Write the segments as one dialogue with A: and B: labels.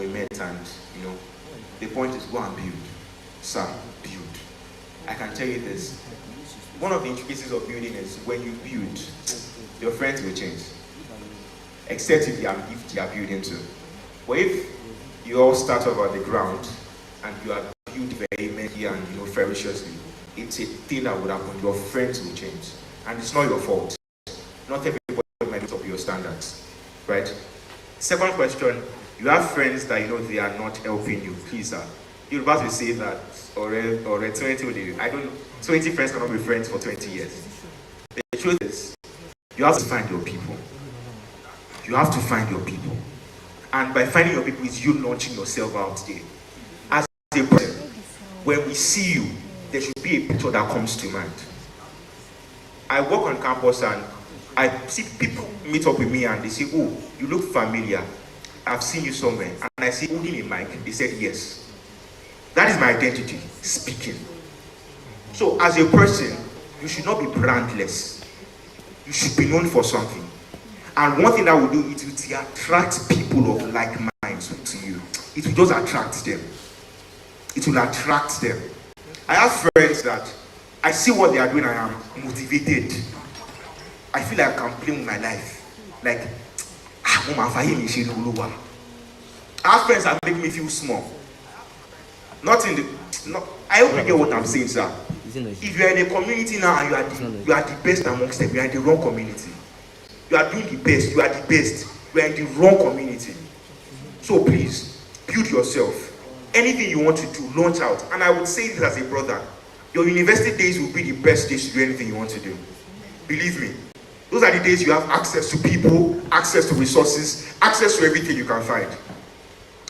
A: we met, and the point is go and build. Sir, build. I can tell you this. One of the intricacies of building is when you build, your friends will change. Except if they are building too. But if you all start off at the ground and you are built vehemently and ferociously, it's a thing that would happen. Your friends will change. And it's not your fault. Not everybody might meet up your standards. Right? Second question, you have friends that they are not helping you. Please, sir. You're about to say that or 20, I don't know. 20 friends cannot be friends for 20 years. The truth is, you have to find your people. You have to find your people. And by finding your people is you launching yourself out there. As a person, when we see you, there should be a picture that comes to mind. I work on campus and I see people meet up with me and they say, oh, you look familiar. I've seen you somewhere. And I say, holding a mic. They said, yes. That is my identity, speaking. So as a person, you should not be brandless. You should be known for something. And one thing that will do, it will attract people of like minds to you. It will just attract them. It will attract them. I have friends that I see what they are doing, I am motivated. I feel like I'm playing with my life. Like, I have friends that make me feel small. I hope you get what I'm saying, sir. If you are in a community now and you are the best amongst them, you are in the wrong community. You are doing the best, you are the best. You are in the wrong community. So please, build yourself. Anything you want to do, launch out. And I would say this as a brother. Your university days will be the best days to do anything you want to do. Believe me. Those are the days you have access to people, access to resources, access to everything you can find.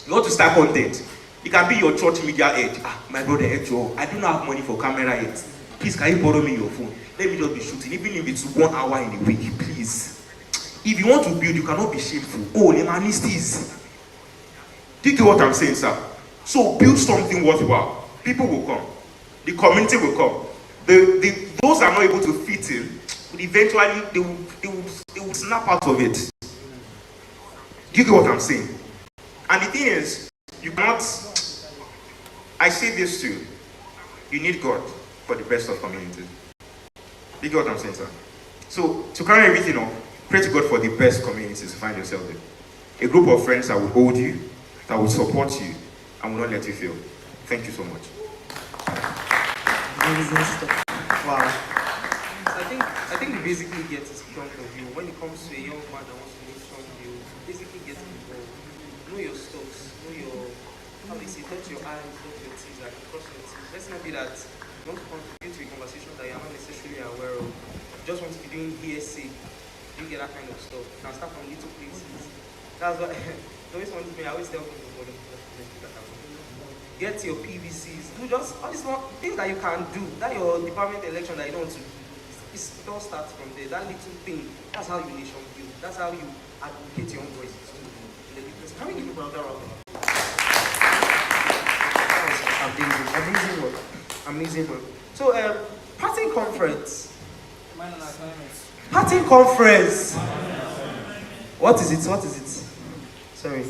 A: You want to start content. It can be your church media head. My brother, I don't have money for camera yet. Please, can you borrow me your phone? Let me just be shooting, even if it's 1 hour in a week, please. If you want to build, you cannot be shameful. Oh, the man is this. Do you get what I'm saying, sir? So build something worthwhile. People will come. The community will come. Those are not able to fit in, but eventually they will snap out of it. Do you get what I'm saying? And the thing is, you cannot. I say this too. You need God for the best of communities. Do you get what I'm saying, sir? So to carry everything up, pray to God for the best communities to find yourself there. A group of friends that will hold you, that will support you, and will not let you fail. Thank you so much.
B: Wow. I think we basically get a point of view. When it comes to a young man that wants to make some view, basically get involved. Know your stocks, know your, how they say, touch your eyes, touch your teeth, like cross your teeth. Let's not be that you want to contribute to a conversation that you're not necessarily aware of. You just want to be doing hearsay. You get that kind of stuff. You can start from little places. That's what always want to be. I always tell people for them. Get your PVCs. Do just all these things that you can do. That your department election that you don't want to. It all starts from there. That little thing. That's how you nation build. That's how you advocate your own voices too. Can we give you another round? Amazing work. Amazing work. So, party conference. Party conference. What is it? Sorry.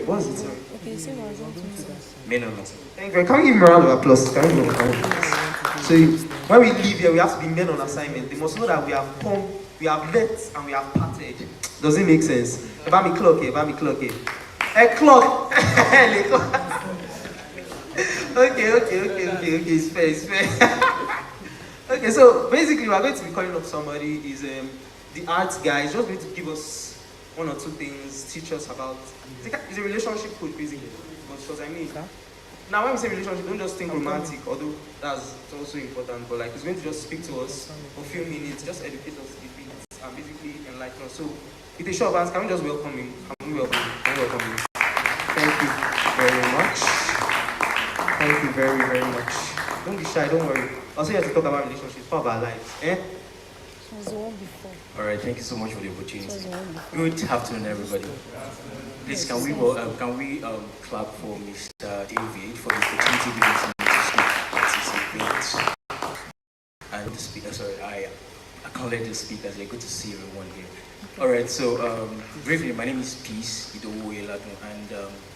B: What is it? Sorry.
C: Okay, say what
B: Men on assignment. Thank you. Can we give him a round of applause? Can we give him a round of applause? So, when we leave here, we have to be men on assignment. They must know that we have come, we have left, and we have parted. Does it make sense? About me clock here. A clock. Okay. It's fair. Okay, so basically, we are going to be calling up somebody. Is the arts guy. He's just going to give us one or two things, teach us about. It's a relationship coach, basically. Because I mean, now when we say relationship, don't just think romantic, although that's also important. But like, he's going to just speak to us for a few minutes, just educate us a bit, and basically enlighten us. So, with a show of hands, can we just welcome him? Can we welcome him? Thank you very much. Thank you very, very much. Don't be shy, don't worry. Also, you have to talk about relationships, part of our lives.
C: She was the one before.
D: Alright, thank you so much for the
C: She was
D: opportunity.
C: the one before.
D: Good afternoon, everybody. Please, can we clap for Mr. David for the opportunity given to me to speak at his event and to speak. I can't let you speak as you're good to see everyone here. All right, so briefly, my name is Peace Idowu Eladu, and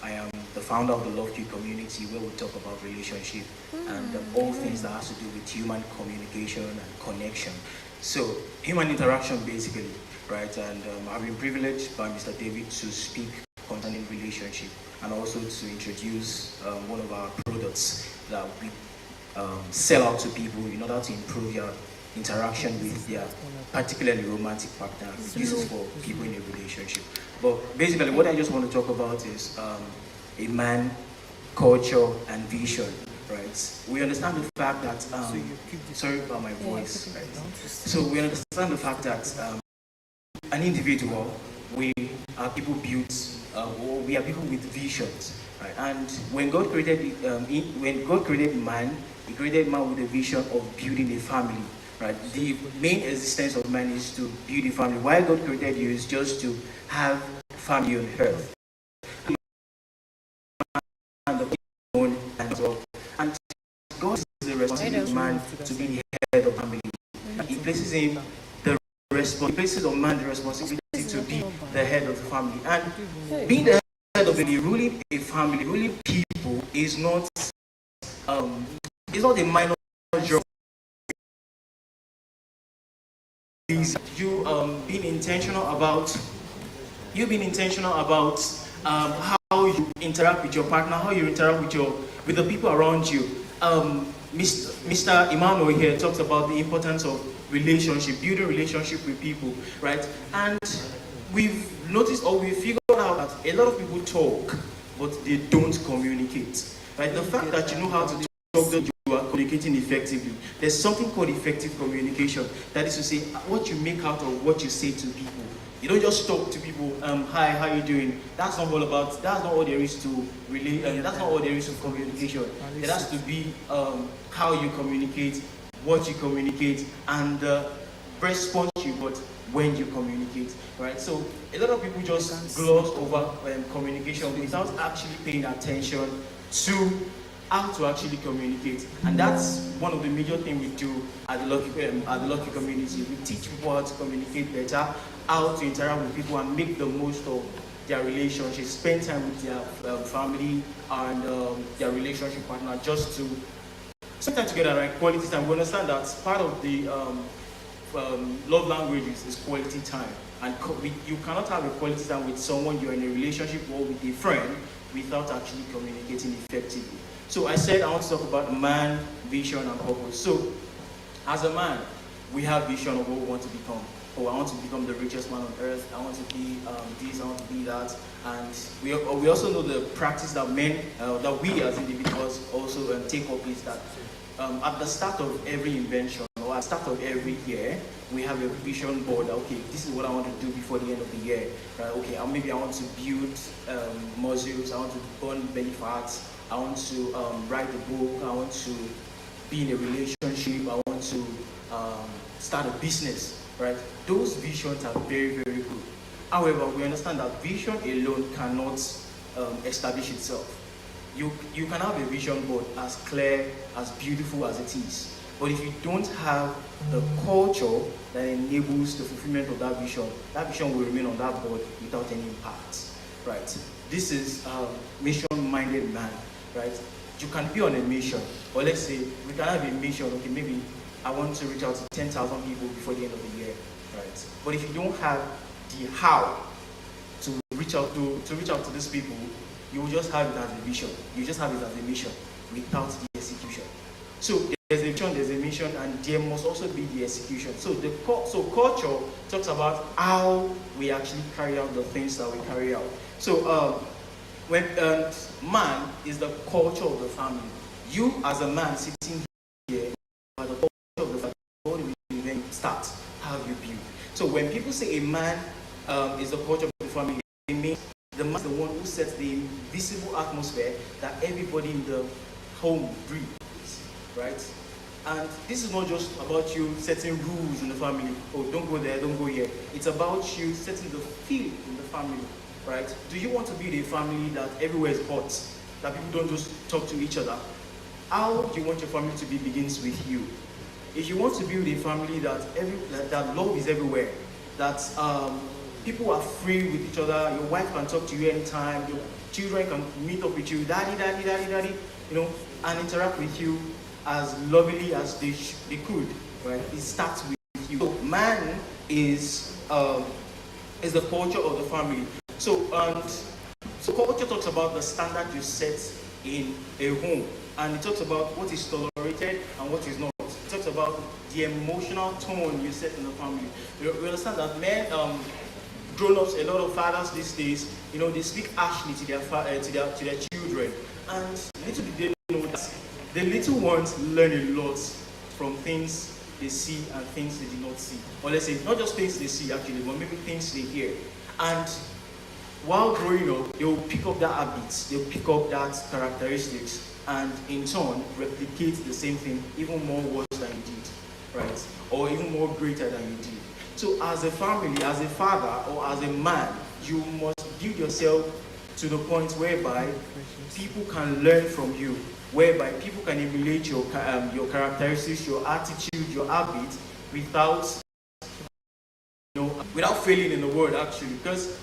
D: I am the founder of the Love Q community, where we talk about relationship and all things that has to do with human communication and connection. So human interaction, basically, right? And I've been privileged by Mr. David to speak concerning relationship and also to introduce one of our products that we sell out to people in order to improve your interaction with their particularly romantic partner. This is for people in a relationship. But basically what I just want to talk about is a man, culture, and vision, right? We understand the fact that, sorry about my voice, right? So we understand the fact that an individual, we are people built, or we are people with visions, right? And when God created, when God created man, He created man with a vision of building a family, right? The main existence of man is to build a family. Why God created you is just to have family on earth. And God is the responsibility of man to be the head of family. He places him he places on man the responsibility to be the head of the family. And being the head of family, ruling a family, ruling people is not a minor job. You being intentional about how you interact with your partner, how you interact with the people around you. Mr. Emmanuel here talks about the importance of relationship, building relationship with people, right? And we've noticed, or we figured out, that a lot of people talk, but they don't communicate, right? The fact that you know how to talk, that you are communicating effectively. There's something called effective communication. That is to say, what you make out of what you say to people. You don't just talk to people, hi, how you doing? That's not all there is to relate, that's not all there is to communication. It has to be how you communicate, what you communicate, and response you, but when you communicate, right? So a lot of people just gloss over communication without actually paying attention to how to actually communicate. And that's one of the major things we do at the Lucky community. We teach people how to communicate better, how to interact with people and make the most of their relationships, spend time with their family and their relationship partner, just to spend time together, right? Quality time. We understand that part of the love languages is quality time. And you cannot have a quality time with someone you're in a relationship or with a friend without actually communicating effectively. So I said I want to talk about man, vision, and purpose. So as a man, we have vision of what we want to become. Oh, I want to become the richest man on earth. I want to be this, I want to be that. And we also know the practice that that we as individuals also take up is that at the start of every invention, or at the start of every year, we have a vision board. Okay, this is what I want to do before the end of the year. Right? Okay, maybe I want to build muscles. I want to burn belly fats. I want to write a book. I want to be in a relationship. I want to start a business. Right? Those visions are very, very good. However, we understand that vision alone cannot establish itself. You can have a vision board as clear, as beautiful as it is. But if you don't have the culture that enables the fulfillment of that vision will remain on that board without any impact. Right? This is mission-minded man. Right? You can be on a mission, or let's say we can have a mission. Okay, maybe I want to reach out to 10,000 people before the end of the year. Right? But if you don't have the how to reach out to these people, you will just have it as a vision. You just have it as a mission without the execution. So there's a vision, there's a mission, and there must also be the execution. So culture talks about how we actually carry out the things that we carry out. So when man is the culture of the family. You as a man sitting here are the culture of the family. What do you then start? How you build. So when people say a man is the culture of the family, it means the man is the one who sets the invisible atmosphere that everybody in the home breathes, right? And this is not just about you setting rules in the family. Oh, don't go there, don't go here. It's about you setting the feel in the family, right? Do you want to build a family that everywhere is hot, that people don't just talk to each other? How do you want your family to be begins with you. if you want to build a family that love is everywhere, that people are free with each other, your wife can talk to you anytime, your children can meet up with you, daddy, daddy, daddy, daddy, and interact with you as lovingly as they could, right? It starts with you. So man is the culture of the family. So culture talks about the standard you set in a home, and it talks about what is tolerated and what is not. It talks about the emotional tone you set in the family. We understand that men, grown-ups, a lot of fathers these days, they speak harshly to their children, and little did they know that the little ones learn a lot from things they see and things they do not see. Or let's say, not just things they see actually, but maybe things they hear. And while growing up, they will pick up that habits, they'll pick up that characteristics, and in turn replicate the same thing even more worse than you did, right? Or even more greater than you did. So as a family, as a father, or as a man, you must build yourself to the point whereby people can learn from you, whereby people can emulate your characteristics, your attitude, your habits, without failing in the world actually. Because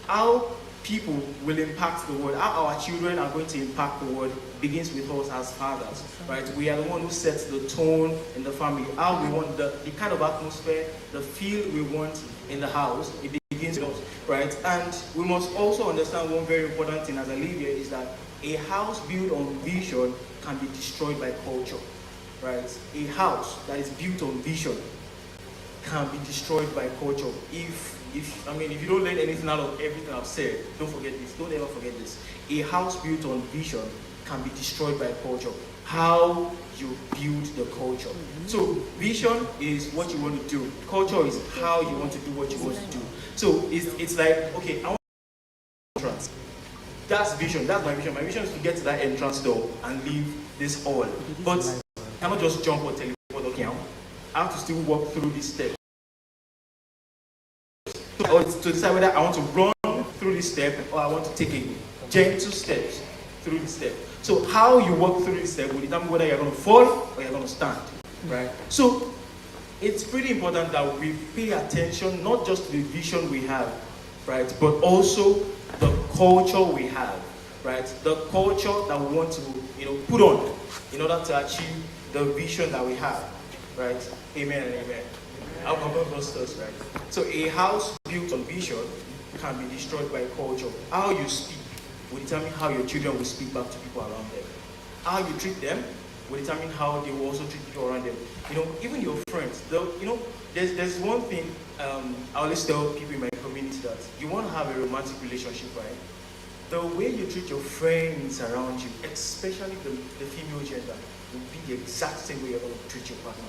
D: how people will impact the world, how our children are going to impact the world, begins with us as fathers, right? We are the one who sets the tone in the family, how we want the kind of atmosphere, the feel we want in the house. It begins with us, right? And we must also understand one very important thing as I leave here is that a house built on vision can be destroyed by culture, right? A house that is built on vision can be destroyed by culture. If you don't learn anything out of everything I've said, don't forget this. Don't ever forget this. A house built on vision can be destroyed by culture. How you build the culture. So vision is what you want to do. Culture is how you want to do what you want to do. So it's like, okay, I want to entrance. That's vision. That's my vision. My vision is to get to that entrance door and leave this hall. But I cannot just jump or teleport. Okay, I have to still walk through this step. Or to decide whether I want to run through this step or I want to take a gentle steps through this step. So how you walk through this step will determine whether you're going to fall or you're going to stand, right? So it's pretty important that we pay attention not just to the vision we have, right, but also the culture we have, right? The culture that we want to, put on in order to achieve the vision that we have, right? Amen and amen. Our us, right? So a house built on vision can be destroyed by culture. How you speak will determine how your children will speak back to people around them. How you treat them will determine how they will also treat people around them. Even your friends. There's one thing I always tell people in my community that you want to have a romantic relationship, right? The way you treat your friends around you, especially the female gender, will be the exact same way you're going to treat your partner.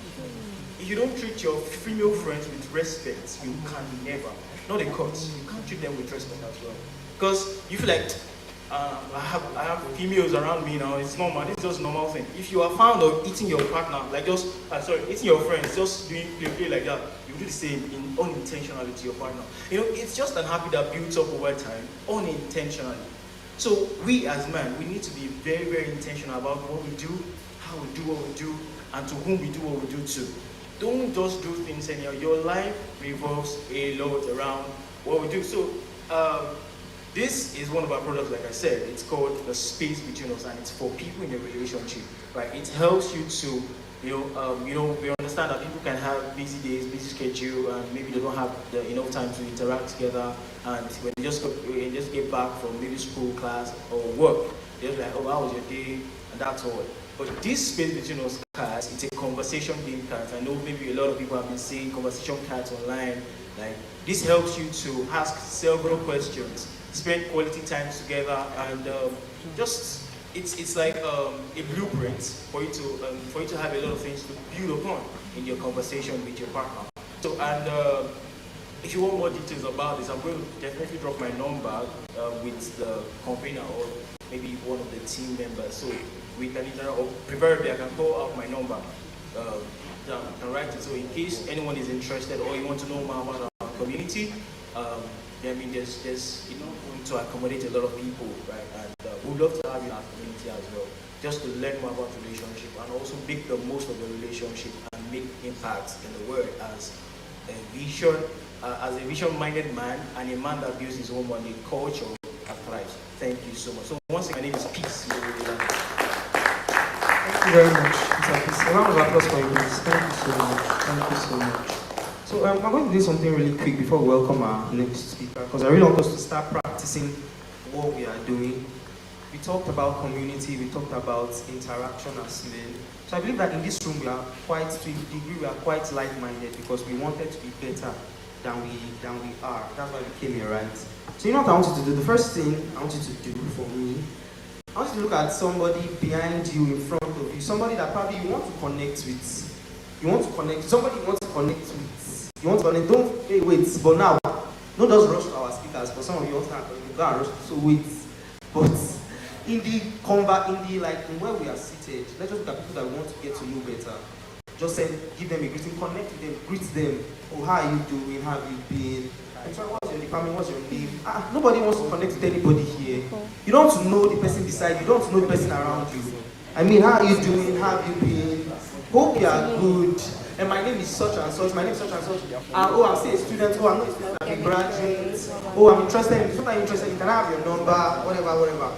D: If you don't treat your female friends with respect, you can never, not a cut, you can't treat them with respect as well. Because you feel like, I have females around me now, it's normal, this is just a normal thing. If you are found of eating your partner, eating your friends, just doing play like that, you do the same unintentionally to your partner. It's just an habit that builds up over time, unintentionally. So we as men, we need to be very, very intentional about what we do, how we do what we do, and to whom we do what we do to. Don't just do things anyhow. Your life revolves a lot around what we do. So this is one of our products, like I said. It's called the Space Between Us, and it's for people in a relationship, right? It helps you to, we understand that people can have busy days, busy schedule, and maybe they don't have enough time to interact together. And when they just get back from maybe school, class, or work, they're like, oh, how was your day? And that's all. But this Space Between Us cards, it's a conversation game card. I know maybe a lot of people have been seeing conversation cards online. Like, this helps you to ask several questions, spend quality time together, and it's like a blueprint for you to have a lot of things to build upon in your conversation with your partner. So, and if you want more details about this, I'm going to definitely drop my number with the convener or maybe one of the team members. So we can interact, or preferably I can call out my number. And write it. So in case anyone is interested or you want to know more about our community, there's room to accommodate a lot of people, right? And we'd love to have you in our community as well, just to learn more about relationship and also make the most of the relationship and make impact in the world as a vision, as a vision-minded man and a man that builds his home on the culture of Christ. Thank you so much. So once again, my name is Peace.
B: Thank you very much, Mr. Peace. A round of applause for you, please. Thank you so much. Thank you so much. So I'm going to do something really quick before we welcome our next speaker, because I really want us to start practicing what we are doing. We talked about community, we talked about interaction as men. So I believe that in this room we are quite, to a degree, we are quite like-minded because we wanted to be better than we are. That's why we came here, right? So you know what I want you to do? The first thing I want you to do for me, I want you to look at somebody behind you, in front of you, somebody that probably you want to connect with. You want to connect, somebody you want to connect with. You want to connect, don't, hey, wait, but now, don't just rush to our speakers, but some of you want to go and rush, so wait. But in where we are seated, let's just look at people that we want to get to know better. Just say, give them a greeting, connect with them, greet them. Oh, how are you doing? How have you been? I'm sorry, what's your department? What's your name? Nobody wants to connect with anybody here. You don't want to know the person beside you. You don't want to know the person around you. I mean, how are you doing? How have you been? Hope you are good. And my name is such and such. My name is such and such. Oh, I'm still a student. Oh, I'm not a student. I'm a graduate. Oh, I'm interested. If you're not interested, you can have your number, whatever.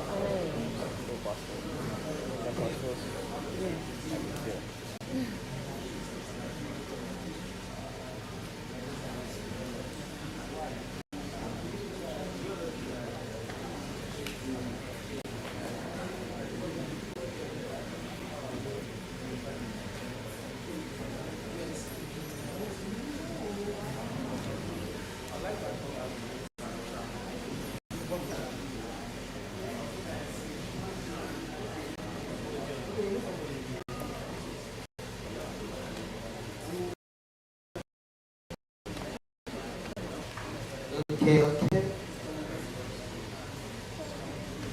B: Okay.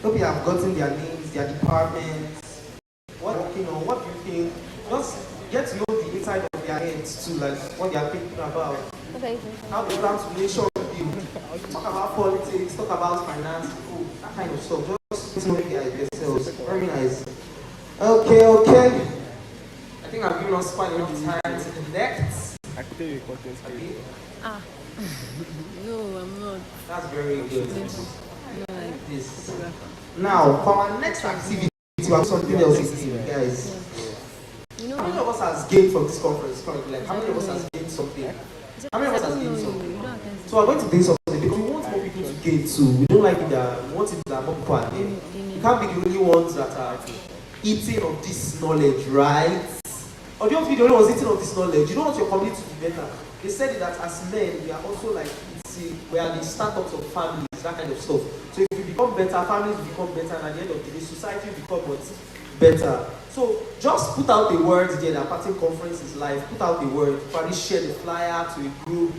B: Hope you have gotten their names, their departments, what they're working on, what do you think? Just get to know the inside of their heads too, like what they are thinking about.
C: Okay.
B: How they plan to make sure you talk about politics, talk about finance, that kind of stuff. Just get to know yourselves. Very nice. Okay. I think I've given us quite enough time to connect.
C: No, I'm not.
B: That's very good.
C: No, like
B: This. Now, for our next activity, we have something else in here, guys.
C: you know.
B: How many of us has gained from this conference? Like, how many of us has gained something? How many of us has gained something? So we're going to gain something because we want more people to gain too. We don't like it that we want it that more people are gaining. You can't be the only ones that are eating of this knowledge, right? Or do you want to be the only ones eating of this knowledge? You don't want your community to be better. They said that as men, we are also like, we are the startups of families, that kind of stuff. So if we become better, families will become better, and at the end of the day, society will become better. So just put out the word there that Parting Conference is live. Put out the word. Probably share the flyer to a group.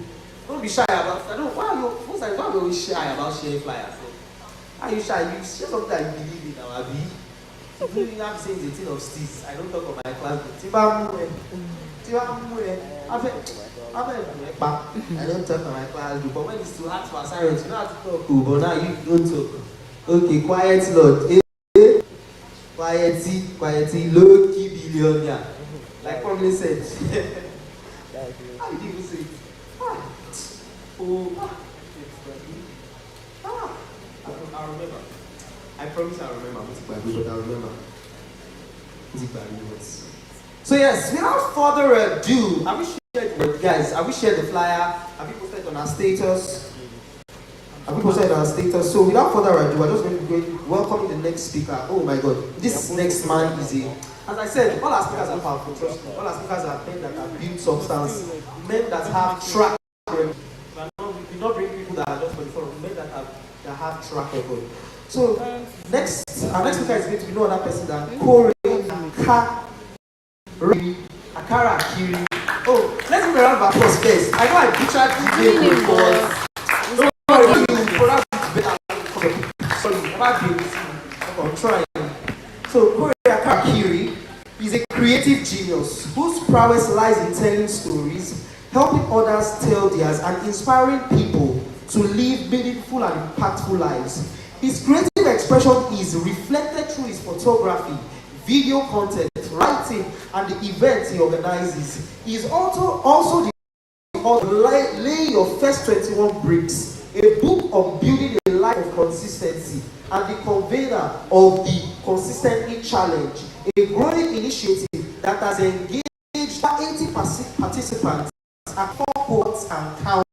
B: Don't be shy about it. Why are we always shy about sharing flyers? Are you shy? You share something that you believe in now, Abi. If you have to say it's a thing of steez, I don't talk of my class. I don't talk on my class, but when it's too hard for assignments, you know how to talk, but now you don't talk. Okay, quiet Lord. Quiety, low-key billionaire. Like Pamela said. How did you even say it? I remember. I promise I'll remember. But I'll remember. So yes, without further ado, have we shared the flyer? Have we posted it on our status? So without further ado, I'm just going to be welcoming the next speaker. Oh my God, this next man is as I said, all our speakers are powerful. Trust me. All our speakers are men that have built substance, men that have track record. We not bring people that are just for the forum, men that have track record. So our next speaker is going to be no other person than Kore Akara Akiri. Oh, let's give a round of applause first. I know I butchered the name before. Don't worry, I'm trying. So Kore Akara Akiri is a creative genius whose prowess lies in telling stories, helping others tell theirs, and inspiring people to live meaningful and impactful lives. His creative expression is reflected through his photography,
E: video content, writing, and the events he organizes. He is also the author of Lay Your First 21 Bricks, a book on building a life of consistency, and the convener of the Consistently Challenge, a growing initiative that has engaged 80 participants at 4 courts and counties.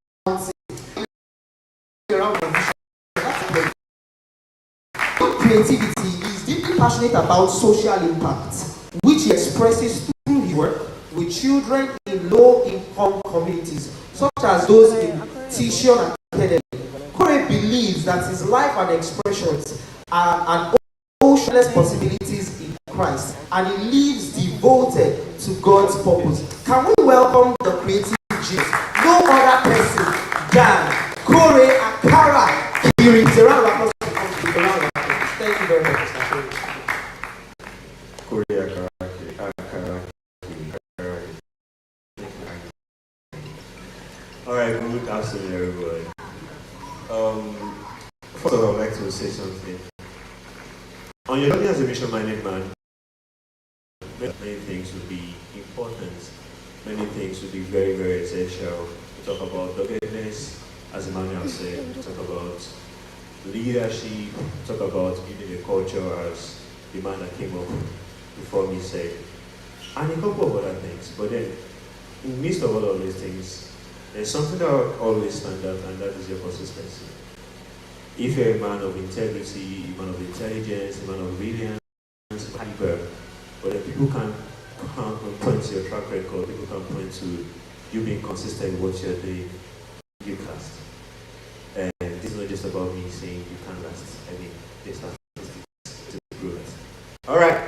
E: Creativity is deeply passionate about social impact, which he expresses through his work with children in low-income communities, such as those in Tishon Academy. Corey believes that his life and expressions are an oceanless possibilities in Christ, and he lives devoted to God's purpose. Can we welcome the creative genius? No other person than Corey Akara. Here is a round of applause. Thank you very much, Mr. Corey.
F: Corey Akara. Alright, good afternoon, everybody. First of all, I would like to say something. On your journey as a mission-minded man, many things will be important. Many things will be very, very essential. We talk about doggedness, as Emmanuel said. We talk about leadership. We talk about building a culture, as the man that came up before me said. And a couple of other things. But then, in the midst of all of these things, there's something that will always stand out, and that is your consistency. If you're a man of integrity, a man of intelligence, a man of brilliance, caliber, but then people can point to your track record, people can point to you being consistent with what you're doing, you cast. And this is not just about me saying you can last. I mean, there's statistics to prove it. Alright,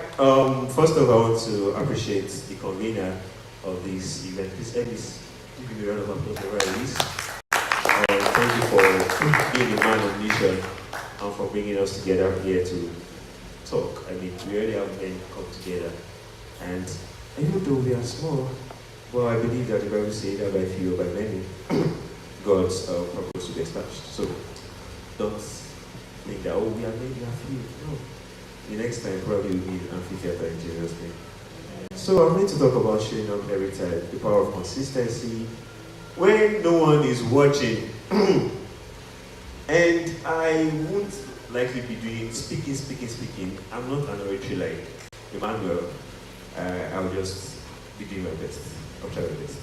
F: first of all, I want to appreciate the convener of this event. Please, Ellis, give me a round of applause for Ellis. Thank you for being a man of mission and for bringing us together here to talk. I mean, we already have men come together. And even though we are small, well, I believe that the Bible says that by few or by many, God's purpose will be established. So don't think that, oh, we are many, we are few. No. The next time probably will be an amphitheater in Jesus' name. So I'm going to talk about showing up every time, the power of consistency, when no one is watching. And I won't likely be doing speaking. I'm not an oratory like Emmanuel. I'll just be doing my best. I'll try my best.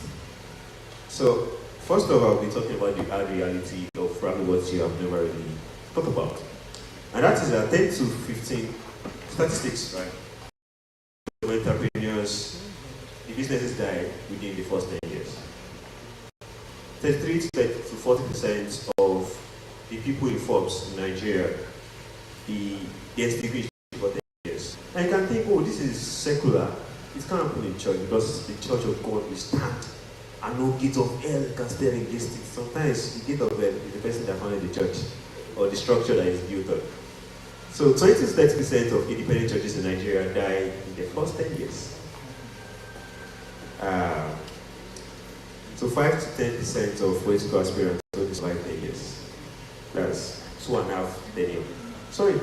F: So, first of all, I'll be talking about the hard reality of probably what you have never really talked about. And that is 10 to 15 statistics, right? Entrepreneurs, the businesses die within the first 10 years. 33 to 40% of the people in Forbes in Nigeria, get degrees for 10 years. And you can think, oh, this is secular. It can't happen in church because the church of God will stand and no gate of hell can stand against it. Sometimes the gate of hell is the person that founded the church or the structure that is built on. So 20 to 30% of independent churches in Nigeria die in the first 10 years. So 5 to 10% of political aspirants will survive 10 years. That's 2.5 million. Sorry,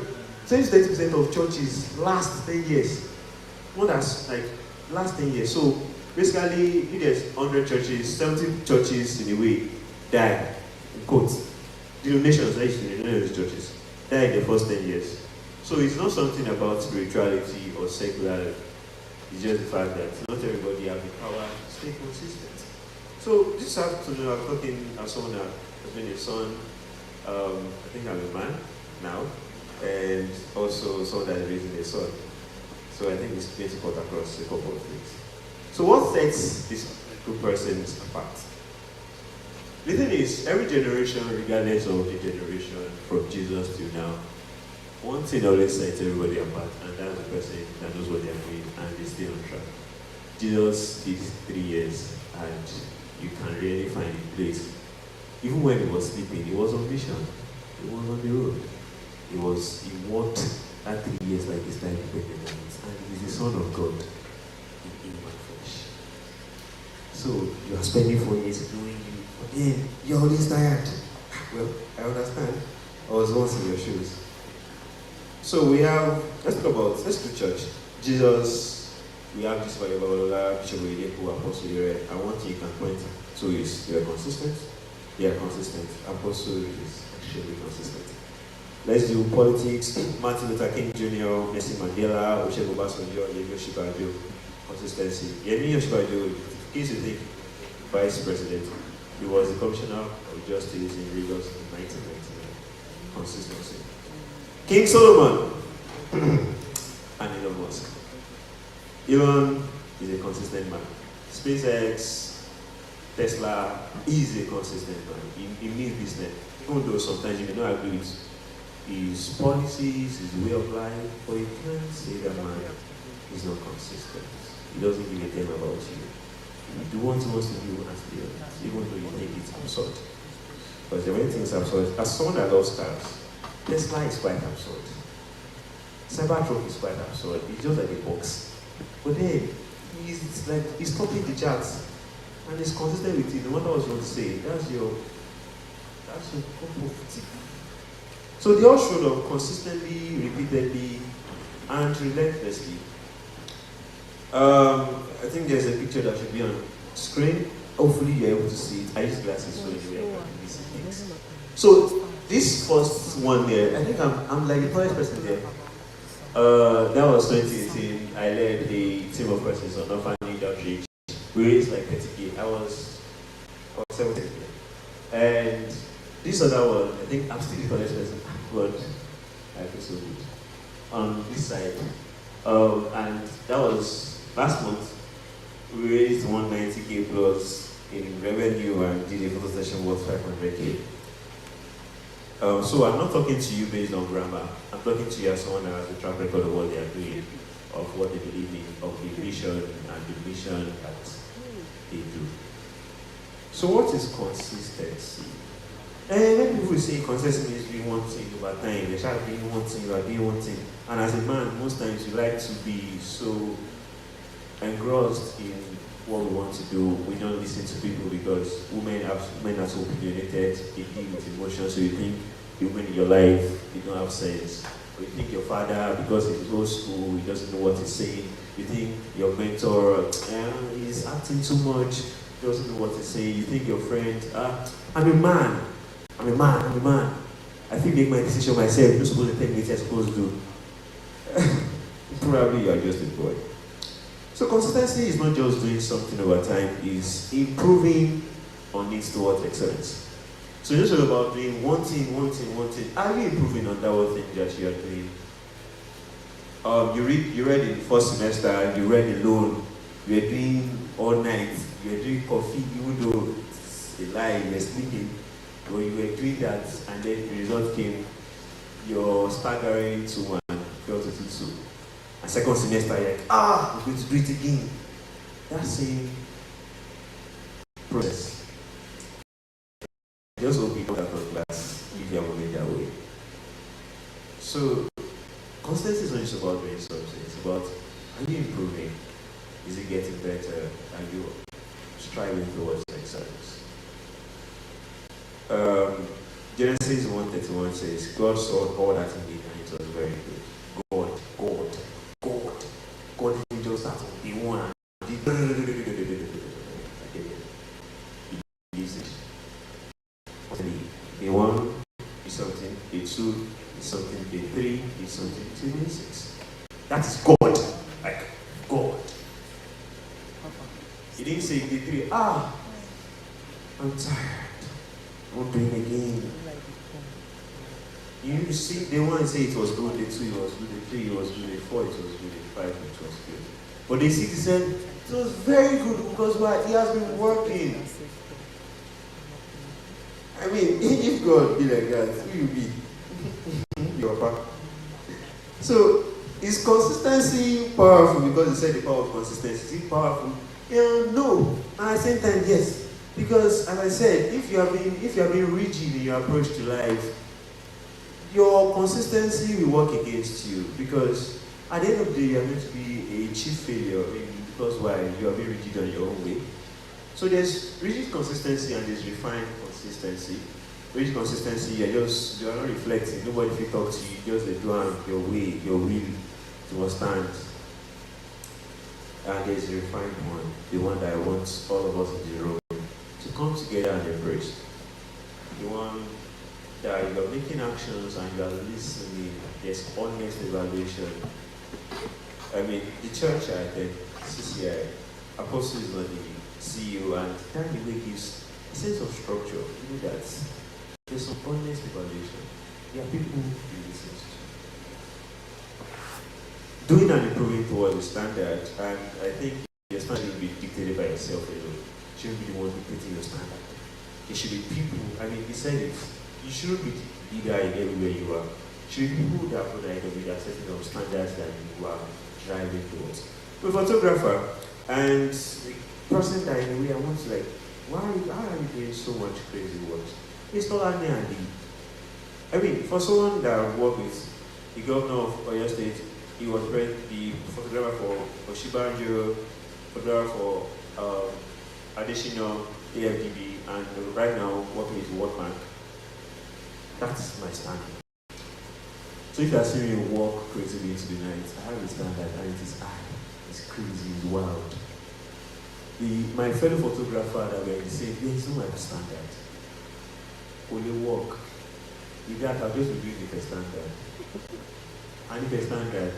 F: 20 to 30% of churches last 10 years. Not as like last 10 years. So basically, if there's 100 churches, 70 churches in a way die. In quotes. Denominations, these churches die in the first 10 years. So it's not something about spirituality or secularity. It's just the fact that not everybody has the power to stay consistent. So this afternoon, I'm talking as someone that has been a son. I think I'm a man now, and also someone that is raising a son. So I think it's going to cut across a couple of things. So what sets these two persons apart? The thing is, every generation, regardless of the generation from Jesus to now, one thing always sets everybody apart, and that's the person that knows what they're doing and is still on track. Jesus did 3 years, and you can really find a place. Even when he was sleeping, he was on mission. He was on the road. He worked that 3 years like his life depended on it. And he's the Son of God in human flesh. So you are spending 4 years doing you, but then you're always tired. Well, I understand. I was once in your shoes. So we have, let's do church. Jesus, we have this Bishop Oyedepo, Apostle here. I want you can point to is they are consistent. They are consistent. Apostle is actually consistent. Let's do politics. Martin Luther King Jr., Nelson Mandela, Olusegun Obasanjo, Yemi Osinbajo. Consistency. Yemi Osinbajo, in case you think Vice President, he was the Commissioner of Justice in Lagos in 1999. Consistency. King Solomon and Elon Musk. Elon is a consistent man. SpaceX, Tesla, is a consistent man. He means business. Even though sometimes you may not agree with his policies, his way of life, but you can't say that man is not consistent. He doesn't give a damn about you. You do what he wants to do and still, even though you think it's absurd. Because the main thing is absurd. As someone that loves cars, Tesla is quite absurd. Cybertruck is quite absurd. It's just like a box. But then, he's topping the charts. And he's consistent with it. No matter what you want to say, that's your cup of tea. So they all showed up consistently, repeatedly, and relentlessly. I think there's a picture that should be on screen. Hopefully you're able to see it. I use glasses so you can see things. So this first one there, I think I'm like the first person there. That was 2018. I led a team of persons on orphanage outreach. We raised like 30K. I was 17. And this other one, I think I'm still the first person, but I feel so good. On this side. And that was last month. We raised 190K plus in revenue and did a photo session worth 500K. So I'm not talking to you based on grammar. I'm talking to you as someone that has a track record of what they are doing, of what they believe in, of the vision and the mission that they do. So what is consistency? And when people say consistency means doing one thing over time, they start doing one thing, you are doing one thing. And as a man, most times you like to be so engrossed in what we want to do. We don't listen to people because men are so opinionated, they deal with emotions, so you think the women in your life, they don't have sense. Or you think your father, because he's old school, he doesn't know what he's saying. You think your mentor, he's acting too much, he doesn't know what he's saying. You think your friend, I'm a man. I think make my decision myself, you're supposed to tell me what you're supposed to do. Probably you're just a boy. So consistency is not just doing something over time, it's improving on it towards excellence. So it's just about doing one thing. Are you improving on that one thing that you are doing? You read in first semester, you read alone, you are doing all night, you are doing coffee, even though it's a lie, you are sleeping, but you were doing that, and then the result came, you're staggering to 1, fell to 2. And second semester, you're like, I'm going to do it again. That same process. Just hope you don't have a class if you are moving that way. So, consistency is not just about doing something, it's about, are you improving? Is it getting better? Are you striving towards excellence? Genesis 1:31 says, God saw all that he did and it was very good. God didn't just start on day 1 and did day 1 is something, day 2 is something, day 3 is something, day 6. That is God. Like God. He didn't say day 3, I'm tired. I won't do it again. You see, day 1 say it was good, day 2 it was good, day 3 it was good, day 4 it was good, day 5 it was good. But day 6 he said, it was very good because why? He has been working. I mean, if God be like that, who you be? Your papa. So, is consistency powerful? Because he said the power of consistency. Is it powerful? No. And at the same time, yes. Because, as I said, if you have been rigid in your approach to life, your consistency will work against you. Because at the end of the day, you are going to be a chief failure. Because why? You are being rigid on your own way. So there's rigid consistency and there's refined consistency. Rigid consistency, you are not reflecting. Nobody will talk to you. Just the do your way, your will to stand. And there's a refined one, the one that wants all of us in the room to come together and embrace. The one that you're making actions and you're listening, there's honest evaluation. I mean, the church at the CCI, Apostle is not the CEO, and that in a way gives a sense of structure. You know that there's some honest evaluation. There are people who listen to. Doing and improving towards the standard, and I think your standard will be dictated by yourself alone. You shouldn't be the one dictating your standard. There should be people, I mean, he said it, you shouldn't be the leader in everywhere you are. Should be people that put like with a setting of standards that you are driving towards. A photographer and the person that in a way I want to like, how are you doing so much crazy work? It's not only Andy. I mean, for someone that worked with the governor of Oyo State, he was the photographer for Oshibanjo, photographer for Adesina, AFDB, and right now working with World Bank. That's my standard. So if you are seeing me walk crazily into the night, I have a standard and it is high, it's crazy, it's wild. My fellow photographer that were the same, there is no other standard. Only walk. With that, I'll just be doing the standard. And if a standard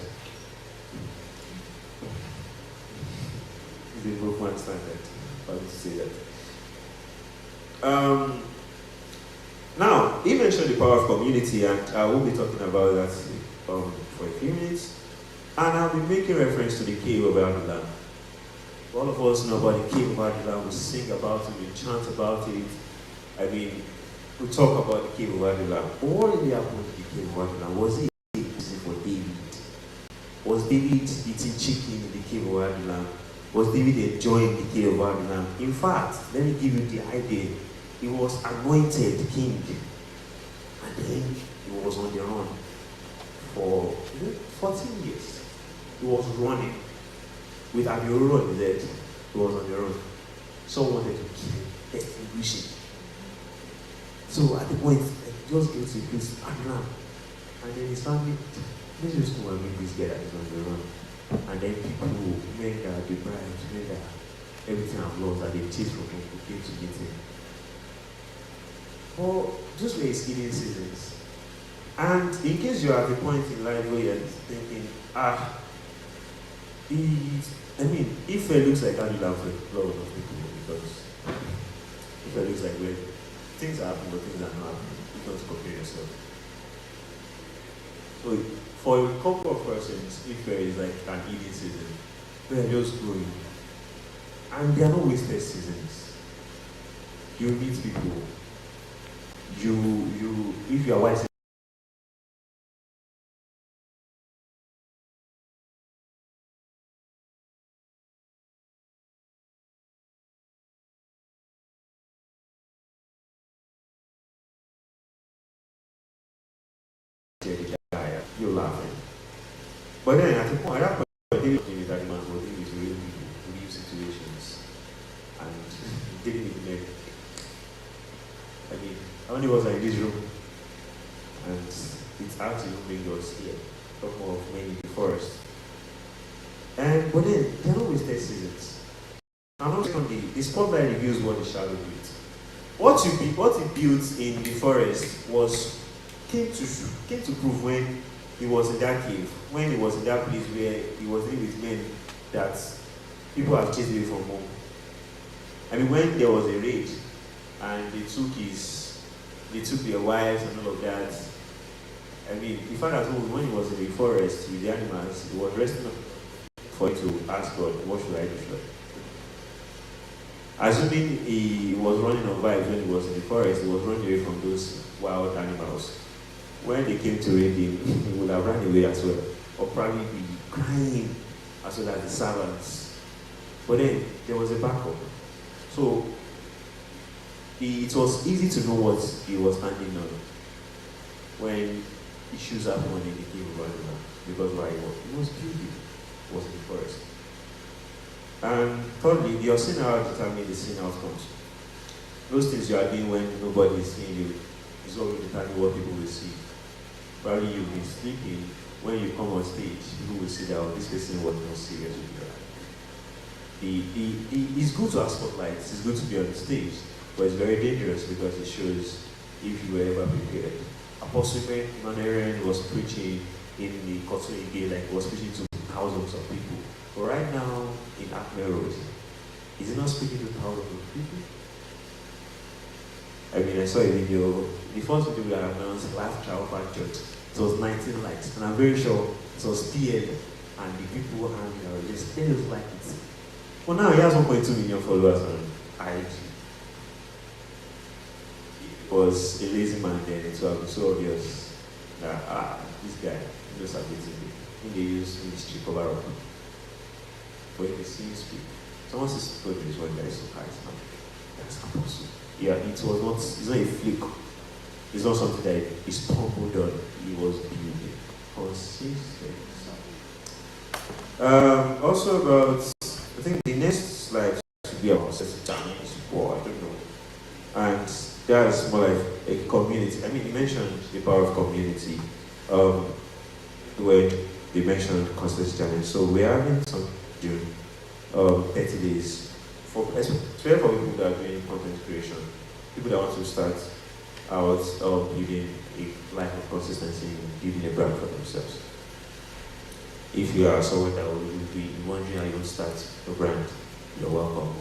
F: is a broke one standard, I want to say that. Now, he mentioned the power of community, and I will be talking about that for a few minutes. And I'll be making reference to the cave of Adulam. All of us know about the cave of Adulam. We sing about it, we chant about it. I mean, we talk about the cave of Adulam. But what really happened to the cave of Adulam? Was it easy for David? Was David eating chicken in the cave of Adulam? Was David enjoying the cave of Adulam? In fact, let me give you the idea. He was anointed king, and then he was on the run for 14 years. He was running with Abioro on his head. He was on the run. Someone wanted to kill him, extinguish him. So at the point, just go to a place, Abraham, and then his family, let's just go and meet this guy that is on the run. And then people, men that the bribes, men that everything I've lost, that they chased from him, who came to get him. Or just where it's hidden seasons. And in case you're at the point in life where you're thinking, if it looks like Adulam for a lot of people, because if it looks like when things are happening but things are not happening, you don't compare yourself. So for a couple of persons, if there is like an hidden season, they're just growing. And they are not wasted seasons. You meet people. If you are wise, you're laughing. But then at the point, at that point, David that man was dealing with real people, real situations, and didn't even know. I mean, how many of us are in this room? And it's hard to even bring us here. Talk more of many before us. But then, they're not wasted seasons. I'm not saying the spotlight reveals what the shadow built. What he built in the forest came to prove when he was in that cave, when he was in that place where he was living with men that people have chased away from home. I mean, when there was a raid and they took their wives and all of that. I mean, the fact that when he was in the forest with the animals, he was resting for him to ask God, what should I do? Assuming he was running on vibes when he was in the forest, he was running away from those wild animals. When they came to raid him, he would have run away as well, or probably be crying as well as the servants. But then there was a backup. So it was easy to know what he was standing on when issues happened in the cave of Adulam, because why he was building, was in the forest. And thirdly, your sin hour determines the sin outcomes. Those things you are doing when nobody is seeing you is always determining what people will see. Probably you'll be sleeping, when you come on stage, people will see that this person was not serious with you. it's good to have spotlights, it's good to be on the stage, but it's very dangerous because it shows if you were ever prepared. Apostle Emmanuel was preaching in the Kotu Ige, like was preaching to thousands of people. But right now in Acme Road, is he not speaking to thousands of people? I mean, I saw a video, the first video that I announced, Life Triumphant Church, it was 19 likes, and I'm very sure it was PL, and the people were hanging out, just they just like it. Well, now he has 1.2 million followers on IG. He was a lazy man then, it was so obvious that, this guy, just abusing me. When they use ministry cover up. But in the same speak, someone says, God, this one guy is so charismatic. That's apostle. Yeah, it was not, it's not a flick. It's not something that is pummeled on. He was building. Consistent. Also about, I think the next slide should be about challenge, or I don't know. And that's more like a community. I mean, you mentioned the power of community. When they mentioned constant challenge. So we're having some June, 30 days especially for people that are doing content creation, people that want to start out building a life of consistency, building a brand for themselves. If you are someone that will be wondering how you will start a brand, you're welcome.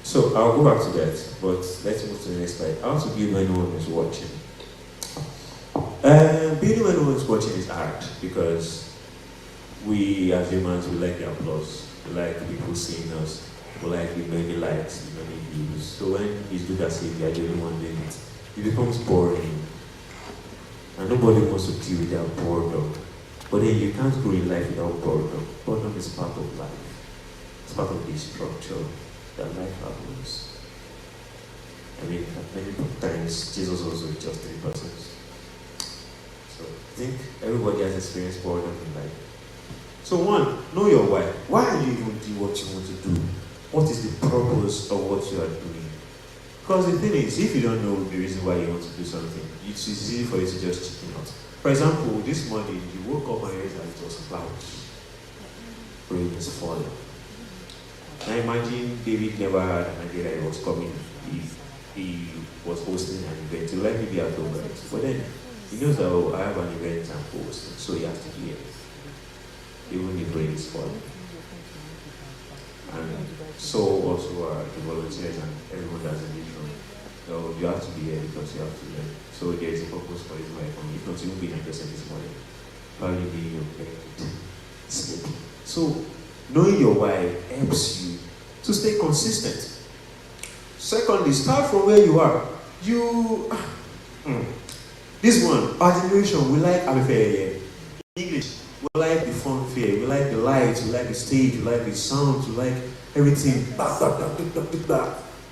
F: So I'll go back to that, but let's move to the next slide. How to build when no one is watching. Building when no one is watching is hard because we as humans, we like the applause. We like people seeing us. We like the many likes, the many views. So when it's good as if you're the only one doing it, it becomes boring. And nobody wants to deal with that boredom. But then you can't grow in life without boredom. Boredom is part of life. It's part of the structure that life happens. I mean, many times Jesus was with just 3 persons. So I think everybody has experienced boredom in life. So one, know your why. Why are you even doing what you want to do? What is the purpose of what you are doing? Because the thing is, if you don't know the reason why you want to do something, it's easy for you to just chicken out. For example, this morning you woke up and realized that it was clouds. Rain is falling. Now imagine David never had an idea that he was coming. He was hosting an event. He'll likely be at home, right? But then he knows that I have an event I'm hosting, so he has to be here. Even if rain is falling. And so also the volunteers and everyone that's in this room. So you have to be here because you have to learn. So there is a purpose for this life. If not, you won't be in a person this morning. Probably be your parent. Sleeping. So knowing your why helps you to stay consistent. Secondly, start from where you are. This one, our generation, we like English. We like the fanfare, we like the lights, we like the stage, we like the sound, we like everything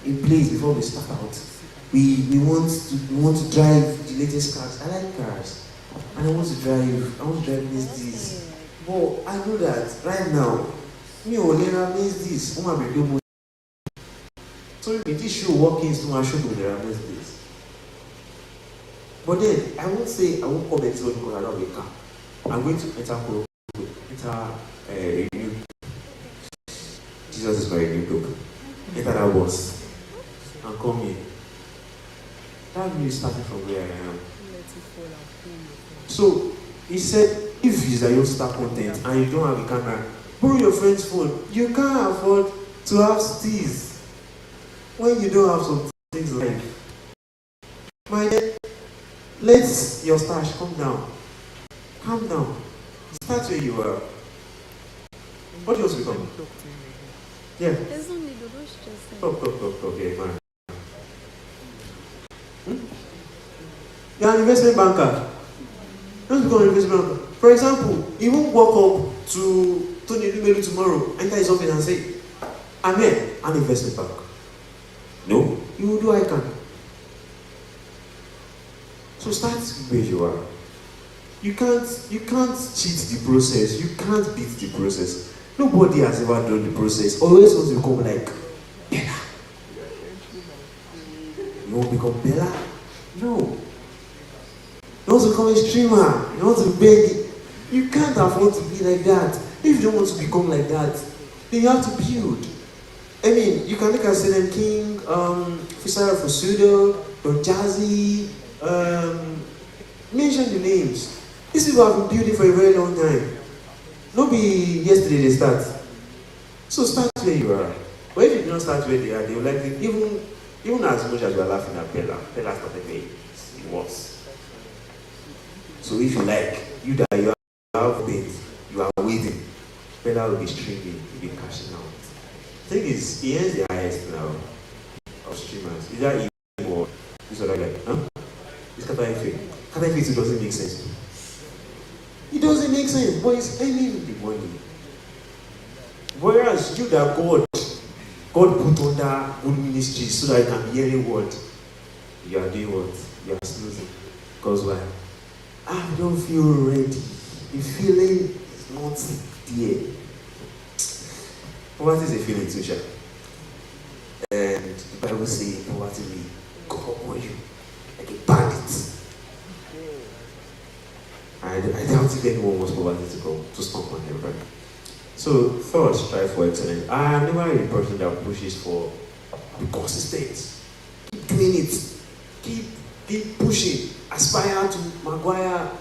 F: in place before we start out. We want to drive the latest cars. I like cars. And I want to drive Mercedes. But I know that right now, me or Lena Mercedes, so if this show workings to my show with the Mercedes. But then I won't say I won't come into it because I don't have a car. I'm going to enter a new. Jesus is my new book. Enter that bus and come here. That means starting from where I am. So he said, if you are star content and you don't have a camera, borrow your friend's phone. You can't afford to have steals when you don't have some things like. My dear, let your stash come down. Calm down. Start where you are. What do you also become? Yeah.
C: There's no need to rush just
F: Talk, yeah, man. You're an investment banker. Don't become an investment banker. For example, you won't walk up to Tony Lumelu tomorrow, enter his office and say, I'm here, an investment bank. No, you will do I can. So start where you are. You can't cheat the process. You can't beat the process. Nobody has ever done the process. Always wants to become like Bella. You want to become Bella? No. You want to become a streamer. You want to beg. You can't afford to be like that.
E: If you don't want to become like that, then you have to build. I mean, you can look at Salem King, Fisara Fosudo, Don Jazzy, mention the names. These people have been building for a very long time. Not be yesterday they start. So start where you are. But if you do not start where they are, they will likely, even as much as you are laughing at Pella started where it was. So if you like, you that you have things, you are waiting, Pella will be streaming, will be cashing out. The thing is, he ends the highest now of streamers. Is that even or this other guy? Huh? It's Kataife. Kataife doesn't make sense. It doesn't make sense, but it's earning the money. Whereas you that God put under good ministry so that you can be hearing what? You are doing what? You are snoozing. Because why? I don't feel ready. The feeling is not there. Poverty is a feeling too, sure. And the Bible says poverty will come upon you like a bandit. I doubt if anyone wants poverty to come to stomp on everybody. So first, strive for excellence. I am never a person that pushes for be consistent. Keep doing it. Keep pushing. Aspire to Maguire.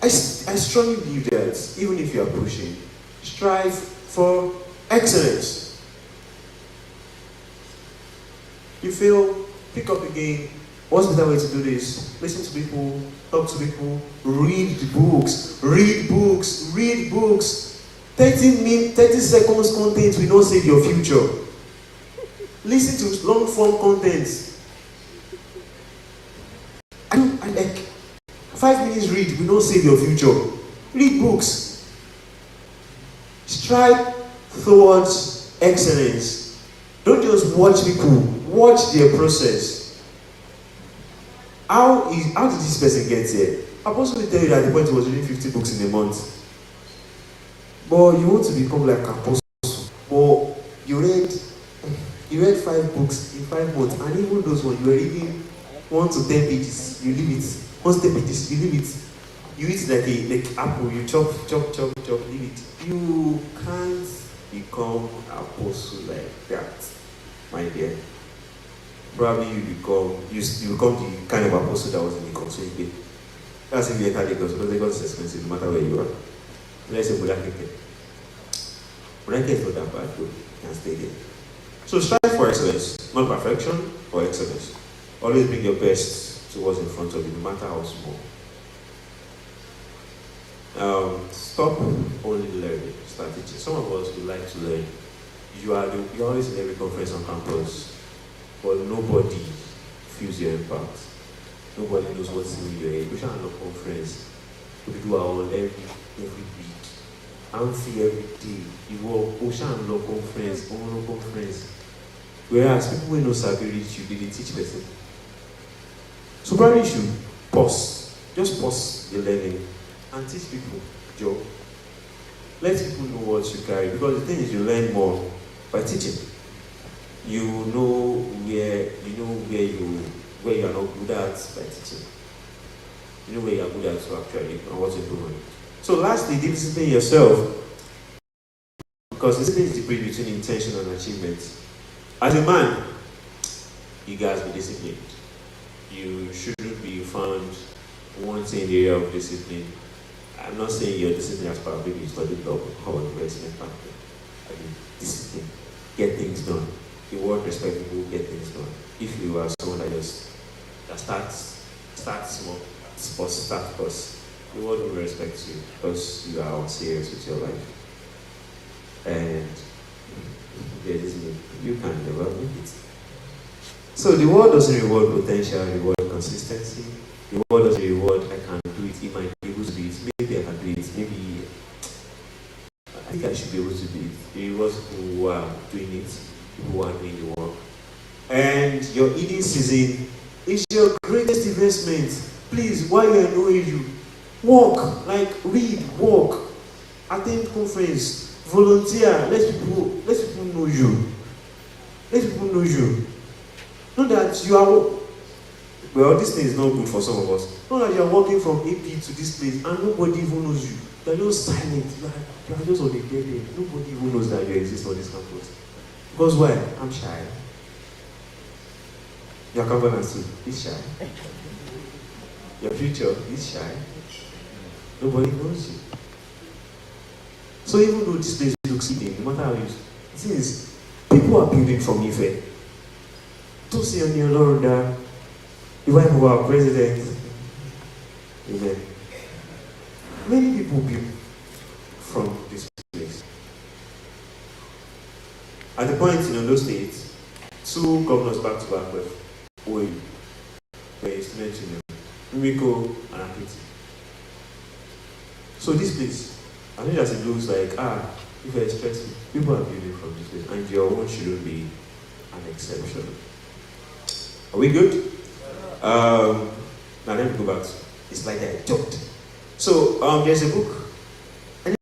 E: I strongly believe that even if you are pushing, strive for excellence. You fail, pick up again. What's the better way to do this? Listen to people, talk to people, read books, read books, read books. 30 seconds content will not save your future. Listen to long form content. I like 5 minutes read will not save your future. Read books. Strive towards excellence. Don't just watch people, watch their process. How did this person get here? I'll possibly tell you that at the point he was reading 50 books in a month. But you want to become like Apostle. But you read 5 books in 5 months, and even those ones you were reading 1 to 10 pages, you leave it. 1 to 10 pages, you leave it. You eat like apple, you chop, leave it. You can't become apostle like that, my dear. Probably you become the kind of apostle that was in the continuity. That's if you enter Lagos, because Lagos is expensive no matter where you are. Let's say Budakeke. Budakeke is not that bad though. You can stay there. So strive for excellence, not perfection, for excellence. Always bring your best to what's in front of you, no matter how small. Stop only learning, start teaching. Some of us would like to learn. You're always in every conference on campus, but nobody feels your impact. Nobody knows what's in your head. We shall have a conference. We do our own every week. Amphi every day. You walk Ocean Law Conference, Omono Conference. Whereas people who know Sabi reach you, they didn't teach person. So probably you should pause. Just pause the learning and teach people, Joe. Let people know what you carry, because the thing is you learn more by teaching. You know where you are not good at by teaching. You know where you are good at so actually and what you're doing. So lastly, discipline yourself, because discipline is the bridge between intention and achievement. As a man, you guys be disciplined. You shouldn't be found wanting in the area of discipline. I'm not saying you're disciplined as part of maybe you study law or investment banking. I mean, discipline, get things done. The word respect people get things done. If you are someone that starts small, start first, the world will respect you because you are serious with your life. And you can never make it. So the world doesn't reward potential, reward consistency. The world doesn't reward I can do it, it might be able to do it, maybe I can do it, maybe I think I should be able to do it. It rewards people who are doing it, people who are doing the work. And your eating season is your greatest investment. Please, while you are knowing you, walk, like read, walk, attend conference, volunteer, let people know you. Let people know you. Know that you are, well, this thing is not good for some of us. Know that you are walking from AP to this place and nobody even knows you.
F: They're just silent. You're just on the dead end. Nobody even knows that you exist on this campus. Because why? I'm shy. Your governance is shy. Your future is shy. Nobody knows you. So even though this place looks hidden, no matter how you, the thing is, people are building from Ife. Don't say on your Lord that the wife of our president. Amen. Many people build from this place. At the point in Ondo State, 2 governors back to back were students in Mimiko and Akiti. So this place, I think as it looks like, if you're expressing, people are building from this place, and your own shouldn't be an exception. Are we good? Now let me go back to the slide that I talked. So there's a book.
E: Thank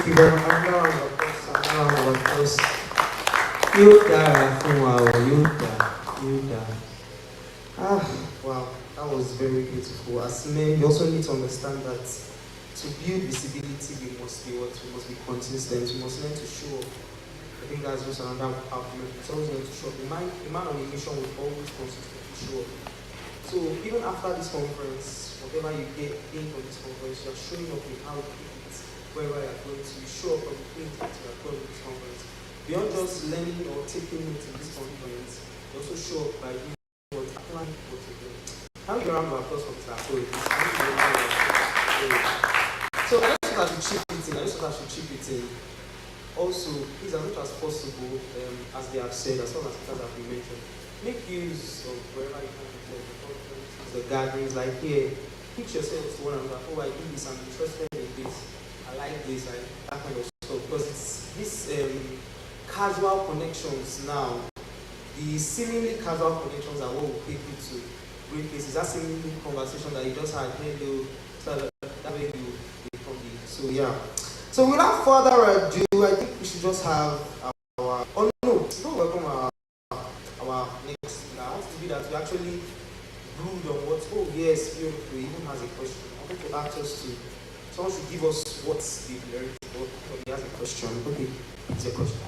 E: you very much. Of course. Yoda fún wa o, Yoda. Wow, that was very beautiful. As men, we also need to understand that to build visibility, we must be consistent. We must learn to show up. I think that's just another argument. It's always learn to show up. The man on a mission will always consistently show up. So even after this conference, whatever you get from this conference, you are showing up in how you do it, wherever you are going to. You show up on the things that you are going to this conference. Beyond just learning or taking notes in this conference, you also show up by doing what applying what you do. How you round of applause for Mr. Akori? So I just thought I should chip it in. Also, please, as much as possible, as they have said, as well as have been mentioned, make use of wherever you can be the conferences, the gatherings, like here. Pitch yourselves to one another. Oh, I do this, I'm interested in this, I like this, that kind of stuff. Because it's this casual connections now. The seemingly casual connections are what will take you to great places. That seemingly conversation that you just had, hello, so that way you become the. So yeah. So without further ado, I think we should just have our. Oh no, it's not welcome our next. I want to be that we actually brood on what. Oh yes, beautiful. He even has a question. I want to ask us to. Someone should give us what's the lyrics. He has a question. Okay, it's a question.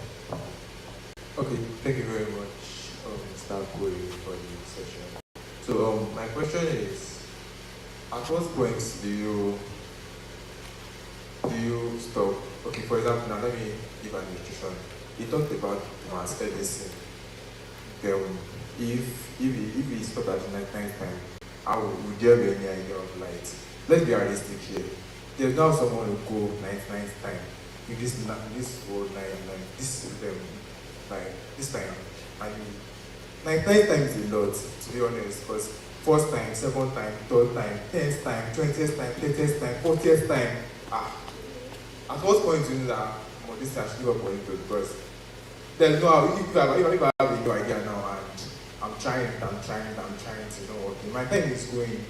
G: Okay, thank you very much, Mr. Akori, for the session. So my question is, at what point do you stop? Okay, for example, now let me give an illustration. He talked about Thomas Edison. If he stopped at the night time, how would there be any idea of light? Let's be realistic here. There's now someone who go night time in this whole this time, and night time is a lot, to be honest, because first time, second time, third time, 10th time, 20th time, 30th time, 40th time. At what point do you know that this has to give up on it? Because there's no, if I have a new idea now and I'm trying to know what my time is going,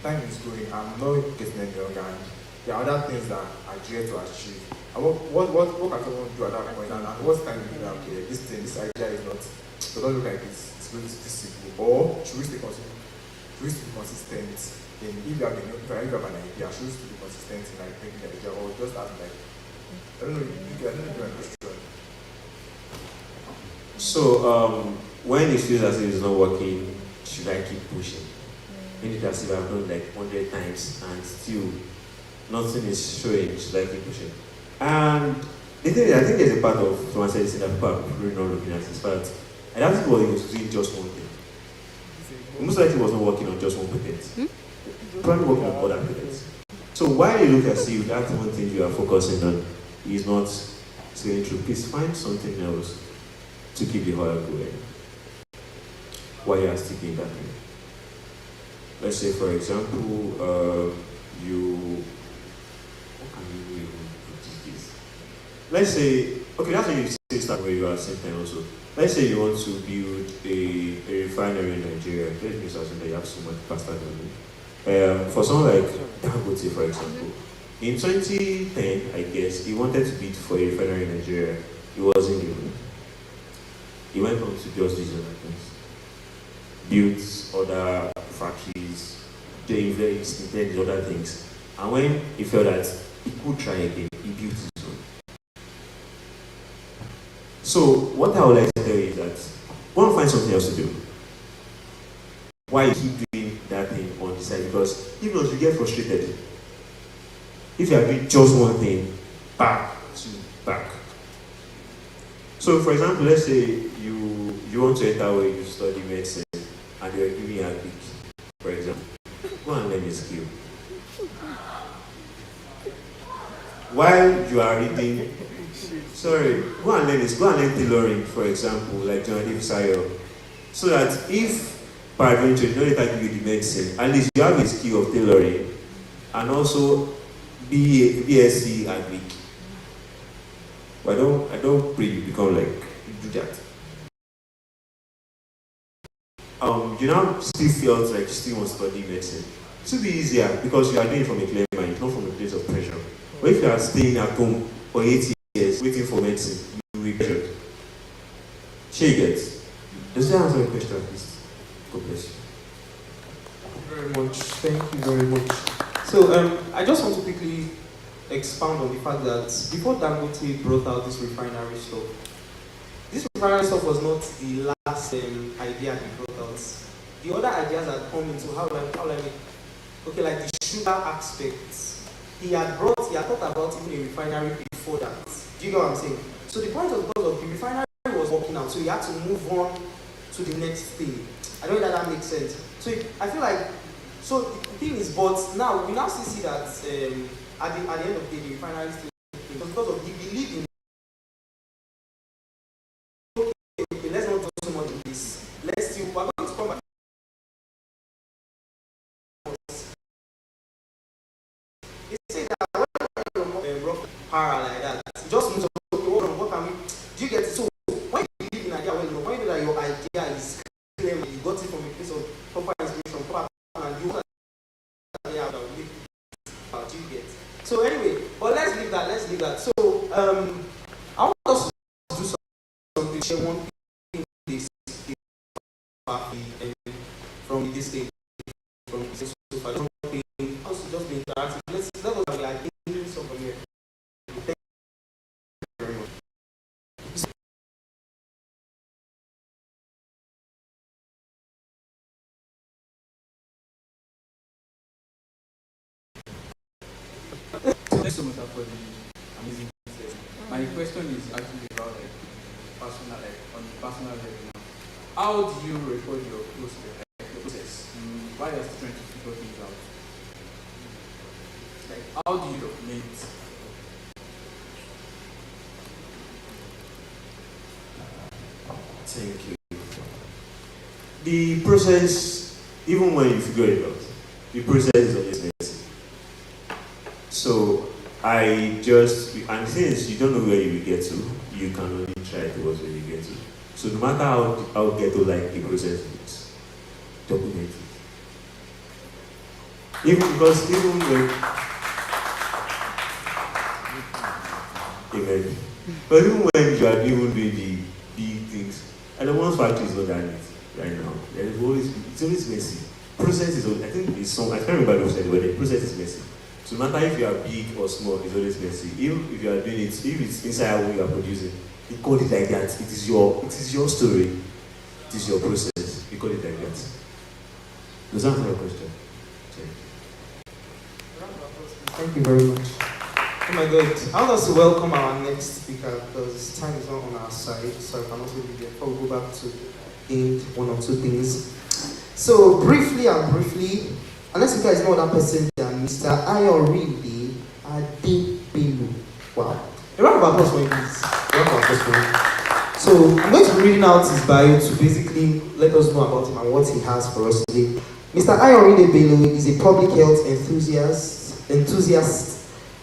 G: I'm not getting any younger, and there are other things that I try to achieve. What can someone do at that point? And what time do you know, okay, this idea is not, it doesn't look like it's going to be simple. Or should we stay consistent in, if you have an idea, should we be consistent in like making the idea, or just have like, I don't know your question.
F: So when it feels as if it's not working, should I keep pushing? When it as if I've done like 100 times and still nothing is showing, should I keep pushing? And the thing is, I think there's a part of Thomas Edison that people are really not looking at this part. I don't think he was doing just one thing. Most likely he was not working on just one patent. Probably working on other patents. So while you look as if that one thing you are focusing on is not going through, please find something else to keep the oil going while you are sticking that thing. Let's say, for example, let's say, okay, that's when you say start where you are at the same time also. Let's say you want to build a refinery in Nigeria. Let me assume that you have so much faster than me. For someone like Dangote, for example, in 2010, I guess, he wanted to bid for a refinery in Nigeria. He wasn't given. He went on to just these other things. Built other factories, then invest in other things. And when he felt that he could try again, he built his own. So what I would like to tell you is that go and find something else to do. Why you keep doing that thing on the side? Because if not, you get frustrated. If you are doing just one thing, back to back. So for example, let's say you want to enter where you study medicine and you are giving a big, for example, go and learn a skill. While you are reading, go and learn tailoring, for example, like John Davis Ayo. So that if peradventure you don't later give you the medicine, at least you have a skill of tailoring and also BSc Agric. But I don't pray you become like you do that. You now still feel like you still want to study medicine. It will be easier because you are doing it from a clear mind, not from a place of pressure. But if you are staying at home for 8 years waiting for medicine, you will be pressured. She gets. Does that answer your question at least? God bless you.
E: Very much. Thank you very much. So I just want to quickly expound on the fact that before Dangote brought out this refinery stuff was not the last idea he brought out. The other ideas that come into how like the sugar aspects. He had thought about even a refinery before that. Do you get what I'm saying? So the point was because of the refinery was working out, so he had to move on to the next thing. I don't know if that makes sense. So I feel like, so the thing is, but now we now see that at the end of the day, the refinery still because of the belief in. Okay, let's not do so much of this. Let's see. We're going to come back. They say that when you rock power like that, it just means okay, what can we? Do you get it? So when you believe in idea, when you know that your idea is clear, you got it from a place of proper inspiration, proper, and you want to do you get? So anyway, but let's leave that. So I want us to do something. Share one thing this from this stage, from this so far. Also just be interactive. Let us be like somebody here. Thank you very much.
H: Thanks so much for the amazing session. My question is actually about personal, on the personal level now. How do you record your process? Why are you trying to figure things out? How do you document?
F: Thank you. The process, even when you figure it out, the process is always messy. So and since you don't know where you will get to, you can only try towards where you get to. So no matter how ghetto like the process is, document it. Even when Amen. But even when you are even doing the big things, and the one's factory is not that neat right now. It's always messy. Process is always, I think it's some, I can't remember who said it, but the process is messy. So no matter if you are big or small, it's always messy. Even if you are doing it, if it's inside what you are producing, you call it like that. It is your story. It is your process. You call it like that. Does that answer your question?
E: Thank you very much. Oh my God. I want us to welcome our next speaker because time is not on our side, so I can also be there. Before we go back to one or two things. So briefly, our next speaker is no other person than Mr. Ayorinde Adebelu. Wow. A round of applause for him, please. A round of applause for him. So I'm going to be reading out his bio to basically let us know about him and what he has for us today. Mr. Ayorinde Bello is a public health enthusiast,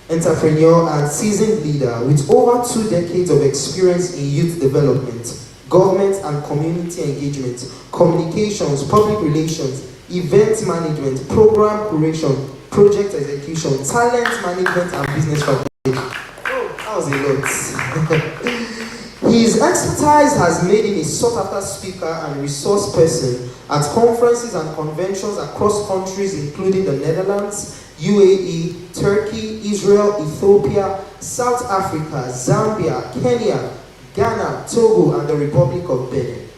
E: entrepreneur, and seasoned leader with over 2 decades of experience in youth development, government and community engagement, communications, public relations, event management, program curation, project execution, talent management, and business strategy. Oh, that was a lot. His expertise has made him a sought-after speaker and resource person at conferences and conventions across countries including the Netherlands, UAE, Turkey, Israel, Ethiopia, South Africa, Zambia, Kenya, Ghana, Togo, and the Republic of Benin.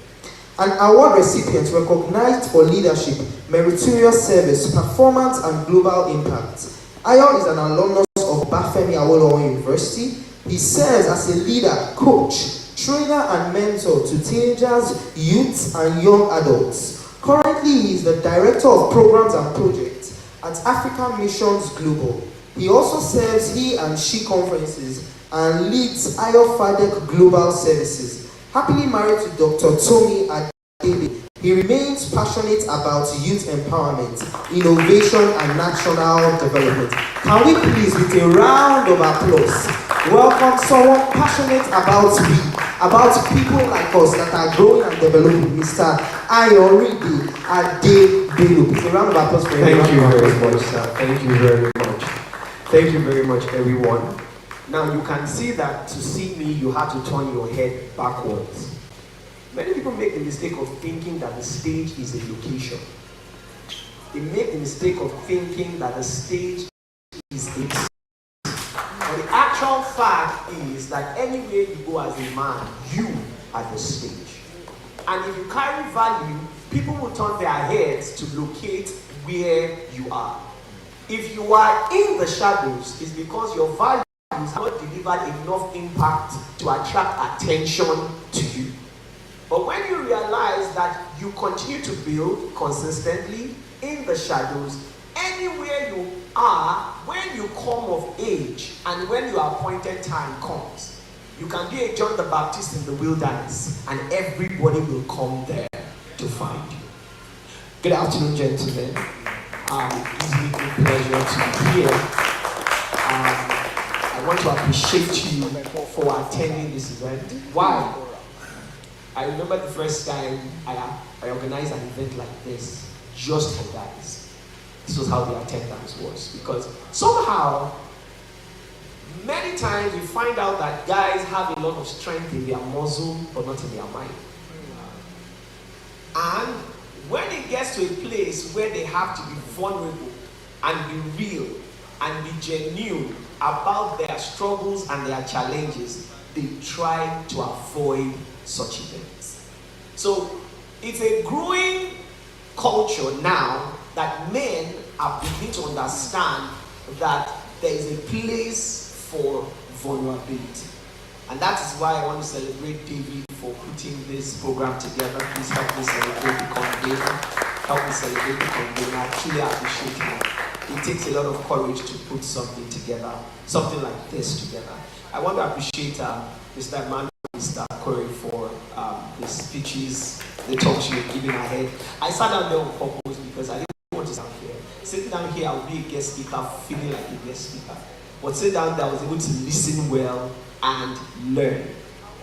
E: An award recipient recognized for leadership, meritorious service, performance, and global impact. Ayo is an alumnus of Bafemi Awolowo University. He serves as a leader, coach, trainer, and mentor to teenagers, youths, and young adults. Currently, he is the Director of Programs and Projects at African Missions Global. He also serves he and she conferences and leads Ayo Fadek Global Services. Happily married to Dr. Tomi Adebe, he remains passionate about youth empowerment, innovation, and national development. Can we please, with a round of applause, welcome someone passionate about people like us that are growing and developing, Mr. Ayoride Adebelu. With a round of applause for him.
I: Thank you very much, sir. Thank you very much. Thank you very much, everyone. Now you can see that to see me, you have to turn your head backwards. Many people make the mistake of thinking that the stage is a location. They make the mistake of thinking that the stage is a place. But the actual fact is that anywhere you go as a man, you are the stage. And if you carry value, people will turn their heads to locate where you are. If you are in the shadows, it's because your value has not delivered enough impact to attract attention to you. But when you realize that you continue to build consistently in the shadows, anywhere you are, when you come of age and when your appointed time comes, you can be a John the Baptist in the wilderness and everybody will come there to find you. Good afternoon, gentlemen. It's a pleasure to be here. I want to appreciate you for attending this event. Why? I remember the first time I organized an event like this just for guys. This was how the attendance was. Because somehow, many times we find out that guys have a lot of strength in their muscle, but not in their mind. And when it gets to a place where they have to be vulnerable and be real and be genuine about their struggles and their challenges, they try to avoid such events. So it's a growing culture now that men are beginning to understand that there is a place for vulnerability. And that is why I want to celebrate David for putting this program together. Please help me celebrate the convener. Help me celebrate the convener. I truly appreciate it. It takes a lot of courage to put something together, something like this together. I want to appreciate Mr. Emmanuel, Mr. Corey for the speeches, the talks you've given ahead. I sat down there on purpose because I didn't want to stand here. Sitting down here, I would be a guest speaker, feeling like a guest speaker. But sitting down there, I was able to listen well and learn.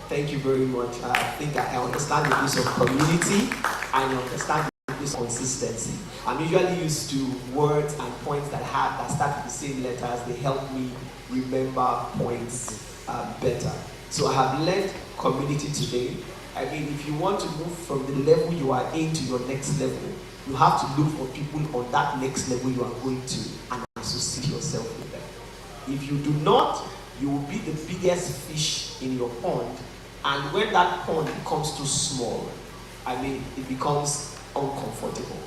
I: Thank you very much. I think I understand the use of community and I understand the use of consistency. I'm usually used to words and points that start with the same letters. They help me remember points better. So I have learned community today. I mean, if you want to move from the level you are in to your next level, you have to look for people on that next level you are going to and associate yourself with them. If you do not, you will be the biggest fish in your pond, and when that pond becomes too small, I mean, it becomes uncomfortable.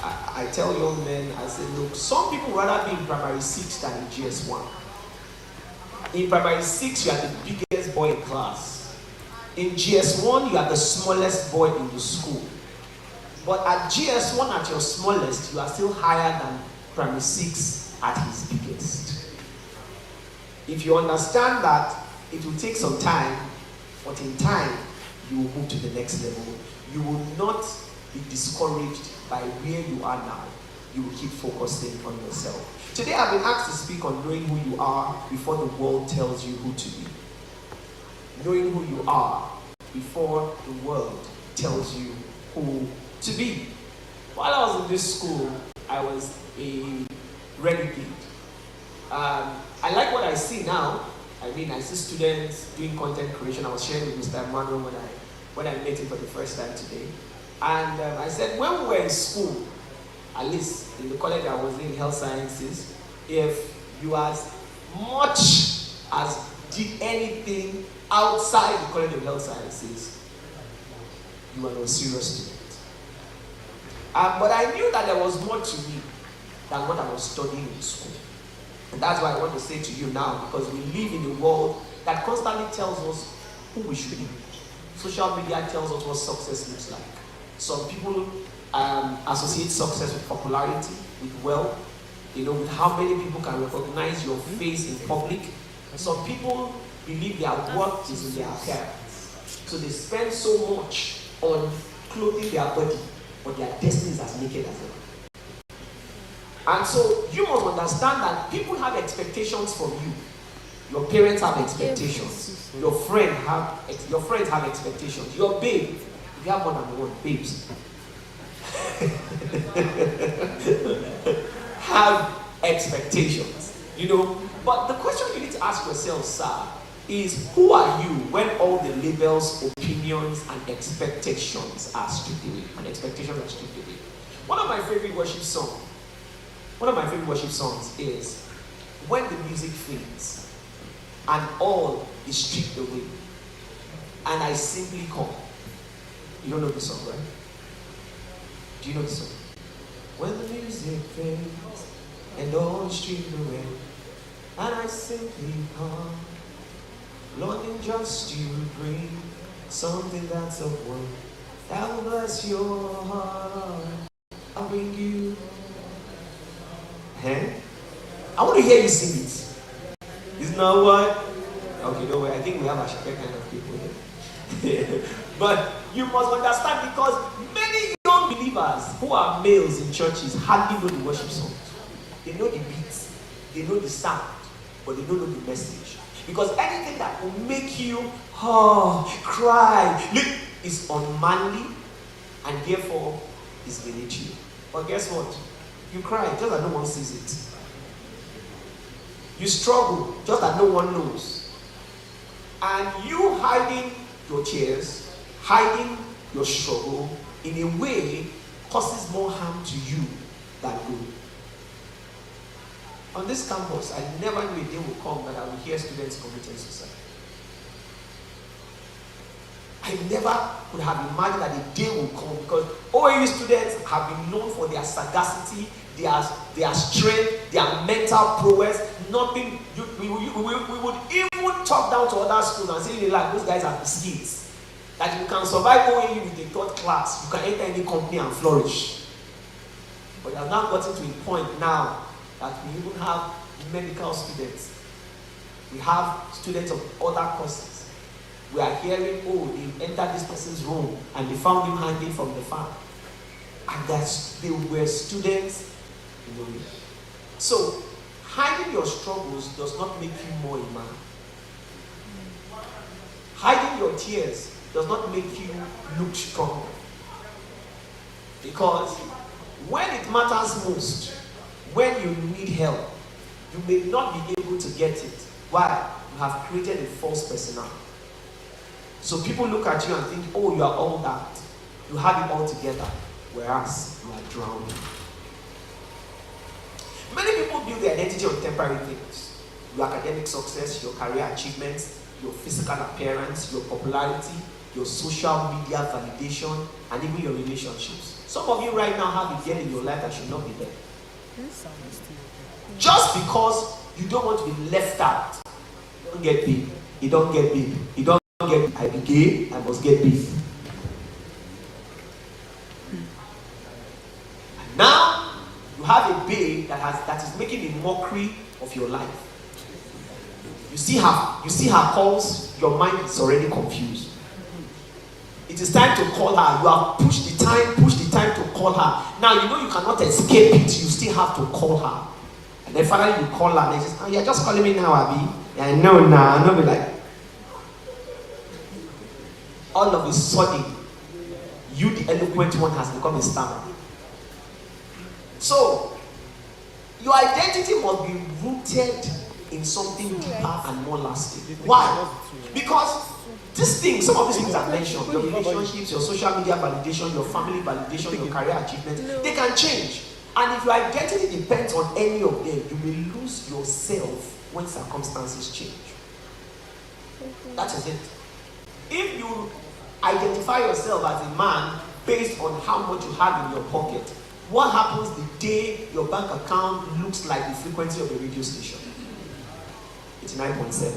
I: I tell young men, I say, look, some people rather be in primary 6 than in GS1. In primary 6, you are the biggest boy in class. In GS1, you are the smallest boy in the school. But at GS1, at your smallest, you are still higher than primary 6 at his biggest. If you understand that, it will take some time, but in time, you will move to the next level. You will not be discouraged by where you are now. You will keep focusing on yourself. Today, I've been asked to speak on knowing who you are before the world tells you who to be. Knowing who you are before the world tells you who to be. While I was in this school, I was a renegade. I like what I see now, I mean, I see students doing content creation. I was sharing with Mr. Emmanuel when I met him for the first time today. And I said, when we were in school, at least in the college I was in, health sciences, if you as much as did anything outside the College of Health Sciences, you were a serious student. But I knew that there was more to me than what I was studying in school. And that's why I want to say to you now, because we live in a world that constantly tells us who we should be. Social media tells us what success looks like. Some people associate success with popularity, with wealth, with how many people can recognize your face in public. Some people believe their worth is in their appearance. So they spend so much on clothing their body, but their destiny is as naked as ever. And so you must understand that people have expectations from you. Your parents have expectations. Your friends have expectations. Your babe, if you have more than one, babes, have expectations. But the question you need to ask yourself, sir, is who are you when all the labels, opinions, and expectations are stripped away? One of my favorite worship songs is when the music fades and all is stripped away and I simply come. You don't know the song, right? Do you know the song? When the music fades and all is stripped away and I simply come, longing just to bring something that's of worth that will bless your heart. I'll bring you. I want to hear you sing it. Isn't that what? Okay, don't worry. I think we have a shepherd kind of people here. But you must understand, because many young believers who are males in churches hardly know the worship songs. They know the beats, they know the sound, but they don't know the message. Because anything that will make you cry is unmanly and therefore is beneath you. But guess what? You cry just that no one sees it. You struggle just that no one knows. And you hiding your tears, hiding your struggle in a way causes more harm to you than good. On this campus, I never knew a day would come that I would hear students committing suicide. I never would have imagined that a day would come, because OAU students have been known for their sagacity, their strength, their mental prowess. Nothing. We would even talk down to other schools and say, like, those guys are skills. That you can survive OAU with a third class, you can enter any company and flourish. But it has now gotten to a point now that we even have medical students. We have students of other courses. We are hearing, they entered this person's room and they found him hanging from the fan. And they were students in the way. So, hiding your struggles does not make you more a man. Hiding your tears does not make you look stronger. Because when it matters most, when you need help, you may not be able to get it. Why? You have created a false personality. So people look at you and think, you are all that. You have it all together. Whereas you are drowning. Many people build their identity on temporary things. Your academic success, your career achievements, your physical appearance, your popularity, your social media validation, and even your relationships. Some of you right now have a girl in your life that should not be there. Just because you don't want to be left out. You don't get big. You don't get big. You don't get, I be gay, I must get big. And now you have a babe that is making a mockery of your life. You see her calls, your mind is already confused. It is time to call her. You have pushed the time to call her. Now you know you cannot escape it. You still have to call her. And then finally you call her and she says, you're just calling me now, Abby. Yeah, no, nah. And I'll be like, all of a sudden, you, the eloquent one, has become a stammer. So, your identity must be rooted in something deeper and more lasting. Why? Because these things, some of these things I mentioned, your relationships, your social media validation, your family validation, your career achievements, they can change. And if your identity depends on any of them, you will lose yourself when circumstances change. That is it. If you identify yourself as a man based on how much you have in your pocket, what happens the day your bank account looks like the frequency of a radio station? 89.7.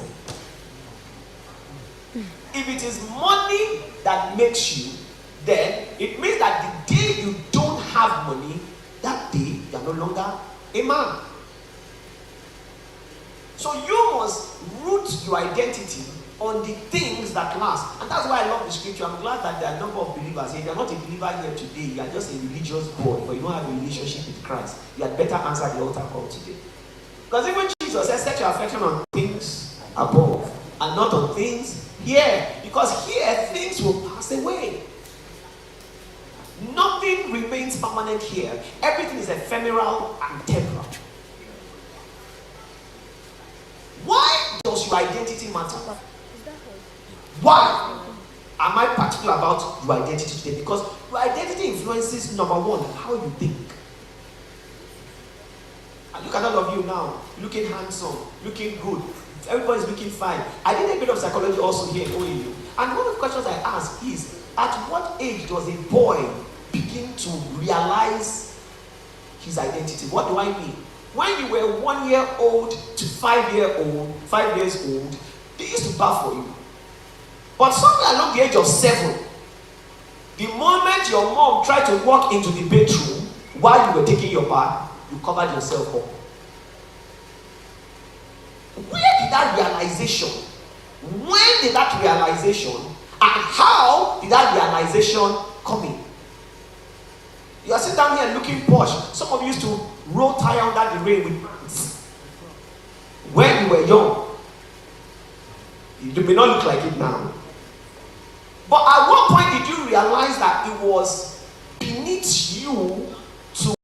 I: If it is money that makes you, then it means that the day you don't have money, that day you are no longer a man. So you must root your identity on the things that last. And that's why I love the scripture. I'm glad that there are a number of believers here. If you're not a believer here today, you are just a religious boy, but you don't have a relationship with Christ. You had better answer the altar call today. Because even Jesus said, set your affection on things above and not on things here. Because here, things will pass away. Nothing remains permanent here. Everything is ephemeral and temporal. Why does your identity matter? Why am I particular about your identity today? Because your identity influences, number one, how you think. And look at all of you now, looking handsome, looking good. Everybody's looking fine. I did a bit of psychology also here in OAU. And one of the questions I ask is, at what age does a boy begin to realize his identity? What do I mean? When you were 1 year old to 5 years old, they used to bath for you. But somewhere along the age of 7, the moment your mom tried to walk into the bedroom while you were taking your bath, you covered yourself up. Where did that realization? When did that realization? And how did that realization come in? You are sitting down here looking posh. Some of you used to roll tire under the rain with pants. When you were young, you may not look like it now. But at what point did you realize that it was beneath you to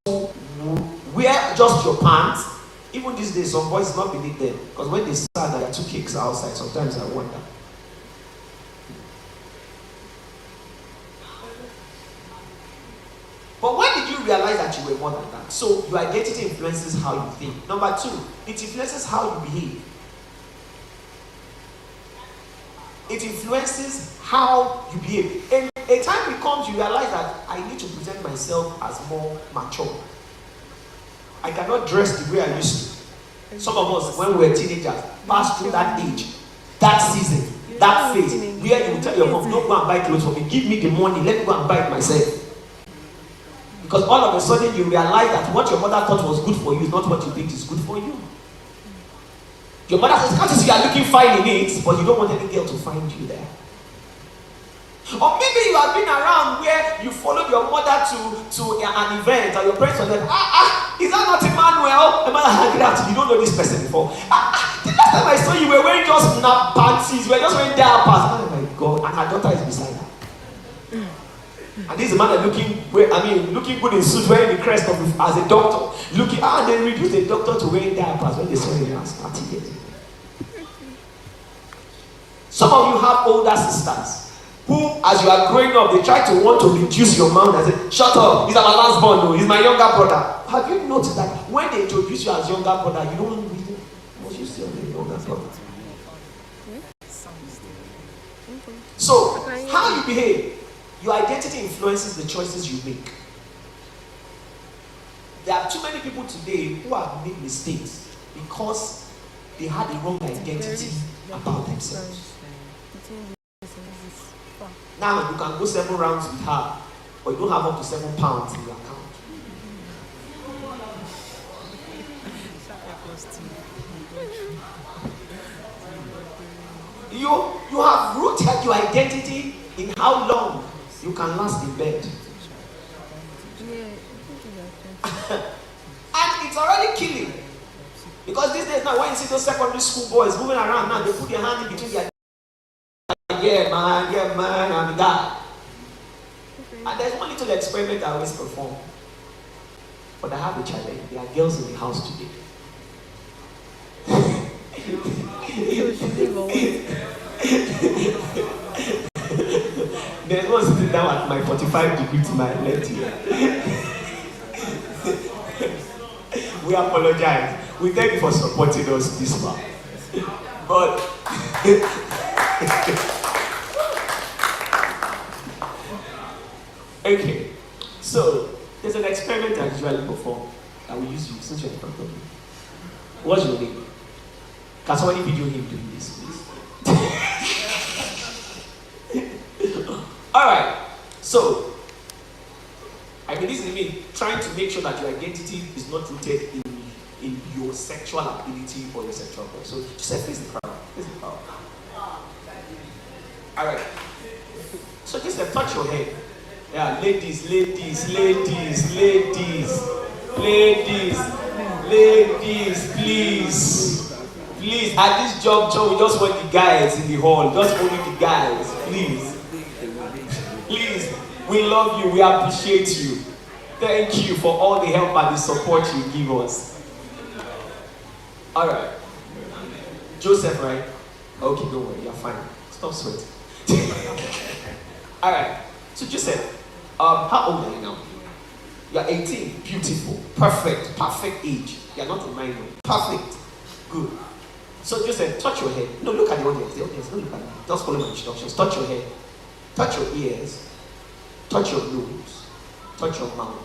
I: wear just your pants? Even these days, some boys not beneath them. Because when they start, there are 2 cakes outside. Sometimes I wonder. But when did you realize that you were more than that? So your identity influences how you think. Number 2, it influences how you behave. It influences how you behave. And a time becomes you realize that I need to present myself as more mature. I cannot dress the way I used to. Some of us, when we were teenagers, passed through that age, that season, that phase, where you will tell your mom, don't go and buy clothes for me, give me the money, let me go and buy it myself. Because all of a sudden you realize that what your mother thought was good for you is not what you think is good for you. Your mother says, can't you see you are looking fine in it, but you don't want any girl to find you there. Or maybe you have been around where you followed your mother to an event, or your parents were like, is that not Emmanuel? Emmanuel, you don't know this person before. The last time I saw you were wearing just snap panties, you were just wearing diapers. Oh my God, and her daughter is beside her. And this man looking good in suit, wearing the crest of as a doctor. And they reduced the doctor to wearing diapers when they saw him as 30 years. Some of you have older sisters who, as you are growing up, they try to want to reduce your mouth and say, shut up, he's our last born, no, he's my younger brother. Have you noticed that when they introduce you as younger brother, you don't really want you still your younger brother? So, how you behave, your identity influences the choices you make. There are too many people today who have made mistakes because they had the wrong identity about themselves. Now you can go 7 rounds with her, but you don't have up to 7 pounds in your account. You have rooted your identity in how long you can last in bed. And it's already killing. Because these days now, when you see those secondary school boys moving around now, they put their hand in between their yeah man, I'm God. And there's one little experiment I always perform. But I have a challenge. There are girls in the house today.
C: So she leave or what?
I: There's one sitting down at my 45-degree to my left here. We apologize. We thank you for supporting us this far. But okay, so there's an experiment I usually perform. I will use you since you're in front of me. What's your name? Can somebody video him doing this, please? Alright, so I mean, this is me trying to make sure that your identity is not rooted in your sexual ability or your sexual voice. So just say, face the crowd. Face the crowd. Alright. So just touch your head. Yeah, ladies, ladies, ladies, ladies, ladies, ladies, please. Please, at this juncture, we just want the guys in the hall. Just only the guys, please. Please, we love you, we appreciate you. Thank you for all the help and the support you give us. Alright. Joseph, right? Okay, don't worry, you're fine. Stop sweating. Alright. So Joseph, how old are you now? You're 18, beautiful, perfect age. You're not a minor. Perfect. Good. So Joseph, touch your head. No, look at the audience. The audience, don't look at me. Just follow my instructions. Touch your head. Touch your ears. Touch your nose. Touch your mouth.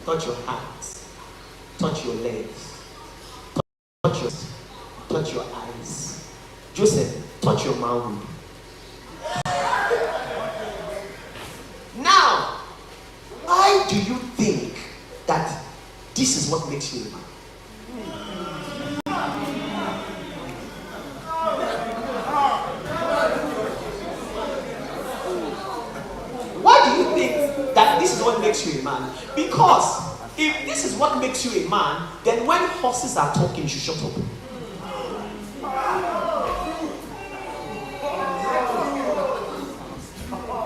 I: Touch your hands. Touch your legs. Touch your eyes. Joseph, touch your mouth. Now, why do you think that this is what makes you a man? Why do you think that this is what makes you a man? Because if this is what makes you a man, then when horses are talking, you should shut up.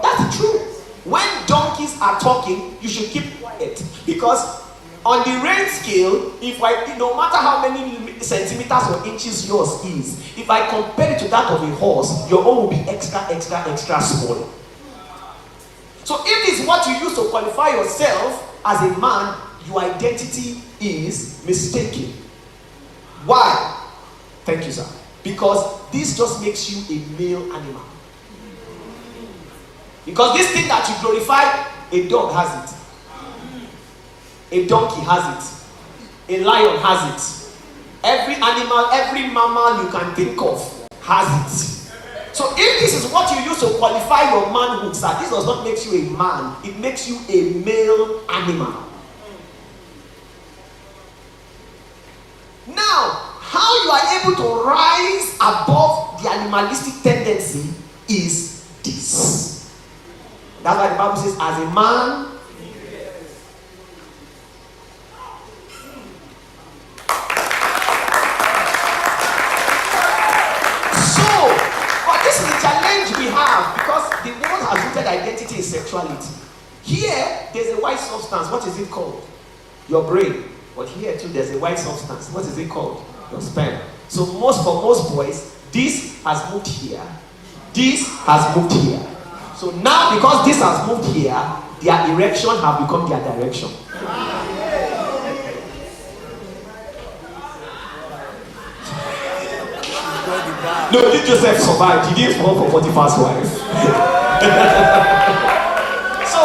I: That's true. When donkeys are talking, you should keep quiet. Because on the range scale, no matter how many centimeters or inches yours is, if I compare it to that of a horse, your own will be extra small. So if it's what you use to qualify yourself as a man, your identity is mistaken. Why? Thank you, sir. Because this just makes you a male animal. Because this thing that you glorify, a dog has it. A donkey has it. A lion has it. Every animal, every mammal you can think of has it. So if this is what you use to qualify your manhood, sir, this does not make you a man. It makes you a male animal. Now, how you are able to rise above the animalistic tendency is this. That's why the Bible says, as a man, this is the challenge we have, because the world has rooted identity in sexuality. Here, there's a white substance. What is it called? Your brain. But here too, there's a white substance. What is it called? Your sperm. So for most boys, this has moved here. This has moved here. So now, because this has moved here, their erection have become their direction. No, did Joseph survive? He didn't fall for Potiphar's wife. So,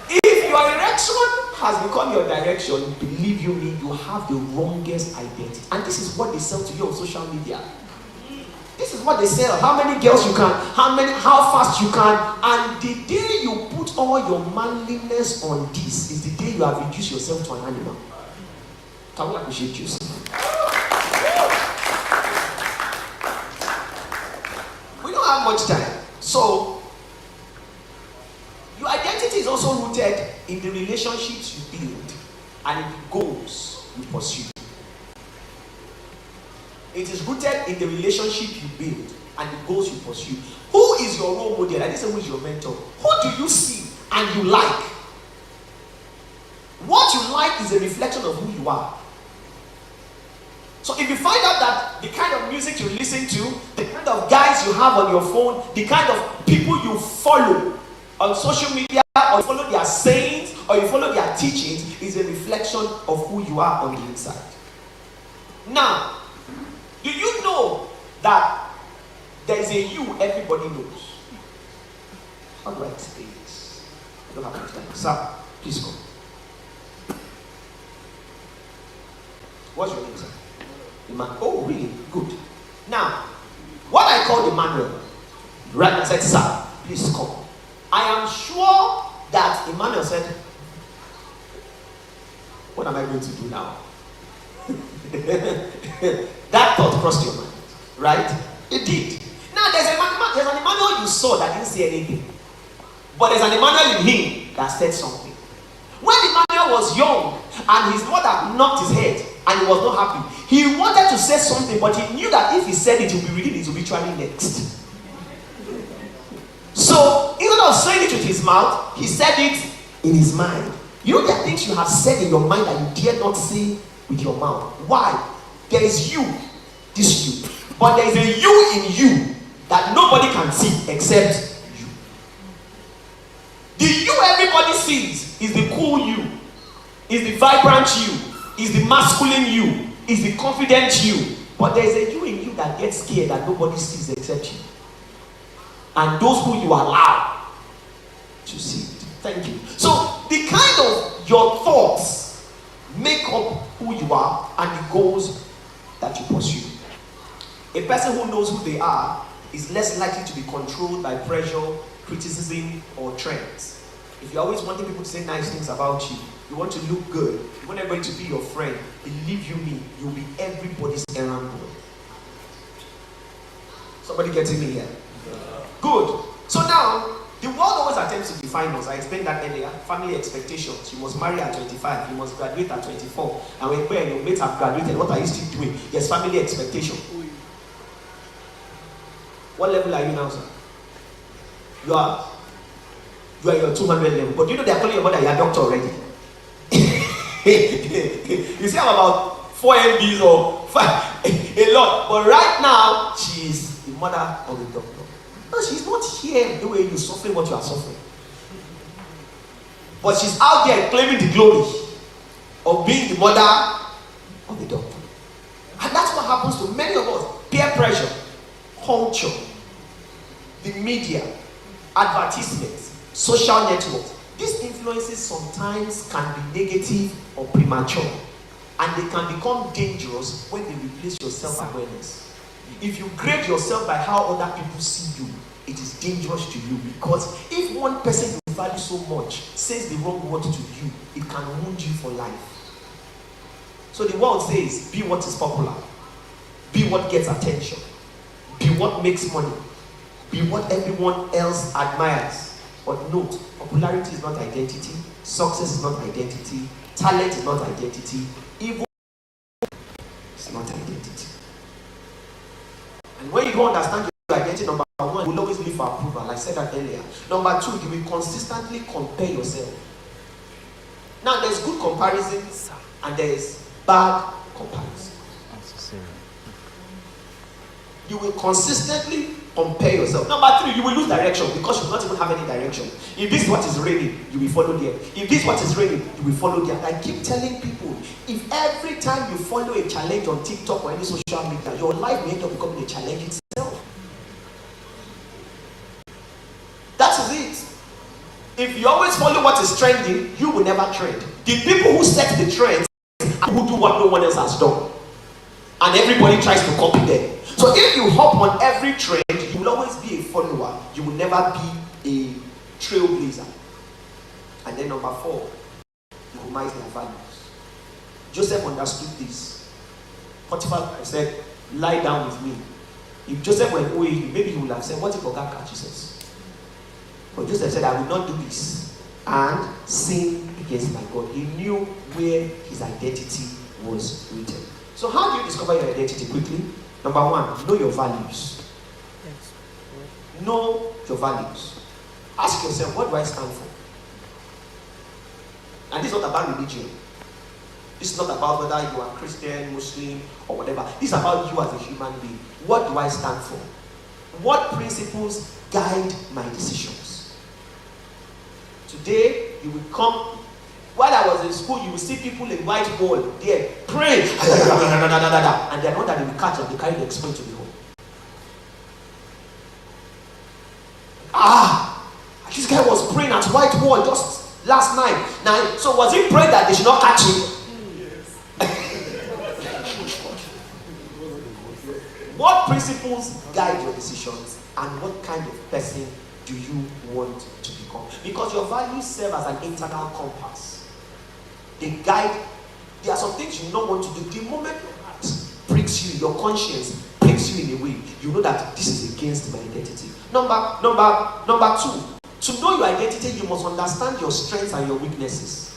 I: if your erection has become your direction, believe you me, you have the wrongest identity. And this is what they sell to you on social media. This is what they sell. How many girls you can, how fast you can. And the day you put all your manliness on this is the day you have reduced yourself to an animal. Can we appreciate you? We don't have much time. So, your identity is also rooted in the relationships you build and in the goals you pursue. It is rooted in the relationship you build and the goals you pursue. Who is your role model? I didn't say who is your mentor. Who do you see and you like? What you like is a reflection of who you are. So if you find out that the kind of music you listen to, the kind of guys you have on your phone, the kind of people you follow on social media, or you follow their sayings, or you follow their teachings, is a reflection of who you are on the inside. Now, do you know that there is a you everybody knows? How do I explain this? I don't have much time. Sir, please come. What's your name, sir? Oh, really? Good. Now, what I called Emmanuel, right? I said, sir, please come. I am sure that Emmanuel said, what am I going to do now? That thought crossed your mind, right? It did. Now, there's an Emmanuel you saw that didn't say anything. But there's an Emmanuel in him that said something. When Emmanuel was young and his mother knocked his head and he was not happy, he wanted to say something, but he knew that if he said it, he would be reading his obituary next. So, instead of saying it with his mouth, he said it in his mind. You know, there are things you have said in your mind that you dare not say with your mouth. Why? There is you, this you. But there is a you in you that nobody can see except you. The you everybody sees is the cool you, is the vibrant you, is the masculine you, is the confident you. But there is a you in you that gets scared that nobody sees except you. And those who you allow to see it. Thank you. So the kind of your thoughts make up who you are and the goals that you pursue. A person who knows who they are is less likely to be controlled by pressure, criticism, or trends. If you're always wanting people to say nice things about you, you want to look good, you want everybody to be your friend, believe you me, you'll be everybody's errand boy. Somebody getting me here? Good. So now, the world always attempts to define us. I explained that earlier. Family expectations. You must marry at 25. You must graduate at 24. And when your mates have graduated, what are you still doing? Yes, family expectation. What level are you now, sir? You are your 200 level. But you know they are calling your mother your doctor already. You see, I'm about 4 MBs or 5, a lot. But right now, she is the mother of the doctor. No, she's not here the way you're suffering what you are suffering. But she's out there claiming the glory of being the mother of the doctor. And that's what happens to many of us. Peer pressure, culture, the media, advertisements, social networks. These influences sometimes can be negative or premature. And they can become dangerous when they replace your self-awareness. If you grade yourself by how other people see you, it is dangerous to you, because if one person you value so much says the wrong word to you, it can wound you for life. So the world says, be what is popular, be what gets attention, be what makes money, be what everyone else admires. But note, popularity is not identity, success is not identity, talent is not identity, evil is not identity. And when you don't understand your identity, number one, you will always live for approval. I said that earlier. Number two, you will consistently compare yourself. Now, there's good comparison and there's bad comparison. You will consistently compare yourself. Number three, you will lose direction because you will not even have any direction. If this is what is raining, you will follow there. If this is what is raining, you will follow there. I keep telling people, if every time you follow a challenge on TikTok or any social media, your life may end up becoming a challenge itself. That is it. If you always follow what is trending, you will never trend. The people who set the trends are who do what no one else has done. And everybody tries to copy them. So if you hop on every trend, you will always be a follower. You will never be a trailblazer. And then number four, compromise their values. Joseph understood this. Potiphar said, lie down with me. If Joseph were away, maybe he would have said, what if God catches us? But Joseph said, I will not do this and sin against my God. He knew where his identity was rooted. So how do you discover your identity quickly? Number one, know your values. Know your values. Ask yourself, what do I stand for? And this is not about religion. This is not about whether you are Christian, Muslim, or whatever. This is about you as a human being. What do I stand for? What principles guide my decisions? Today, you will come. While I was in school, you will see people in white wall there praying, and they are not that they will catch and they carry the explain to the home. This guy was praying at white wall just last night. Now, so was he praying that they should not catch him? What principles guide your decisions, and what kind of person do you want to become? Because your values serve as an internal compass. They guide. There are some things you don't want to do. The moment your heart pricks you, your conscience pricks you in a way, you know that this is against my identity. Number two, to know your identity, you must understand your strengths and your weaknesses.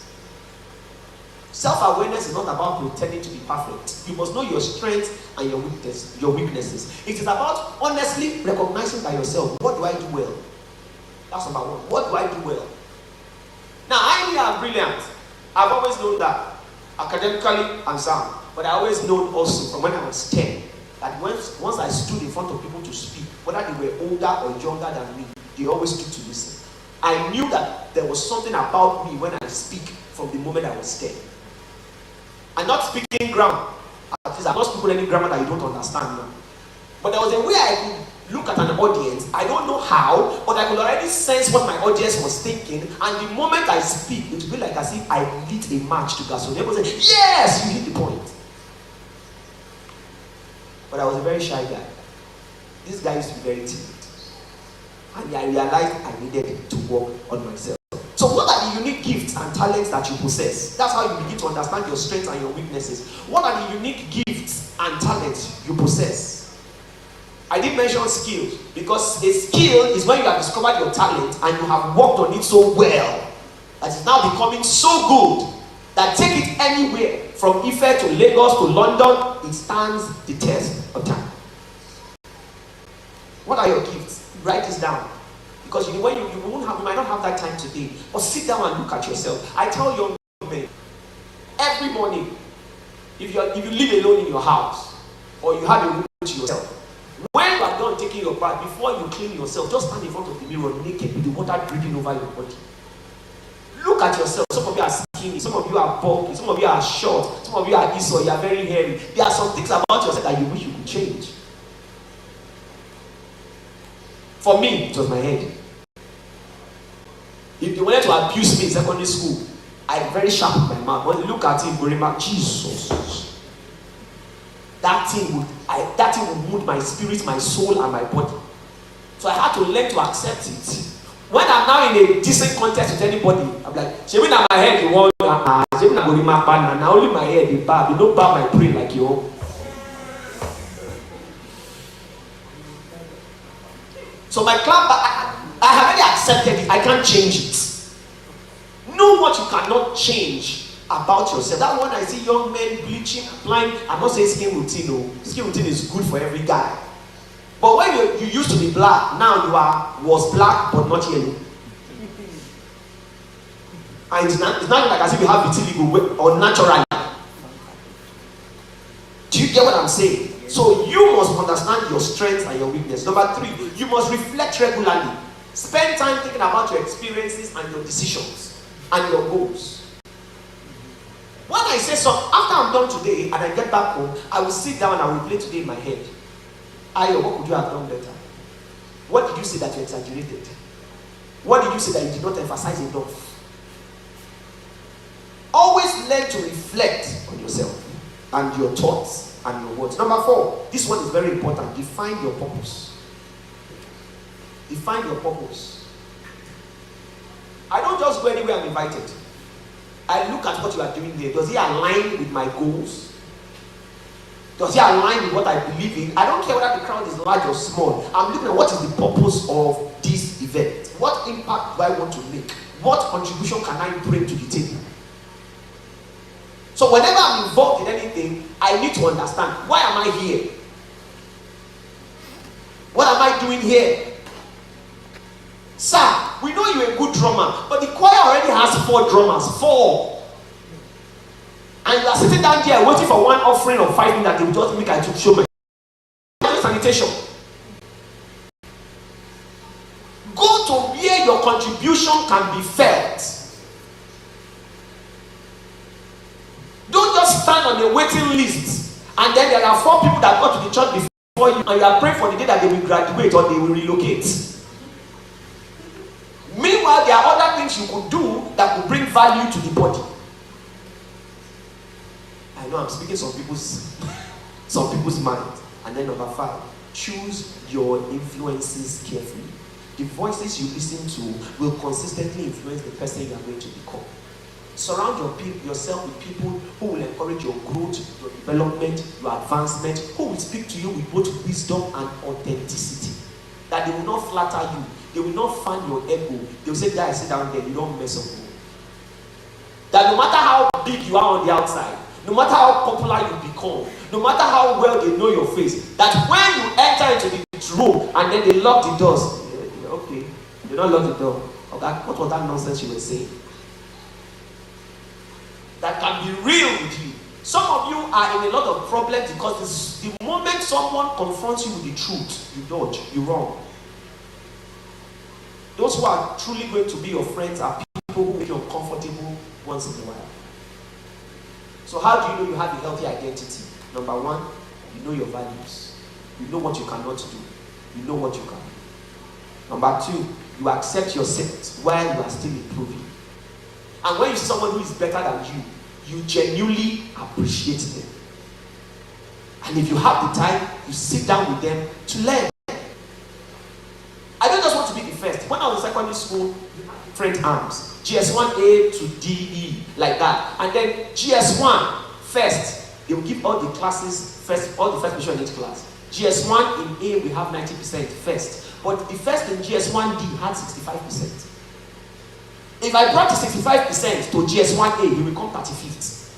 I: Self-awareness is not about pretending to be perfect. You must know your strengths and your weaknesses. It is about honestly recognizing by yourself, what do I do well? That's number one. What do I do well? Now, I am brilliant. I've always known that. Academically, I'm sound. But I always known also from when I was 10 that once I stood in front of people to speak, whether they were older or younger than me, they always stood to listen. I knew that there was something about me when I speak from the moment I was 10. I'm not speaking grammar. At least I'm not speaking any grammar that you don't understand now. But there was a way I could look at an audience. I don't know how, but I could already sense what my audience was thinking. And the moment I speak, it will be like as if I lit a match to gas. So they will say, yes, you hit the point. But I was a very shy guy. This guy used to be very timid. And I realized I needed to work on myself. So what are the unique gifts and talents that you possess? That's how you begin to understand your strengths and your weaknesses. What are the unique gifts and talents you possess? I did mention skills, because a skill is when you have discovered your talent and you have worked on it so well that it's now becoming so good that take it anywhere from Ife to Lagos to London, it stands the test of time. What are your gifts? Write this down. Because you might not have that time today. But sit down and look at yourself. I tell young men, every morning, if you live alone in your house, or you have a room to yourself, when you are done taking your bath, before you clean yourself, just stand in front of the mirror naked with the water dripping over your body. Look at yourself. Some of you are skinny, some of you are bulky, some of you are short, some of you are this or you are very hairy. There are some things about yourself that you wish you could change. For me, it was my head. If they wanted to abuse me in secondary school, I very sharp with my mouth. When you look at it, you remember, Jesus. That thing would move my spirit, my soul, and my body. So I had to learn to accept it. When I'm now in a decent context with anybody, I'm like, Shebi na my head, you want, Shebi na Gorima Pana, now only my head, you bad, you don't bad my brain like you. So my club, I have already accepted it. I can't change it. Know what you cannot change about yourself. That's when I see young men bleaching, applying. I'm not saying skin routine. No, skin routine is good for every guy. But when you used to be black, now was black but not yellow. And it's not like as if you have vitiligo or naturally. Do you get what I'm saying? So you must understand your strengths and your weakness. Number 3, you must reflect regularly. Spend time thinking about your experiences and your decisions and your goals. When I say so, after I'm done today and I get back home, I will sit down and I will play today in my head. Ayo, what could you have done better? What did you say that you exaggerated? What did you say that you did not emphasize enough? Always learn to reflect on yourself and your thoughts and your words. Number 4, this one is very important. Define your purpose. Define your purpose. I don't just go anywhere I'm invited. I look at what you are doing there. Does it align with my goals? Does it align with what I believe in? I don't care whether the crowd is large or small. I'm looking at what is the purpose of this event. What impact do I want to make? What contribution can I bring to the table? So whenever I'm involved in anything, I need to understand, why am I here? What am I doing here? Sir, we know you're a good drummer, but the choir already has 4 drummers. 4. and you are sitting down there waiting for one offering of 5 minutes that they will just make I to show my sanitation. Go to where your contribution can be felt. Don't just stand on a waiting list and then there are 4 people that go to the church before you and you are praying for the day that they will graduate or they will relocate. Meanwhile, there are other things you could do that could bring value to the body. I know I'm speaking some people's mind. And then number 5, choose your influences carefully. The voices you listen to will consistently influence the person you are going to become. Surround yourself with people who will encourage your growth, your development, your advancement, who will speak to you with both wisdom and authenticity. That they will not flatter you, they will not fan your ego. They will say, guys, sit down there, you don't mess up. That no matter how big you are on the outside, no matter how popular you become, no matter how well they know your face, that when you enter into the room and then they lock the doors, okay, they don't lock the door. Okay, what was that nonsense you were saying? That can be real with you. Some of you are in a lot of problems because the moment someone confronts you with the truth, you dodge, you run. Those who are truly going to be your friends are people who make you uncomfortable once in a while. So how do you know you have a healthy identity? Number 1, you know your values. You know what you cannot do. You know what you can do. Number 2, you accept yourself while you are still improving. And when you see someone who is better than you, you genuinely appreciate them. And if you have the time, you sit down with them to learn. I don't just want to be the first. When I was in secondary school, different arms. GS1A to DE, like that. And then GS1, first, they will give all the classes first, all the first position in each class. GS1 in A, we have 90% first. But the first in GS1D had 65%. If I brought the 65% to GS1A, he will come 35th.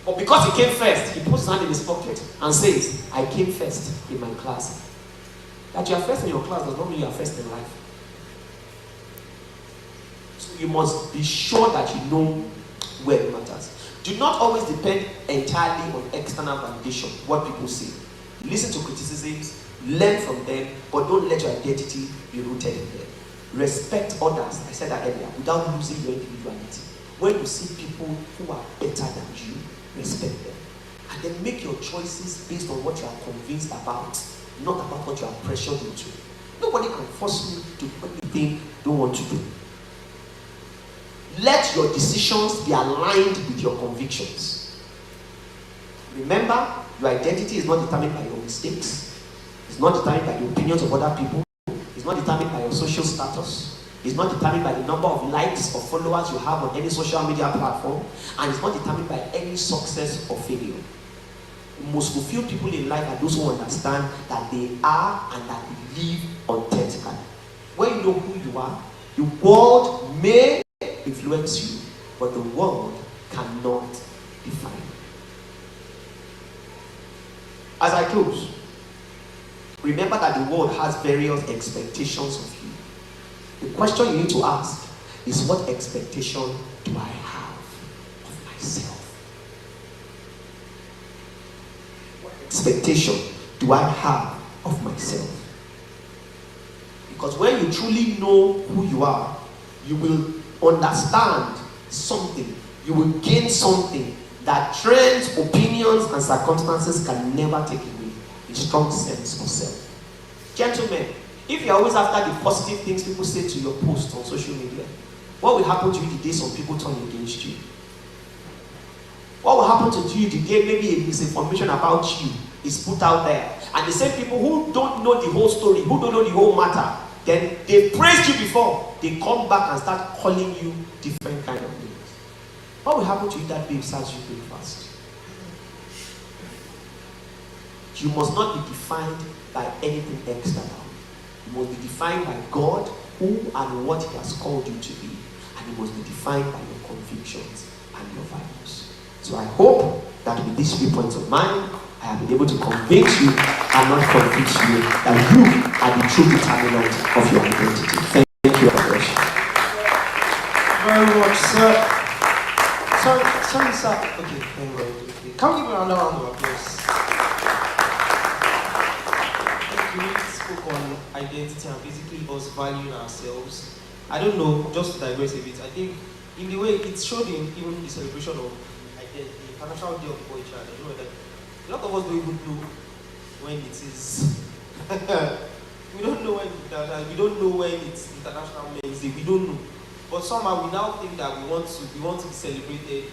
I: But because he came first, he puts his hand in his pocket and says, I came first in my class. That you are first in your class does not mean you are first in life. So you must be sure that you know where it matters. Do not always depend entirely on external validation, what people say. Listen to criticisms, learn from them, but don't let your identity be rooted in them. Respect others, I said that earlier, without losing your individuality. When you see people who are better than you, respect them. And then make your choices based on what you are convinced about, not about what you are pressured into. Nobody can force you to do anything you don't want to do. Let your decisions be aligned with your convictions. Remember, your identity is not determined by your mistakes. It's not determined by the opinions of other people. It's not determined by your social status. It's not determined by the number of likes or followers you have on any social media platform. And it's not determined by any success or failure. The most fulfilled people in life are those who understand that they are and that they live authentically. When you know who you are, the world may influence you, but the world cannot define you. As I close, remember that the world has various expectations of you. The question you need to ask is, what expectation do I have of myself? What expectation do I have of myself? Because when you truly know who you are, you will understand something. You will gain something that trends, opinions, and circumstances can never take away. A strong sense of self. Gentlemen, if you're always after the positive things people say to your posts on social media, what will happen to you the day some people turn against you? What will happen to you the day maybe a misinformation about you is put out there, and the same people who don't know the whole story, who don't know the whole matter, then they praised you before, they come back and start calling you different kind of names. What will happen to you that day besides you breakfast? You must not be defined by anything external. You must be defined by God, who and what He has called you to be. And you must be defined by your convictions and your values. So I hope that with these 3 points of mine, I have been able to convince you and not convince you that you are the true determinant of your identity. Thank you, God bless you.
E: Very much, sir. So
I: Sorry, sir. Okay, thank God. Okay. Can we give another round of applause? You really spoke on identity and basically us valuing ourselves. I don't know, just to digress a bit, I think in the way it showed in even the celebration of the International Day of Poetry, I don't know that a lot of us don't even know when it is. We don't know when it's International Men's Day. We don't know. But somehow we now think that we want to be celebrated.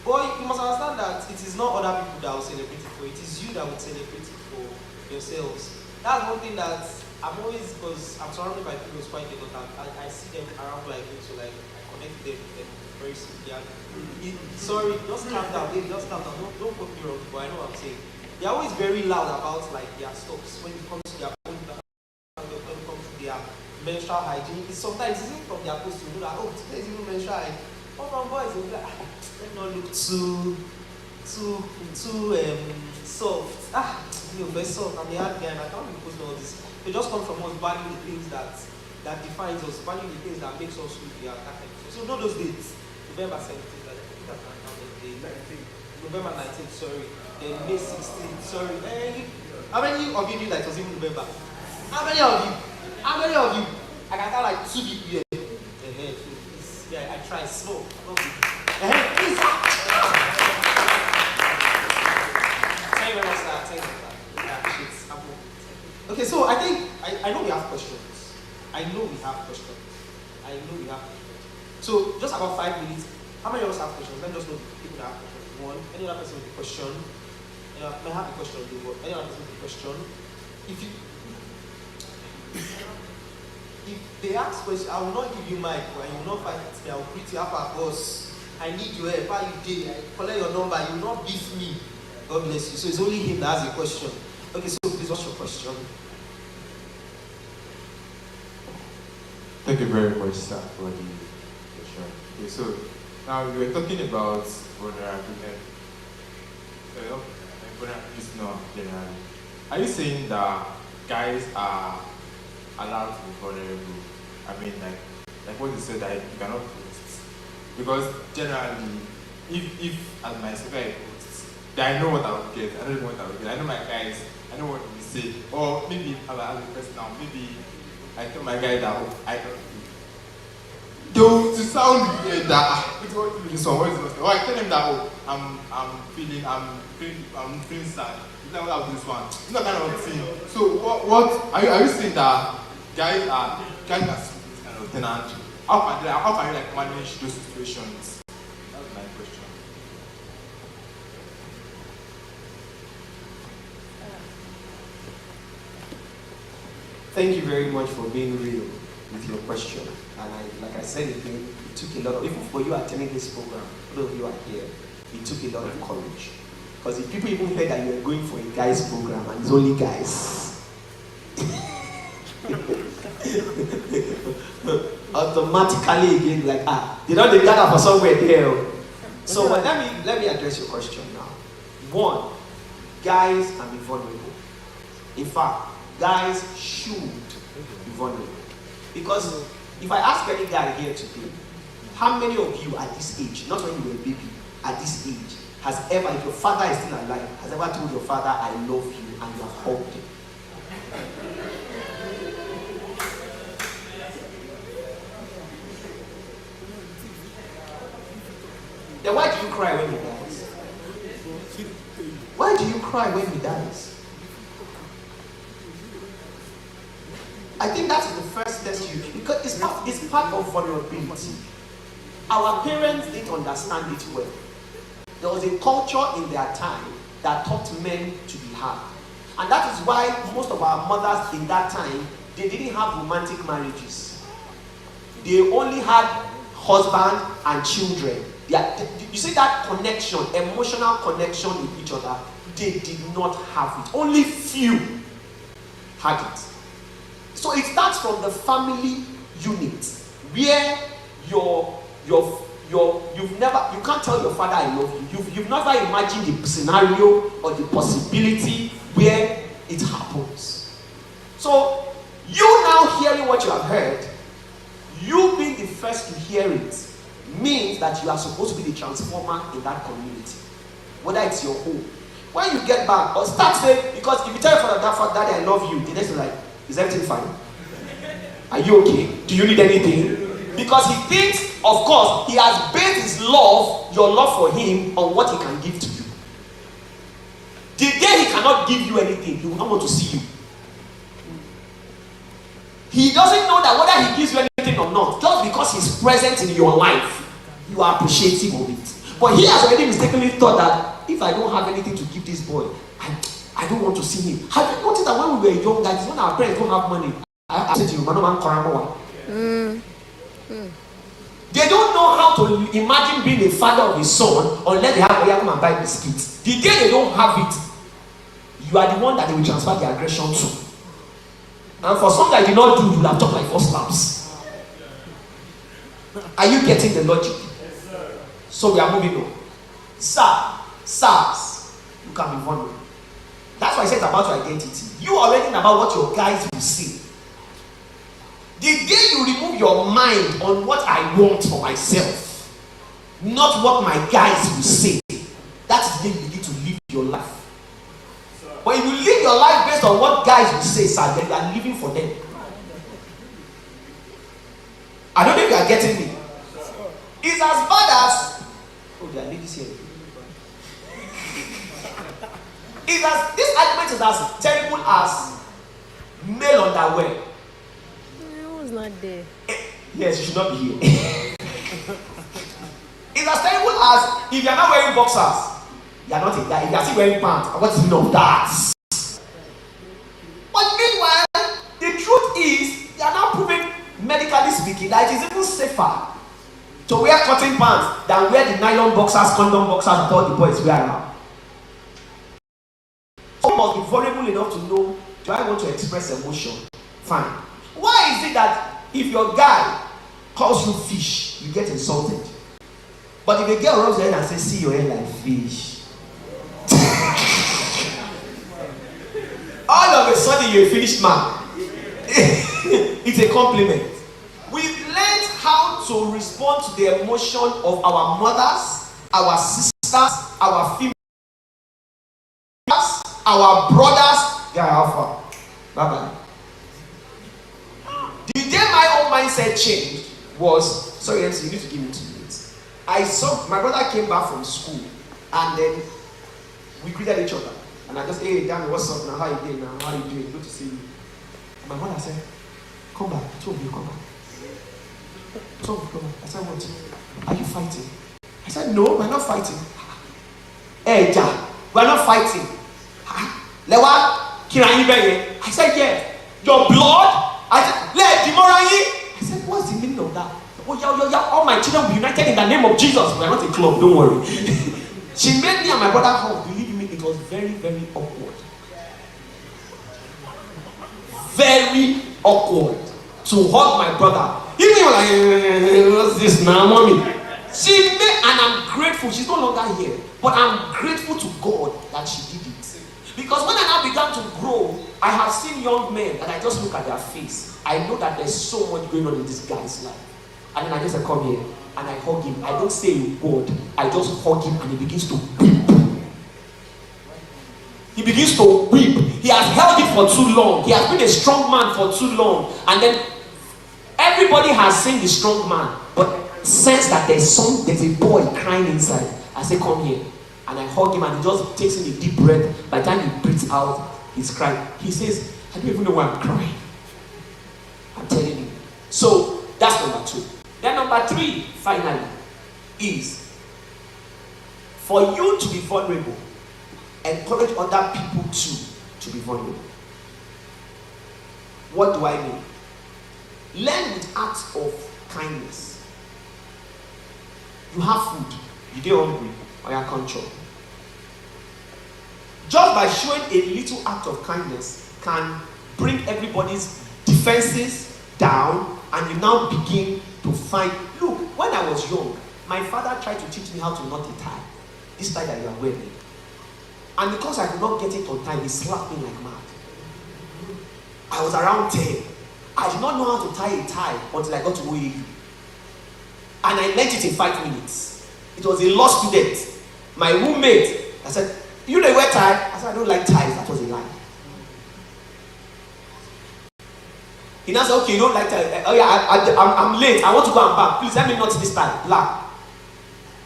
I: But you must understand that it is not other people that will celebrate it for. It is you that will celebrate it for yourselves. That's one thing that I'm always, because I'm surrounded by people quite a lot. I see them around like me, so like I connect with them very simply. Sorry, just calm down, baby, just calm down. Don't put me wrong, but I know what I'm saying. They're always very loud about like their stuffs when it comes to their own, when it comes to their menstrual hygiene. Sometimes it's even from their post, you know that, oh, today's even menstrual hygiene. Oh, from boys, they'll be like, let not look too soft. You're very soft, I'm the hard guy, and I can't be posting all this. They just come from us valuing the things that defines us, valuing the things that makes us who we are. So know those dates. November 17th, I think that's November 19th, sorry. Then May 16th, sorry. How many of you knew that it was even November? How many of you? I can tell like 2 people here. Yeah, I try slow. Please. Thank you very much, sir. Thank you, sir. I appreciate it. Okay, so I think I know we have questions. So just about 5 minutes. How many of us have questions? Let me just know people that have questions. One, any other person with a question? May have a question, any other person with a question? If they ask questions, I will not give you mic, and you will not fight with me. I will greet you after boss. I need your help. How you did? I collect your number. You will not beat me. God bless you. So it's only him that has a question. Okay, so please, what's your question?
G: Thank you very much, sir, for the question. Okay, so now you were talking about vulnerability. Vulnerability now generally. Are you saying that guys are allowed to be vulnerable? I mean, like what you said, that you cannot post. Because generally, if as myself I post, then I know what I will get. I don't know what I will get. I know my guys. I know what we say. Or maybe as a person now, maybe I tell my guy that I don't. Though to sound weird that it's what to do this one, what is this one? Or I tell him that I'm feeling sad. You tell me about this one. It's not kind of thing. So what are you saying that guys are this kind of tenant? How can you like manage those situations? That's my question.
I: Thank you very much for being real with your question. And like I said again, it took a lot of, even for you attending this program, all of you are here, it took a lot of courage. Because if people even heard that you were going for a guys program and it's only guys, automatically again like, they don't gather for somewhere there. So but let me address your question now. One, guys can be vulnerable. In fact, guys should be vulnerable. Because if I ask any guy here today, how many of you at this age, not when you were a baby, at this age, has ever, if your father is still alive, has ever told your father, I love you, and you have hugged him? Then why do you cry when he dies? Why do you cry when he dies? I think that is the first test because it's part of vulnerability. Our parents didn't understand it well. There was a culture in their time that taught men to be hard. And that is why most of our mothers in that time, they didn't have romantic marriages. They only had husband and children. You see that connection, emotional connection with each other, they did not have it. Only few had it. So it starts from the family unit, where you can't tell your father I love you. You've never imagined the scenario or the possibility where it happens. So you now hearing what you have heard, you being the first to hear it, means that you are supposed to be the transformer in that community. Whether it's your home. When you get back, or start saying, because if you tell your father, Daddy, I love you, the next is like, is everything fine? Are you okay? Do you need anything? Because he thinks, of course, he has based his love, your love for him, on what he can give to you. The day he cannot give you anything, he will not want to see you. He doesn't know that whether he gives you anything or not, just because he's present in your life, you are appreciative of it. But he has already mistakenly thought that if I don't have anything to give this boy, I don't want to see him. Have you noticed that when we were young guys, when our parents don't have money, I said to you, they don't know how to imagine being a father of his son unless they have come and buy biscuits. The day they don't have it, you are the one that they will transfer the aggression to. And for some that did not do, you will have talked like first class. Are you getting the logic? So we are moving on. SARS, you can be vulnerable. That's why I said about your identity. You already know about what your guys will say. The day you remove your mind on what I want for myself, not what my guys will say, that's the day you begin to live your life. But if you live your life based on what guys will say, sir, then you are living for them. I don't know if you are getting me. It's as bad as there are ladies here. This argument is as terrible as male underwear.
C: I was not there.
I: Yes, you should not be here. It's as terrible as if you are not wearing boxers, you are not a guy. If you are still wearing pants, what is the meaning of that? But meanwhile, the truth is, they are now proving, medically speaking, that it is even safer to wear cotton pants than wear the nylon boxers, condom boxers that all the boys wear now. So you must be vulnerable enough to know, do I want to express emotion? Fine. Why is it that if your guy calls you fish, you get insulted? But if a girl runs your head and says, see your head like fish, all of a sudden you're a finished man. It's a compliment. We've learned how to respond to the emotion of our mothers, our sisters, our females, our brothers. Yeah, alpha. Bye bye. The day my own mindset changed was, sorry, MC, you need to give me 2 minutes. I saw my brother came back from school, and then we greeted each other. And I just, hey, Danny, what's up now? How you doing now? How you doing? Good to see you. And my mother said, come back. I told you, come back. I told you, come back. I said, what? Are you fighting? I said, no, we're not fighting. Hey, Dad, we're not fighting. Lewa, I said, yeah. Your blood? I said, what's the meaning of that? Oh, yeah, all my children will be united in the name of Jesus. We are not a club, don't worry. She made me and my brother hug. Believe me, it was very, very awkward. Very awkward to hug my brother. Even like, what's this now, mommy? She made, and I'm grateful. She's no longer here, but I'm grateful to God that she did it. Because when I now began to grow, I have seen young men and I just look at their face. I know that there's so much going on in this guy's life. And then I just come here and I hug him. I don't say a word. I just hug him and he begins to weep. He begins to weep. He has held it for too long. He has been a strong man for too long. And then everybody has seen the strong man, but sense that there's a boy crying inside. I say, come here. And I hug him and he just takes in a deep breath. By the time he breathes out, he's crying. He says, I don't even know why I'm crying. I'm telling you. So that's number 2. Then number 3, finally, is for you to be vulnerable, encourage other people too to be vulnerable. What do I mean? Learn with acts of kindness. You have food, you get hungry, or you can't chop. Just by showing a little act of kindness can bring everybody's defenses down, and you now begin to find. Look, when I was young, my father tried to teach me how to knot a tie. This tie that you are wearing. And because I could not get it on time, he slapped me like mad. I was around 10. I did not know how to tie a tie until I got to OAU. And I learned it in 5 minutes. It was a law student. My roommate, I said, you know, wear tie? I said, I don't like ties. That was a lie. He now said, okay, you don't like tie. Oh yeah, I'm late. I want to go and back. Please let me not this tie. Black.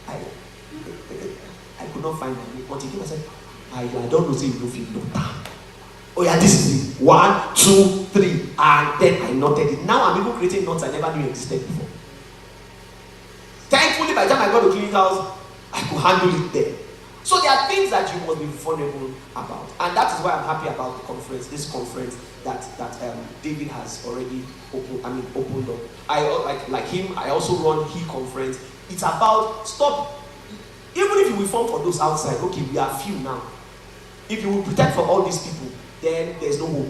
I: I could not find my name. But he came and said, I don't know, say you don't feel no time. Oh yeah, this is it. 1, 2, 3. And then I noted it. Now I'm even creating notes I never knew existed before. Thankfully, by the time I got to clean house, I could handle it there. So there are things that you must be vulnerable about. And that is why I'm happy about the conference, this conference that David has already opened up. I like him, I also run He Conference. It's about stop. Even if you will form for those outside, okay, we are few now. If you will pretend for all these people, then there's no hope.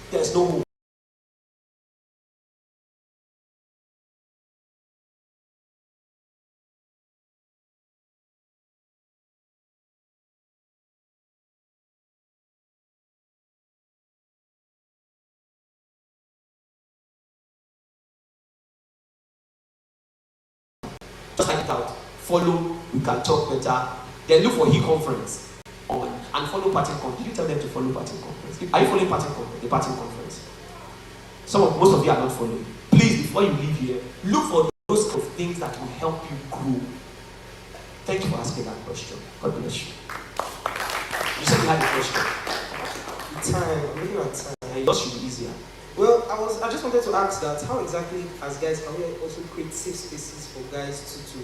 I: There's no hope. Just type it out. Follow, we can talk better. Then look for He Conference on and follow Parting Conference. Did you tell them to follow Parting Conference? Are you following Parting Conference? The Parting Conference. Most of you are not following. Please, before you leave here, look for those kind of things that will help you grow. Thank you for asking that question. God bless you. You said you had a question.
B: Time. I'm looking at time.
I: And yours should be easier.
B: Well, I just wanted to ask that how exactly, as guys, can we also create safe spaces for guys to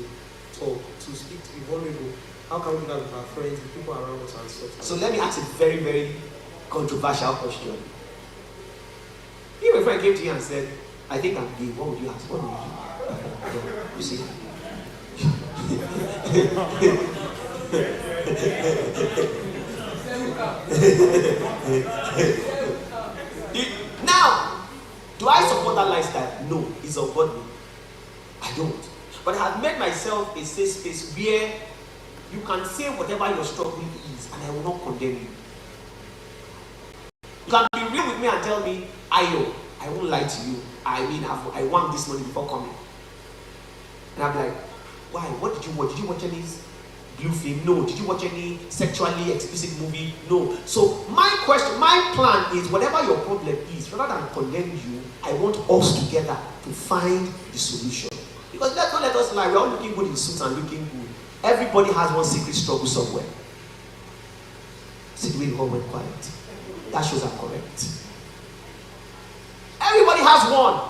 B: talk, to speak, to be vulnerable? How can we do that with our friends, with people around us and stuff?
I: So let me ask a very, very controversial question. If a friend came to you and said, I think I'm gay, what would you ask? What would you do? You see? Now, do I support that lifestyle? No, it's ungodly. I don't. But I have made myself a safe space where you can say whatever your struggle is, and I will not condemn you. You can be real with me and tell me, Ayo, I won't lie to you. I mean, I want this money before coming. And I'm like, why? What did you watch? Did you watch any blue film? No. Did you watch any sexually explicit movie? No. So my plan is, whatever your problem is, rather than condemn you, I want us together to find the solution. Because don't let us lie, we're all looking good in suits and looking good. Everybody has one secret struggle somewhere. See the way you all went quiet. That shows I'm correct. Everybody has one.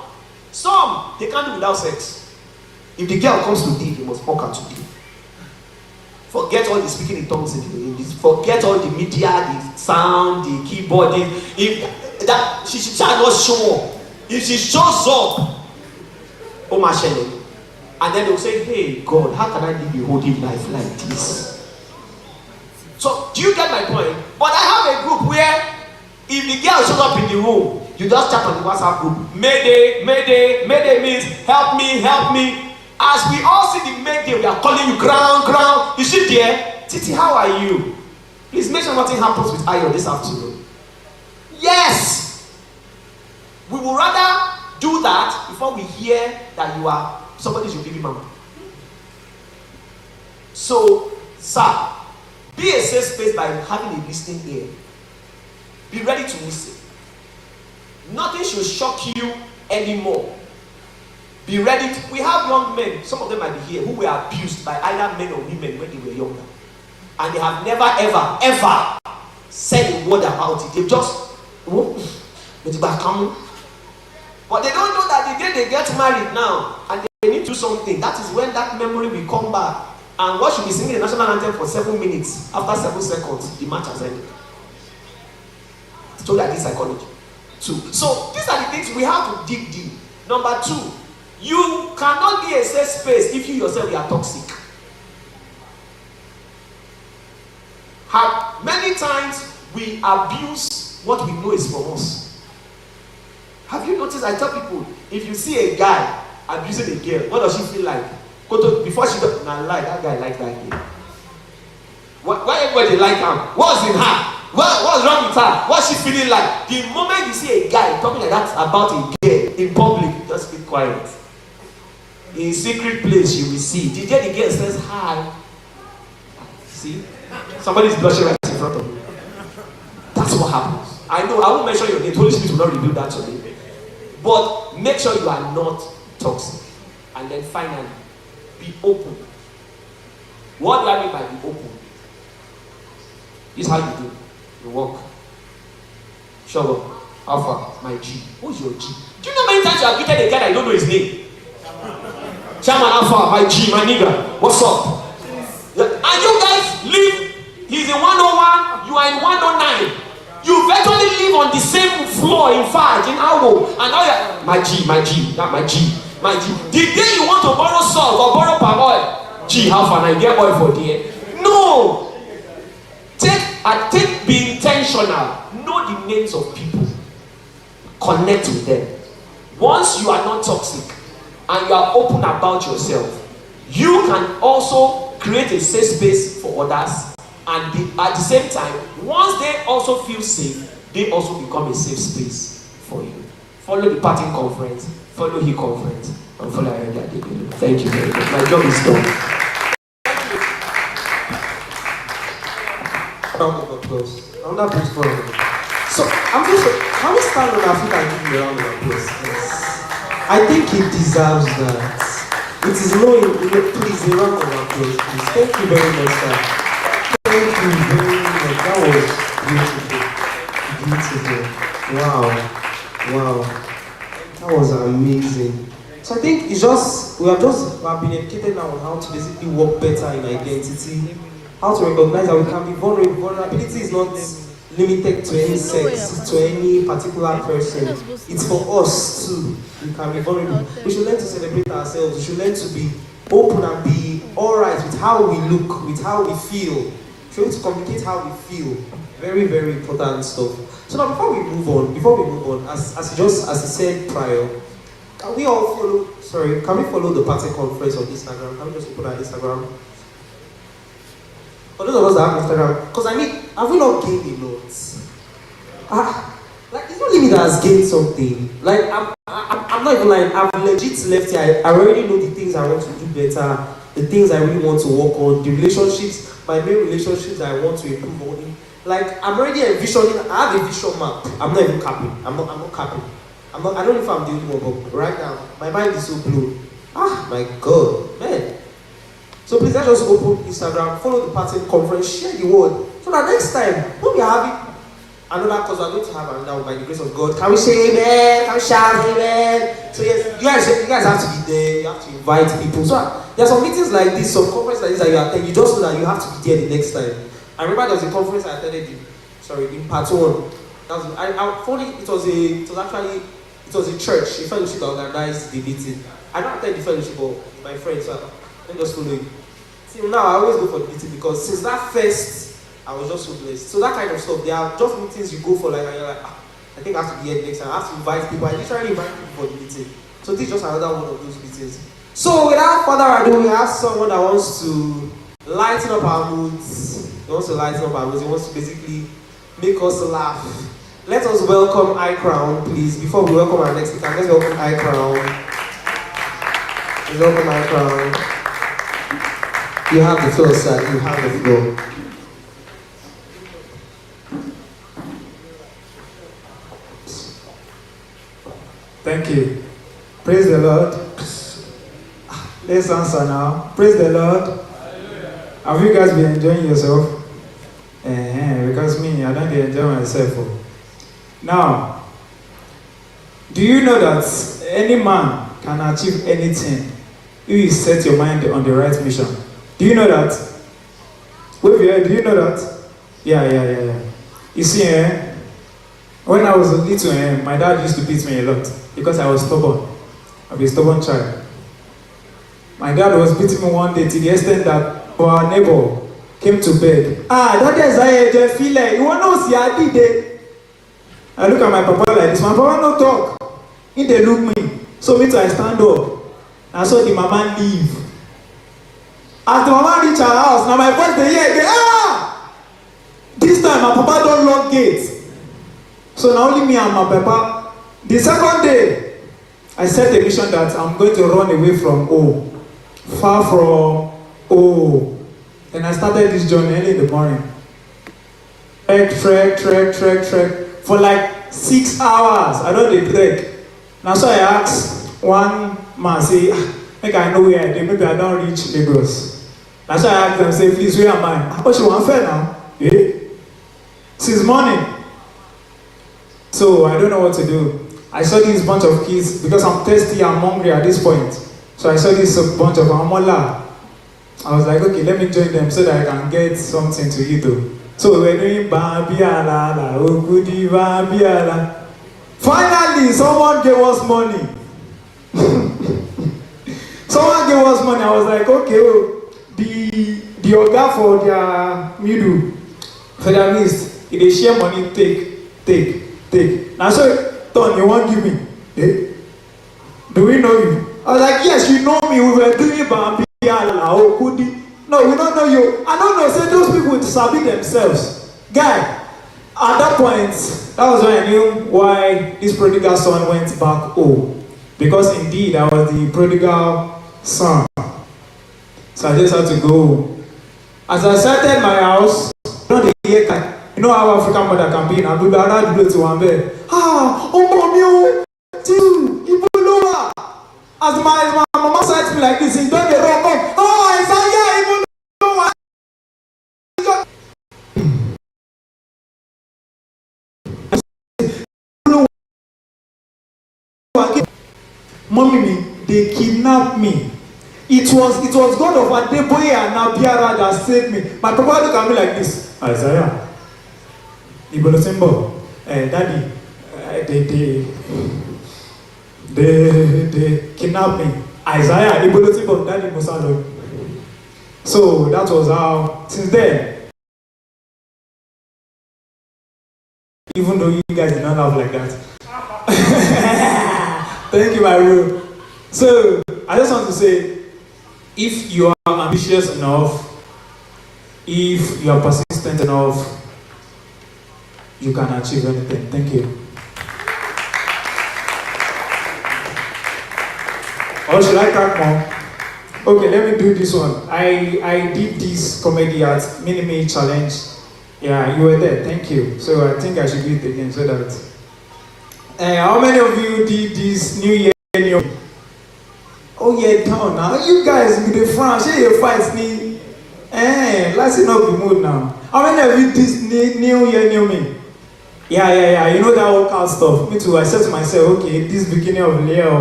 I: Some, they can't do without sex. If the girl comes to deal, they must fuck her to deal. Forget all the speaking in tongues in this. Forget all the media, the sound, the keyboard. If that she shall not show up. If she shows up, oh my shelly. And then they'll say, hey God, how can I live a holy life like this? So do you get my point? But I have a group where if the girl shows up in the room, you just chat on the WhatsApp group. Mayday, mayday, mayday means help me, help me. As we all see the mayday, we are calling you ground. Is she there? Titi, how are you? Please make sure nothing happens with Ayo this afternoon. Yes! We would rather do that before we hear that you are somebody's your baby mama. So, sir, be a safe space by having a listening ear. Be ready to listen. Nothing should shock you anymore. Be ready to, we have young men, some of them might be here, who were abused by either men or women when they were younger. And they have never, ever said a word about it. They just, but they don't know that the day they get married now, and they need to do something, that is when that memory will come back. And what should be singing the national anthem for 7 minutes, after 7 seconds, the match has ended. It's told like this psychology. 2. So these are the things we have to dig deep. Number 2, you cannot be a safe space if you yourself are toxic. Many times we abuse what we know is from us. Have you noticed? I tell people, if you see a guy abusing a girl, what does she feel like? Before she does not like that guy, like that girl. Why everybody like him? What's in her? What's wrong with her? What's she feeling like? The moment you see a guy talking like that about a girl in public, just keep quiet. In secret place, you will see. Did the girl says hi? See? Somebody's blushing right in front of you. That's what happens. I know, I won't mention your name. Holy Spirit will not reveal that to me. But make sure you are not toxic. And then finally, be open. What do I mean by be open? This is how you do. You walk. Show up. Alpha, my G. Who's your G? Do you know many times you have greeted a guy that you don't know his name? Chairman Alpha, my G, my nigga. What's up? And you guys live, he's in 101, you are in 109. You virtually live on the same floor, in fact, in Awo. And now you're, my G, not my G, my G. The day you want to borrow salt or borrow palm oil, G, how far I get oil for there? No! Be intentional. Know the names of people. Connect with them. Once you are not toxic and you are open about yourself, you can also create a safe space for others, and at the same time, once they also feel safe, they also become a safe space for you. Follow the parting conference, follow He conference, and follow Ayanda Adebelu. Thank you very much. My job is done.
E: Round of applause. Round of applause. So I'm just, can we stand on our feet and give him a round of applause? Yes. I think he deserves that. It is please, a round of applause, please. Thank you very much, sir. Thank you very much. That was beautiful. Wow. That was amazing. So I think it's just, we have been educated now on how to basically work better in identity, how to recognize that we can be vulnerable. Vulnerability is not limited to any sex, to any particular person. It's for us too. We can be vulnerable. We should learn to celebrate ourselves. We should learn to be open and be alright with how we look, with how we feel. We should learn to communicate how we feel. Very, very important stuff. So now before we move on, as I said prior, can we follow the party conference on Instagram? Can we just open our Instagram? For those of us that have Instagram, because I mean, have we not gained a lot? Like, it's not me that has gained something. Like, I'm not even lying. I've legit left here. I already know the things I want to do better, the things I really want to work on, the relationships, my main relationships I want to improve on. Like, I'm already envisioning. I have a vision map. I'm not even capping. I'm not capping. I don't know if I'm the only one, but right now, my mind is so blown. My God, man. So please, let's just open Instagram, follow the party conference, share the word. So that next time, when we are having another, because we're going to have another by the grace of God, can we say amen? Can we shout amen? So yes, you guys have to be there, you have to invite people. So there are some meetings like this, some conferences like this that you attend, you just know that you have to be there the next time. I remember there was a conference I attended in part 1. I thought it was a church, a fellowship that organized the meeting. I don't attend the fellowship, but my friends, so let me just follow you. See, now I always go for the meeting because since that first, I was just so blessed. So that kind of stuff, there are just meetings you go for, like, and you're like, I think I have to be here next time. I have to invite people. I literally invite people for the meeting. So this is just another one of those meetings. So without further ado, we have someone that wants to lighten up our moods. He wants to lighten up our moods. He wants to basically make us laugh. Let us welcome iCrown, please. Before we welcome our next speaker, let's welcome iCrown. Let's welcome iCrown. You have the floor, sir. You have the floor.
J: Thank you. Praise the Lord. Let's answer now. Praise the Lord. Have you guys been enjoying yourself? Because me, I don't enjoy myself. Now, do you know that any man can achieve anything if you set your mind on the right mission? Do you know that? Wave your head, do you know that? Yeah. You see, when I was little, my dad used to beat me a lot because I was stubborn. I was a stubborn child. My dad was beating me one day to the extent that our neighbor came to bed. That is I just feel like you want to see I did it. I look at my papa like this. My papa no talk. He they look me. So me too, I stand up. And so the mama leave. As the mama reach her house, now my voice they hear again. This time my papa don't lock gate. So now only me and my papa. The second day, I set a mission that I'm going to run away from home, far from home. And I started this journey early in the morning. Trek for like 6 hours. I don't dey trek. Now so I asked one man, say, make I know where I dey, maybe I don't reach Lagos. Now so I asked them, say, please, where am I? Oh, she want fair now. Eh? Since morning. So I don't know what to do. I saw this bunch of kids, because I'm thirsty, I'm hungry at this point. So I saw this bunch of amola. I was like, okay, let me join them so that I can get something to eat though. So we were doing Bambiala, la Okudi Bambiala. Finally, someone gave us money. Someone gave us money. I was like, okay, well, the order for their middle, for their list, if they share money, take. Now so, Ton, you won't give me. Eh? Do we know you? I was like, yes, you know me. We were doing Bambiala, Okudi. No, we don't know you. I don't know, say those people would sabi themselves. Guy, at that point, that was when I knew why this prodigal son went back home. Because indeed, I was the prodigal son. So I just had to go. As I started my house, you know how African mother can be in Abuja, I had to go to one bed. Ah, oh, mommy, Ibolowa. As my mama said to me like this, he don't get wrong. Oh, Isaiah, Ibolowa. Mommy, they kidnapped me. It was God of Adeboye and Abiara that saved me. My papa look at me like this. Isaiah, Ibolosimbo, Daddy, they kidnapped me. Isaiah, Ibolosimbo, Daddy Musalo. So that was how, since then, even though you guys did not laugh like that. Thank you, my bro. So, I just want to say, if you are ambitious enough, if you are persistent enough, you can achieve anything. Thank you. Or should I crack more? Okay, let me do this one. I did this comedy at Minimi Challenge. Yeah, you were there. Thank you. So I think I should do it again so that. How many of you did this New Year? Oh yeah, down now. You guys with the France, share your fights me. Let's not be mood now. How many of you this New Year new me? Yeah. You know that workout stuff. Me too. I said to myself, okay, this beginning of the year,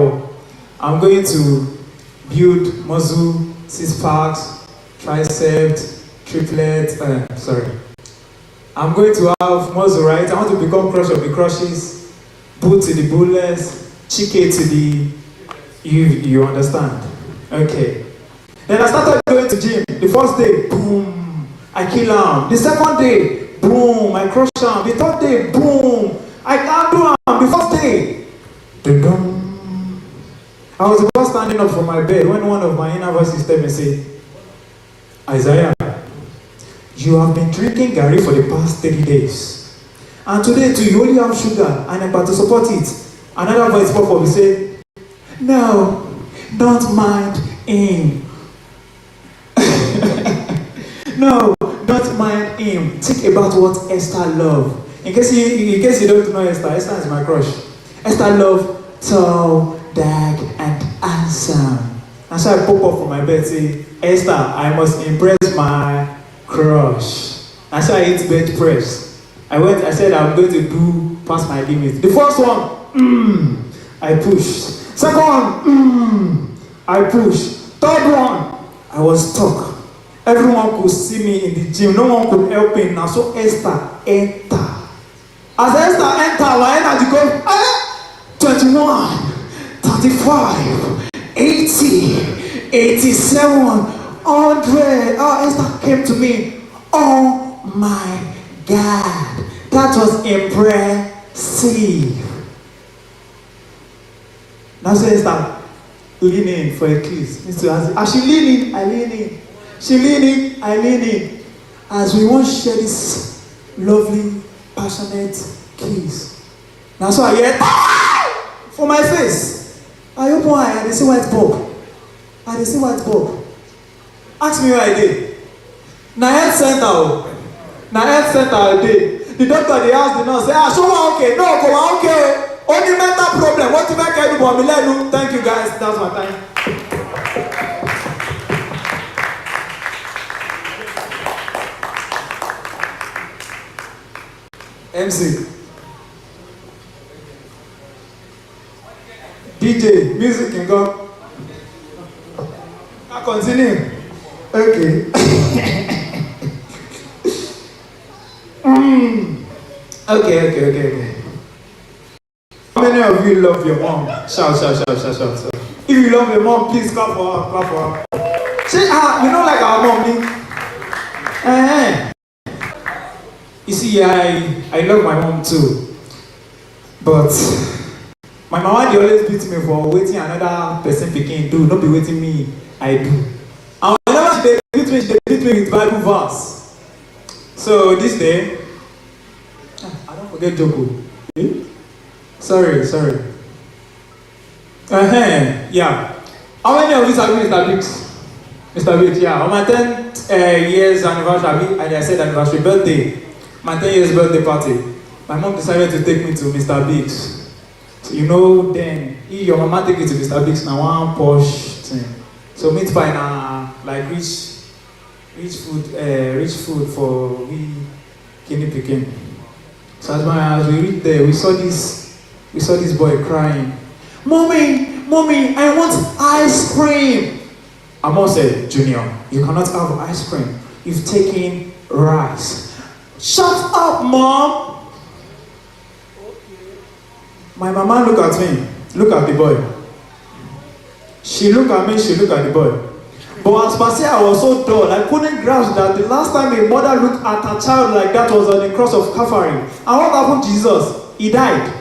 J: I'm going to build muscle, 6 packs, triceps, triplet. I'm going to have muscle, right? I want to become crush of the crushes. Boot to the bootless, chike to the, you understand? Okay. Then I started going to gym. The first day, boom, I kill him. The second day, boom, I crush him. The third day, boom, I can't do him. The first day, dum. I was about standing up from my bed when one of my inner voices told me, say, Isaiah, you have been drinking Gary for the past 30 days. And today too, you only have sugar and I'm about to support it. Another voice pop up and say, no, don't mind him. No, don't mind him. Think about what Esther loved. In case you don't know Esther is my crush. Esther loved tall, dark, and handsome. And so I pop up from my bed and say, Esther, I must impress my crush. And so I eat bed press. I said I'm going to do past my limit. The first one, I pushed. Second one, I pushed. Third one, I was stuck. Everyone could see me in the gym. No one could help me. Now so Esther enter. As Esther enter, my energy goes 21, 35, 80, 87, 100. Oh, Esther came to me. Oh my God, that was impressive. Now so Esther leaning for a kiss. As she leaning, I lean in. She leaning, I lean in. As we want to share this lovely, passionate kiss. Now so I hear for my face. I open eye, I dey see white bulb. I dey see white bulb. Ask me where I dey. Na health center o. Na health center I dey. The doctor dey ask the nurse say, ah, so wa okay? No, go wa okay o. Only mental problem. What if I can do for me? Thank you guys. That's my time. MC. DJ, music can go. I continue. Okay. Okay. How many of you love your mom? Shout. If you love your mom, please clap for her. Say, you know like our mom, You see, I love my mom too. But my mama dey always beat me for waiting another person pikin do, no be waiting me I do. And whenever she dey beat me with Bible verse. So this day, I don't forget Joko. Eh? Sorry. Yeah. How many of you sabi Mr. Biggs? Mr. Biggs, yeah. On my 10th years anniversary, I said anniversary birthday, my 10 years birthday party, my mom decided to take me to Mr. Biggs. So, you know, then, if your mama take you to Mr. Biggs, now one posh thing. So meat pie na like rich food for we guinea pikin. So as we reached there, we saw this boy crying. Mommy, I want ice cream. My mom said, Junior, you cannot have ice cream. You've taken rice. Shut up, Mom. My mama look at me, look at the boy. She look at me, she look at the boy. But as per say, I was so dull, I couldn't grasp that the last time a mother looked at her child like that was on the cross of Calvary. And what happened to Jesus? He died.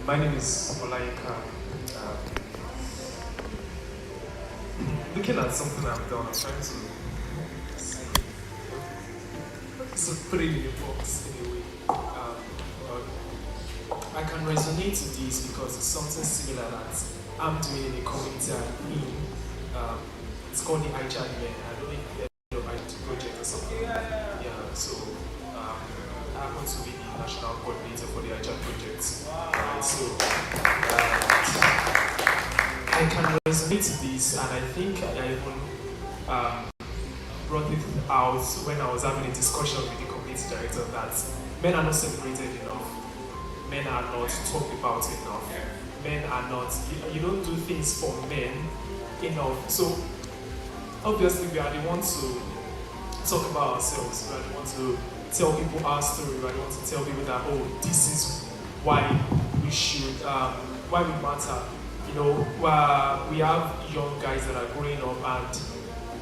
K: My name is Olayinka. Looking at something I've done, I'm trying to put it in a box in a way. But I can resonate to this because it's something similar that I'm doing in a community I'm in. It's called the iChat Men. I don't know if you've heard of IT project or something. Yeah, so I happen to be the national coordinator for the iChat project. Right, so I can resonate to this, and I think I even brought it out when I was having a discussion with the community director that men are not celebrated enough, men are not talked about enough, men are not, you don't do things for men enough. So obviously we are the ones to talk about ourselves, we are the ones to tell people our story, we are the ones to tell people that, oh, this is why we should, why we matter. You know, we have young guys that are growing up, and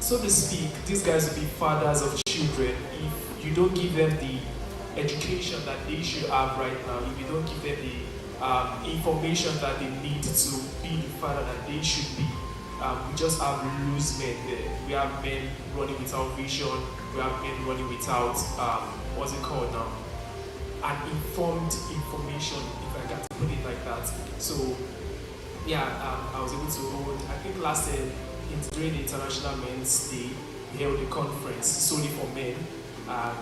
K: so to speak, these guys will be fathers of children if you don't give them the education that they should have right now, if you don't give them the information that they need to be the father that they should be. We just have loose men there. We have men running without vision, we have men running without, what's it called now? Uninformed information, if I can put it like that. So, yeah, I was able to hold, I think last year, during the International Men's Day, we held a conference solely for men.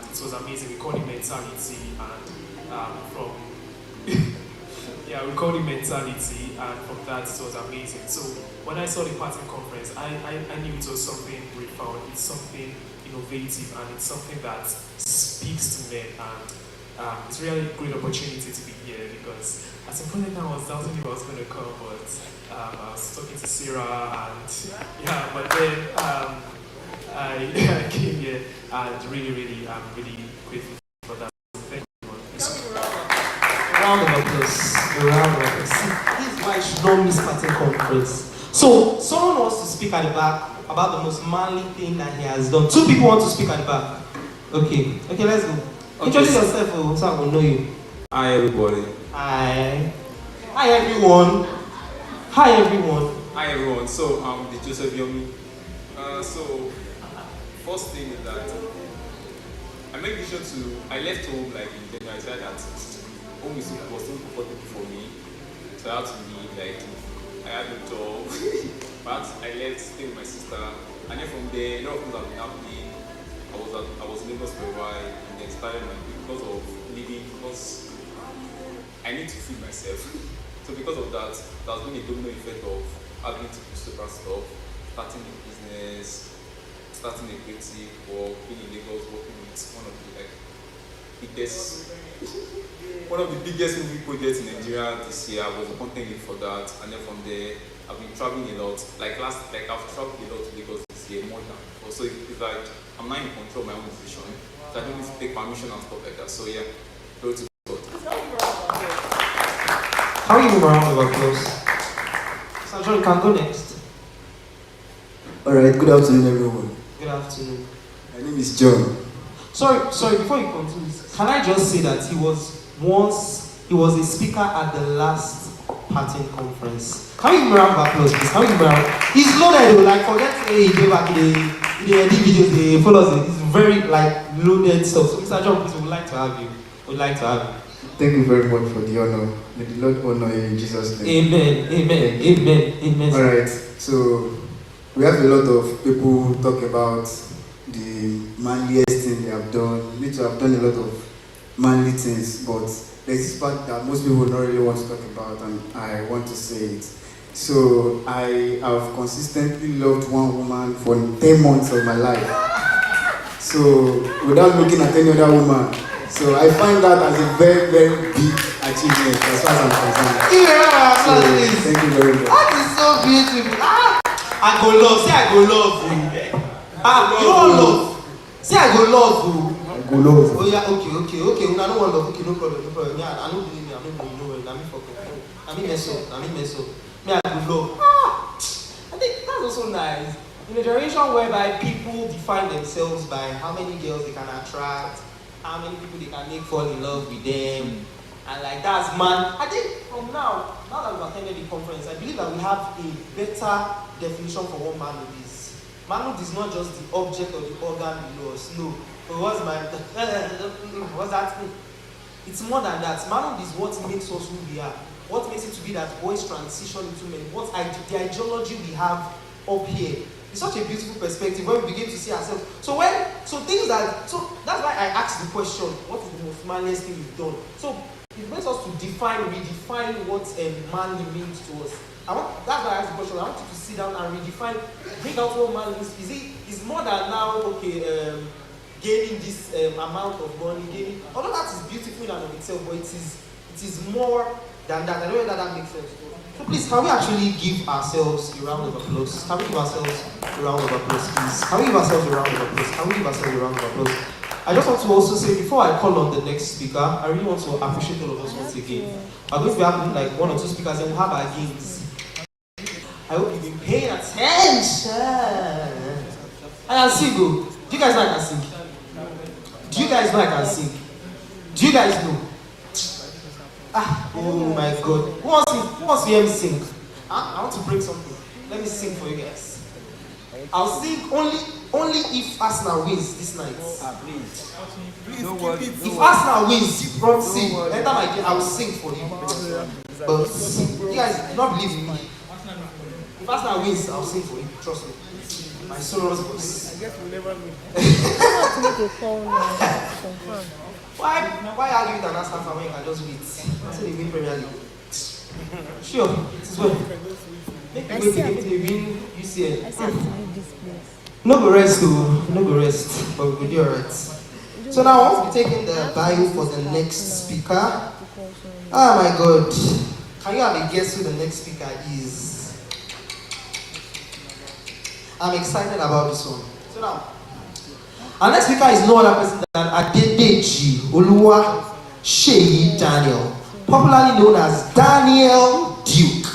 K: It was amazing. We called it Mentality, and from yeah, we called it Mentality, and from that it was amazing. So when I saw the pattern conference, I knew it was something profound. It's something innovative, and it's something that speaks to men. And it's really a great opportunity to be here, because at some point in time I was doubting if I was going to come, but I was talking to Sarah, and yeah, but then I came here, and really, I'm really grateful for that. Thank you.
E: Round of applause. A round of applause. This is why you should not miss pattern conference. So, someone wants to speak at the back about the most manly thing that he has done. 2 people want to speak at the back. Okay, let's go. Introduce yourself, so I will know you.
L: Hi everybody.
E: Hi everyone. Hi everyone.
L: So I'm the Joseph Yomi. So first thing is that I made decision I left home like in January. I said that home was so comfortable for me. So I had to leave, like I had no job. But I left, stay with my sister, and then from there, a lot of things have been happening. I was in Lagos for a while, and then started because of leaving, because I need to feed myself. So because of that, there's been a domino effect of having to do several stuff, starting a business, starting a creative work, being in Lagos, working with one of the biggest movie projects in Nigeria this year. I was a content lead for that, and then from there, I've been traveling a lot. I've traveled a lot to Lagos this year, more than before. So it's like I'm not in control of my own decision. So I don't need to take permission and stuff like that. So yeah, go to God.
E: How are you around of applause? So John, you can go next.
M: Alright, good afternoon everyone.
E: Good afternoon.
M: My name is John.
E: Sorry, before you continue, can I just say that he was a speaker at the last pattern conference. Can we give him a round of applause, please? He's loaded, like forget he gave back the edit videos, the follows, it's very loaded stuff. So Mr. John, please, we would like to have you.
M: Thank you very much for the honor. May the Lord honor you in Jesus' name.
E: Amen.
M: Alright, so we have a lot of people talk about the manliest thing they have done. Me too, I've done a lot of manly things, but there's this part that most people don't really want to talk about, and I want to say it. So I have consistently loved one woman for 10 months of my life. So without looking at any other woman. So I find that as a very, very big achievement as far as I'm concerned. Thank you very much.
E: That is so beautiful. I go love you. You want love? Say I go love you. Oh yeah, okay. Una no want love, okay, no problem. Yeah, I don't believe me, I don't know, you know, I mean fuck up. I mean mess up. Me I go love. I think that's also nice. In a generation whereby people define themselves by how many girls they can attract, how many people they can make fall in love with them, and like that's man. I think from now that we've attended the conference, I believe that we have a better definition for what manhood is. Manhood is not just the object or the organ below us. No. What's that mean? It's more than that. Manhood is what makes us who we are. What makes it to be that boys transition into men. The ideology we have up here. It's such a beautiful perspective when we begin to see ourselves. So that's why I asked the question, what is the most manliest thing you've done? So it makes us to redefine what manly means to us. That's why I asked the question. I want you to sit down and redefine, bring out what manly means. Is more than now, gaining this amount of money, although that is beautiful in and of itself, but it is more than that. I don't know whether that makes sense. So please, can we actually give ourselves a round of applause? Can we give ourselves a round of applause, please? Can we give ourselves a round of applause? Can we give ourselves a round of applause? I just want to also say, before I call on the next speaker, I really want to appreciate all of us once again. We're going to be having like 1 or 2 speakers and we'll have our games. I hope you've been paying attention. I can sing, do you guys know I can sing? Do you guys know I can sing? Do you guys know? Oh my God. Who wants to hear me sing? I want to bring something. Let me sing for you guys. I'll sing only if Arsenal wins this night. Please. If Arsenal wins, from sing. Enter my game, I will sing for you. But you guys do not believe in me. If Arsenal wins, I'll sing for you. Trust me. My sonorous voice. I guess we'll never win. Why argue with an Arsenal fan when you can just wait? I said they win Premier League. Sure, it is well. Make me wait till they win UCL.
C: I said to leave this place.
E: No go rest, no go rest, but we will do alright. So now I want to be taking the bio for the next speaker. Oh my God. Can you have a guess who the next speaker is? I'm excited about this one. So now, our next speaker is no other person than Adedeji Oluwaseyi Daniel, popularly known as Daniel Duke.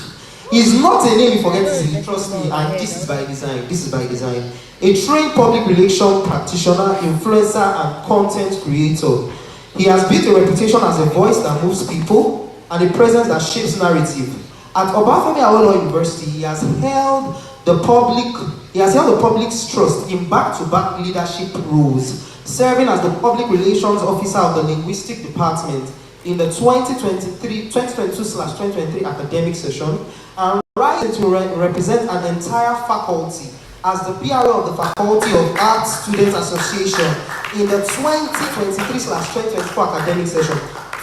E: He's not a name you forget easily, trust me, and this is by design. This is by design. A trained public relations practitioner, influencer, and content creator. He has built a reputation as a voice that moves people and a presence that shapes narrative. At Obafemi Awolowo University, he has held the public's trust in back-to-back leadership roles, serving as the public relations officer of the linguistic department in the 2022/2023 academic session, and rising to represent an entire faculty as the PRO of the Faculty of Arts Students Association in the 2023/2024 academic session.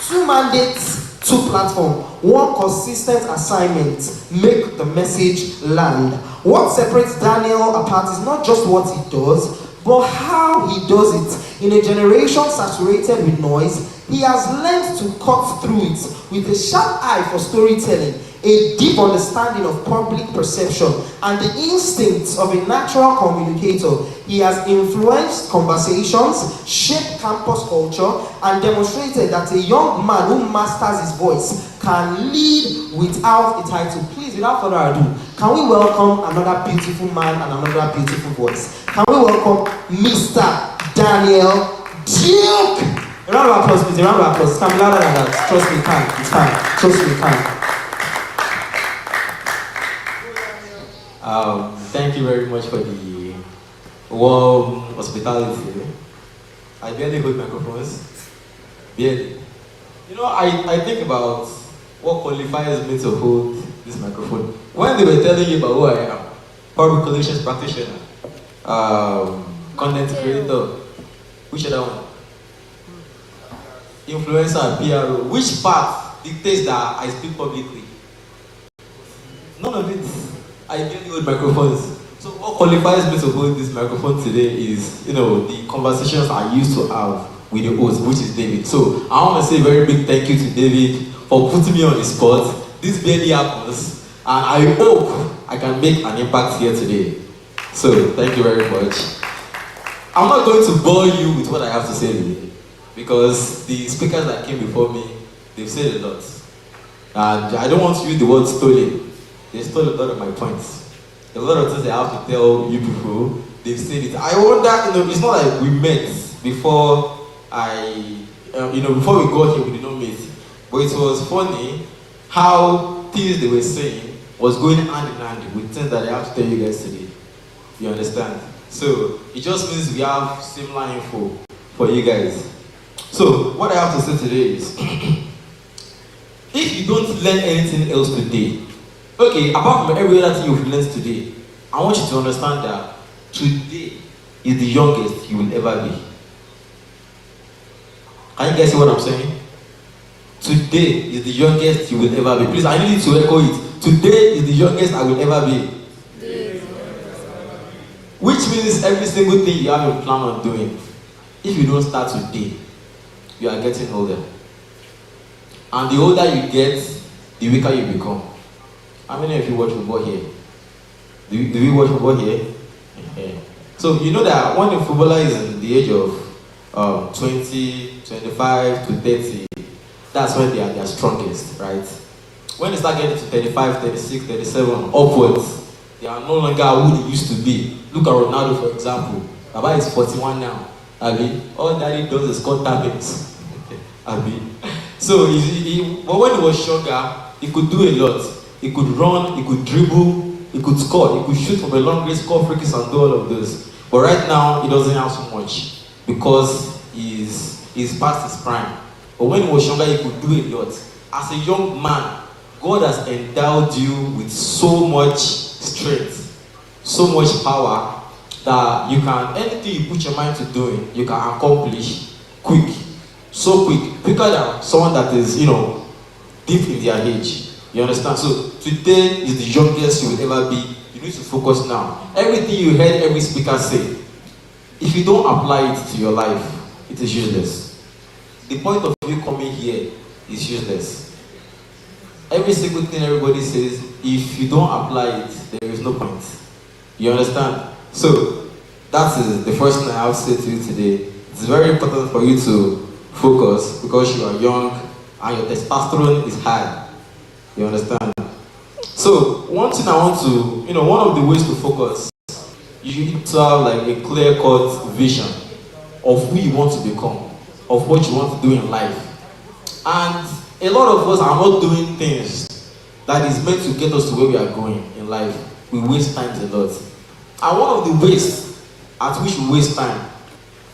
E: 2 mandates, 2 platforms, 1 consistent assignment: make the message land. What separates Daniel apart is not just what he does, but how he does it. In a generation saturated with noise, he has learned to cut through it with a sharp eye for storytelling, a deep understanding of public perception, and the instincts of a natural communicator. He has influenced conversations, shaped campus culture, and demonstrated that a young man who masters his voice can lead without a title. Please, without further ado, can we welcome another beautiful man and another beautiful voice? Can we welcome Mr. Daniel Duke? A round of applause, please. A round of applause. It can be louder than that. Trust me, it can. It can. Trust me, it can.
N: Thank you very much for the warm hospitality. I barely hold microphones. Barely. You know, I think about what qualifies me to hold this microphone. When they were telling you about who I am, public relations practitioner, content creator, which other one? Influencer, PRO. Which part dictates that I speak publicly? None of it. I barely hold microphones. So what qualifies me to hold this microphone today is, you know, the conversations I used to have with the host, which is David. So I want to say a very big thank you to David for putting me on the spot. This barely happens, and I hope I can make an impact here today. So thank you very much. I'm not going to bore you with what I have to say today, because the speakers that came before me, they've said a lot. And I don't want to use the word stolen. They stole a lot of my points. A lot of things I have to tell you people, they've said it. I wonder, you know, it's not like we met before before we got here, we did not meet. But it was funny how things they were saying was going hand in hand with things that I have to tell you guys today. You understand? So it just means we have similar info for you guys. So what I have to say today is, if you don't learn anything else today, okay, apart from every other thing you've learned today, I want you to understand that today is the youngest you will ever be. Can you guys see what I'm saying? Today is the youngest you will ever be. Please, I need you to echo it. Today is the youngest I will ever be. Which means every single thing you have a plan on doing, if you don't start today, you are getting older. And the older you get, the weaker you become. How many of you watch football here? Do you watch football here? So you know that when a footballer is in the age of 20, 25 to 30, that's when they are their strongest, right? When they start getting to 35, 36, 37, upwards, they are no longer who they used to be. Look at Ronaldo, for example. Baba is 41 now. Abi, all that he does is score targets. Abi. So, but when he was younger, he could do a lot. He could run, he could dribble, he could score, he could shoot from a long range, score free kicks and do all of this. But right now, he doesn't have so much because he's past his prime. But when he was younger, he could do a lot. As a young man, God has endowed you with so much strength, so much power, that you can, anything you put your mind to doing, you can accomplish quick. So quick, quicker than someone that is, deep in their age. You understand? So today is the youngest you will ever be. You need to focus now. Everything you heard every speaker say, if you don't apply it to your life, it is useless. The point of you coming here is useless. Every single thing everybody says, if you don't apply it, there is no point. You understand? So that is the first thing I have to say to you today. It's very important for you to focus because you are young and your testosterone is high. You understand? So one thing I want to, one of the ways to focus, you need to have like a clear-cut vision of who you want to become, of what you want to do in life. And a lot of us are not doing things that is meant to get us to where we are going in life. We waste time a lot. And one of the ways at which we waste time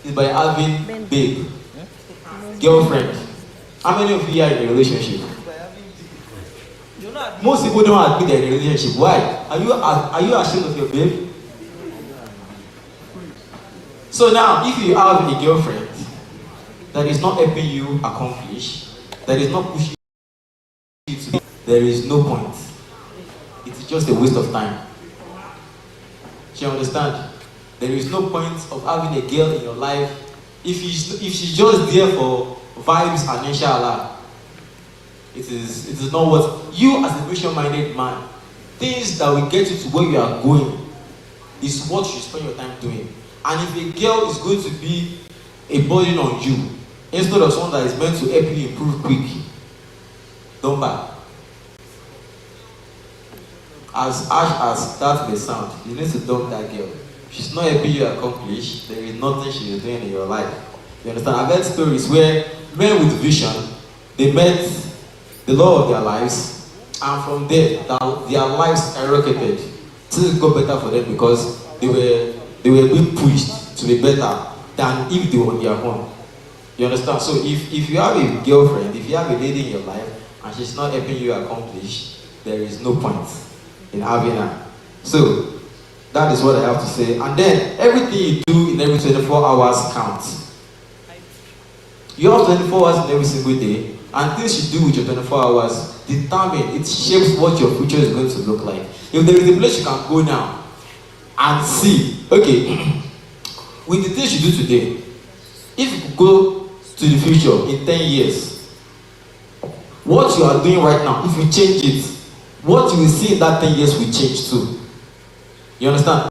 N: is by having babe, girlfriend. How many of you are in a relationship? Most people don't admit they're in a relationship. Why? Are you ashamed of your babe? So now, if you have a girlfriend that is not helping you accomplish, that is not pushing you to, there is no point. It's just a waste of time. Do you understand? There is no point of having a girl in your life if she's just there for vibes and inshallah. It is not what you, as a vision-minded man, things that will get you to where you are going is what you spend your time doing. And if a girl is going to be a burden on you instead of someone that is meant to help you improve quick, don't buy. As harsh as that may sound, you need to dump that girl. She's not helping you accomplish. There is nothing she is doing in your life. You understand? I've heard stories where men with vision, they met the Lord of their lives, and from there, their lives skyrocketed. Things got better for them because they were being pushed to be better than if they were on their own. You understand? So if you have a girlfriend, if you have a lady in your life, and she's not helping you accomplish, there is no point in having her. So that is what I have to say. And then everything you do in every 24 hours counts. You have 24 hours in every single day, and things you do with your 24 hours determine, it shapes what your future is going to look like. If there is a place you can go now and see, okay, with the things you do today, if you go to the future in 10 years, what you are doing right now, if you change it, what you will see in that 10 years will change too. You understand?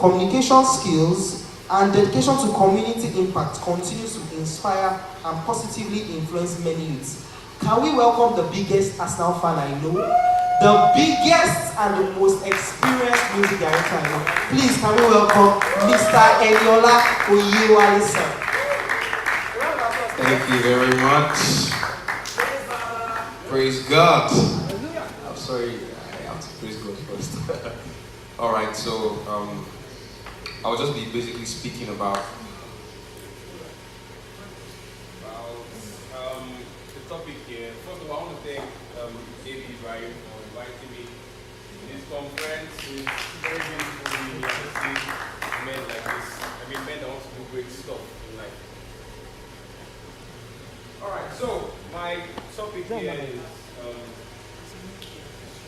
E: Communication skills and dedication to community impact continues to inspire and positively influence many youths. Can we welcome the biggest Arsenal fan I know, the biggest and the most experienced music director I know? Please, can we welcome Mr. Eniola Oyewale, sir?
O: Thank you very much. Praise God. I'm sorry, I have to praise God first. All right, so I'll just be basically speaking about
L: the topic here. First of all, I want to thank AB Ibrahim for inviting me to this conference. It's very beautiful to see men like this. I mean, men that want to do great stuff in life. All right, so my topic here is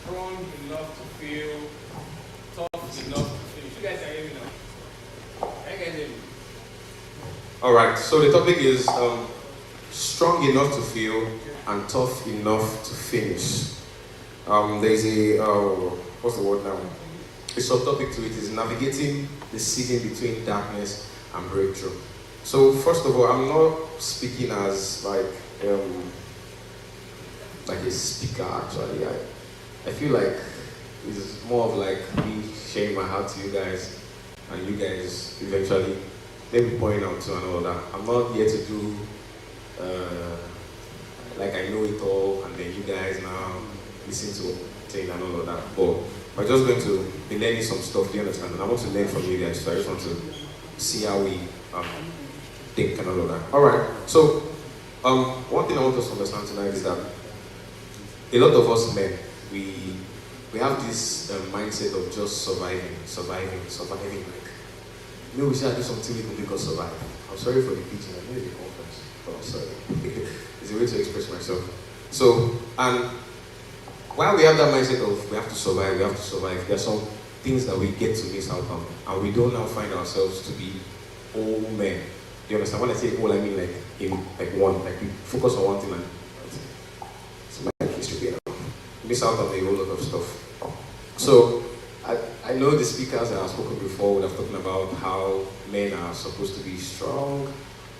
L: strong enough to feel, tough enough to finish. You guys can hear me now. Can you guys hear me?
O: all right, so the topic is strong enough to feel and tough enough to finish. There's a what's the word now? A subtopic to it is navigating the season between darkness and breakthrough. So first of all, I'm not speaking as like a speaker actually. I feel like it's more of like me sharing my heart to you guys, and you guys eventually maybe pointing out to and all that. I'm not here to do like I know it all, and then you guys now listen to things and all of that. But we're just going to be learning some stuff, do you understand? And I want to learn from you guys, so I just want to see how we think and all of that. Alright, so one thing I want us to understand tonight is that a lot of us men, we have this mindset of just surviving. Like, maybe we should do something we can make us survive. I'm sorry for the pitching, I know it's a conference. Oh, sorry. It's a way to express myself. So, and while we have that mindset of we have to survive, there are some things that we get to miss out on, and we don't now find ourselves to be all men. Do you understand? When I say all, I mean like in like one, like we focus on one thing and it's my history. Miss out on a whole lot of stuff. So I know the speakers that have spoken before would have talked about how men are supposed to be strong,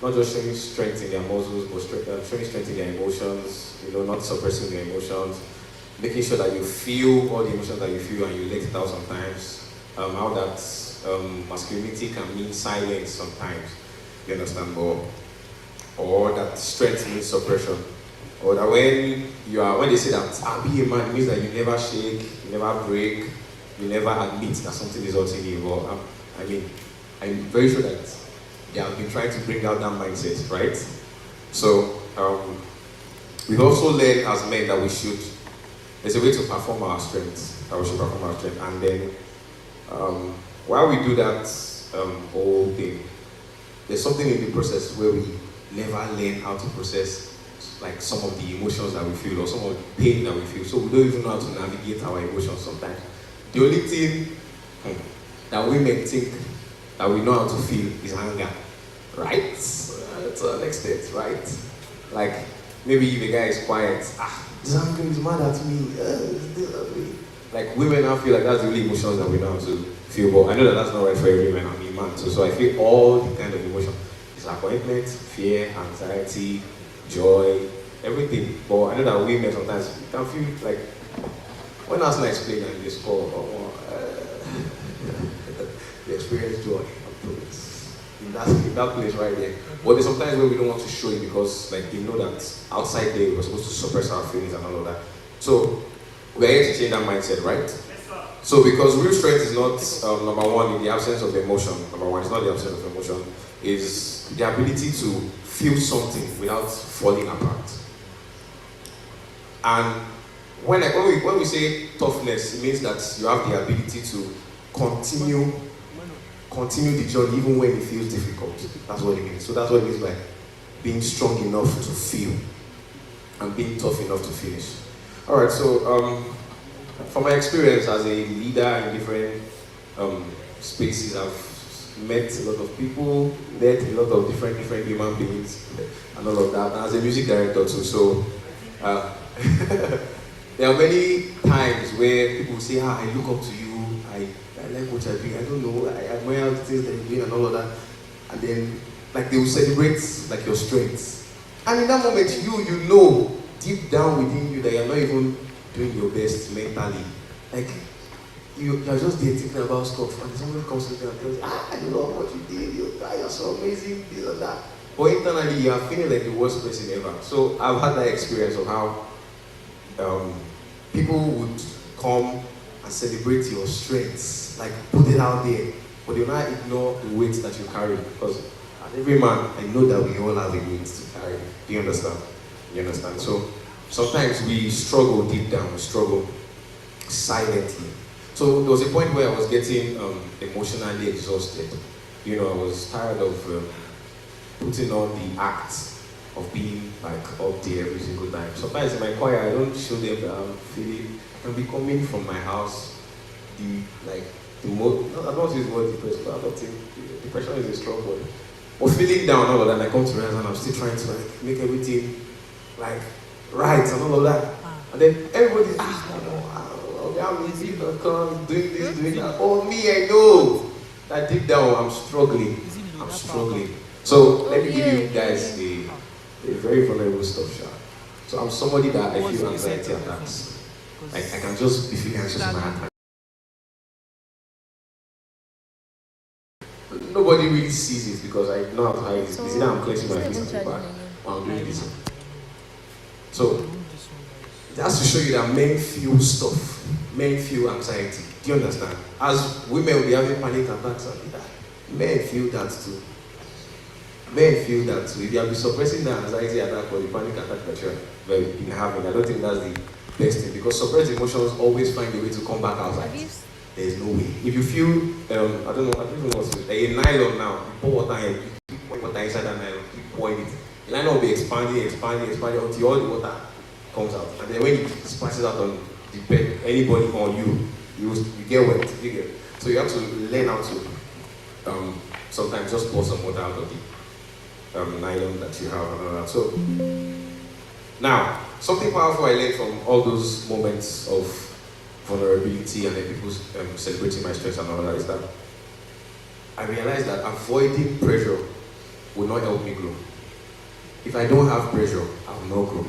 O: not just showing strength in their muscles, but showing strength in their emotions, not suppressing their emotions, making sure that you feel all the emotions that you feel and you let it out sometimes. How that masculinity can mean silence sometimes, you understand, or that strength means suppression. Or that when they say that be a man, it means that you never shake, you never break, you never admit that something is hurting you. Or I'm very sure that they have been trying to bring out that mindset, right? So we've also learned as men that there's a way to perform our strength, and then while we do that whole thing, there's something in the process where we never learn how to process like some of the emotions that we feel or some of the pain that we feel. So we don't even know how to navigate our emotions sometimes. The only thing that women think that we know how to feel is anger, right? To an extent, right? Like maybe if a guy is quiet, this anger is mad at me. Like women now feel like that's the only emotions that we know how to feel. But I know that that's not right for every man. I'm a man too, so I feel all the kind of emotion. Disappointment, fear, anxiety, joy, everything. But I know that women sometimes can feel like when I was not explaining in this call, they experience joy in that place right there. But there's sometimes where we don't want to show it because like they know that outside there we're supposed to suppress our feelings and all of that. So we're here to change that mindset, right? Yes, sir. So because real strength is not number one in the absence of emotion. Number one, it's not the absence of emotion. Is the ability to feel something without falling apart. And when we say toughness, it means that you have the ability to continue the journey even when it feels difficult. That's what it means. So that's what it means by being strong enough to feel and being tough enough to finish. Alright, so from my experience as a leader in different spaces, I've met a lot of people, met a lot of different human beings and all of that, and as a music director too. So there are many times where people say, I look up to you, I like what you're doing, I don't know, I admire the things that you're doing and all of that. And then like they will celebrate like your strengths. And in that moment you know deep down within you that you're not even doing your best mentally. Like you're just there thinking about stuff and someone comes to you and tells you, I love what you did, you're so amazing, this and that. But internally you are feeling like the worst person ever. So I've had that experience of how people would come and celebrate your strengths, like put it out there, but they'll not ignore the weight that you carry, because as every man, I know that we all have a weight to carry. Do you understand? You understand? So sometimes we struggle deep down, we struggle silently. So there was a point where I was getting emotionally exhausted. I was tired of putting on the act of being like up there every single time. Sometimes in my choir, I don't show them that I'm feeling, I can be coming from my house, I don't want to use the word depression, but I don't think depression is a strong word. But feeling down all of that, I come to realize and I'm still trying to like make everything like right and all of that. And then everybody's I'm easy, doing this, doing that. Oh me, I know that deep down I'm struggling. So let me give you guys a very vulnerable stuff shot. So I'm somebody that I feel anxiety attacks. Like I can just be feeling anxious in my attack. Nobody really sees it because I know how to hide it. It's either I'm clenching my fist at the back or I'm doing this. So it has to show you that men feel stuff, men feel anxiety. Do you understand? As women will be having panic attacks and that, men feel that too. Men feel that too. If you have been suppressing the anxiety attack or the panic attack that you're been having, I don't think that's the best thing, because suppressed emotions always find a way to come back outside. There's no way. If you feel, I don't know what to say, a nylon now, you pour water in, you keep pouring water inside that nylon, keep pouring it. The nylon will be expanding until all the water comes out. And then when it splashes out on the bed, anybody on you get wet. You get. So you have to learn how to sometimes just pour some water out of the nylon that you have and all that. So now, something powerful I learned from all those moments of vulnerability and then people celebrating my strengths and all that is that I realized that avoiding pressure will not help me grow. If I don't have pressure, I will not grow.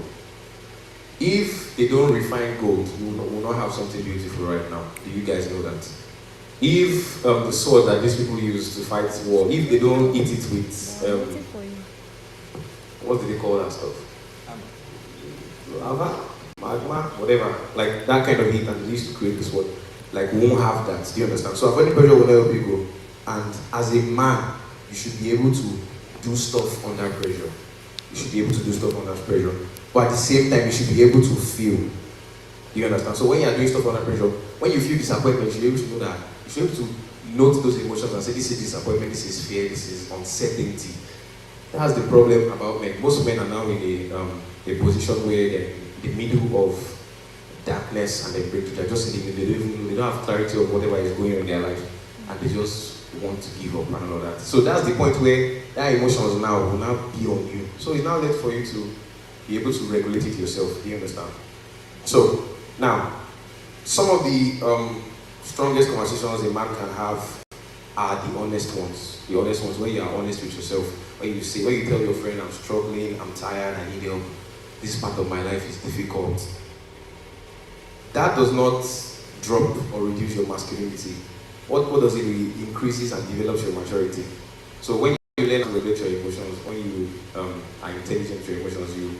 O: If they don't refine gold, we will not have something beautiful right now. Do you guys know that? If the sword that these people use to fight war, if they don't eat it with, what do they call that stuff? Lava? Magma? Whatever. Like that kind of heat, and they used to create this sword. Like we won't have that. Do you understand? So avoiding pressure will not help you grow. And as a man, you should be able to do stuff under pressure. You should be able to do stuff under pressure. But at the same time, you should be able to feel. Do you understand? So when you are doing stuff under pressure, when you feel disappointment, you should be able to know that. You should be able to note those emotions and say, this is disappointment, this is fear, this is uncertainty. That's the problem about men. Most men are now in a position where they're in the middle of darkness and they're just in the middle. They don't have clarity of whatever is going on in their life, and they just want to give up and all that. So that's the point where that emotions now will now be on you. So it's now left for you to be able to regulate it yourself. Do you understand? So now, some of the strongest conversations a man can have are the honest ones. The honest ones where you are honest with yourself. Where you say, where you tell your friend, I'm struggling, I'm tired, I need help. This part of my life is difficult. That does not drop or reduce your masculinity. What does it do? It increases and develops your maturity. So when you learn to regulate your emotions, when you are intelligent with your emotions, you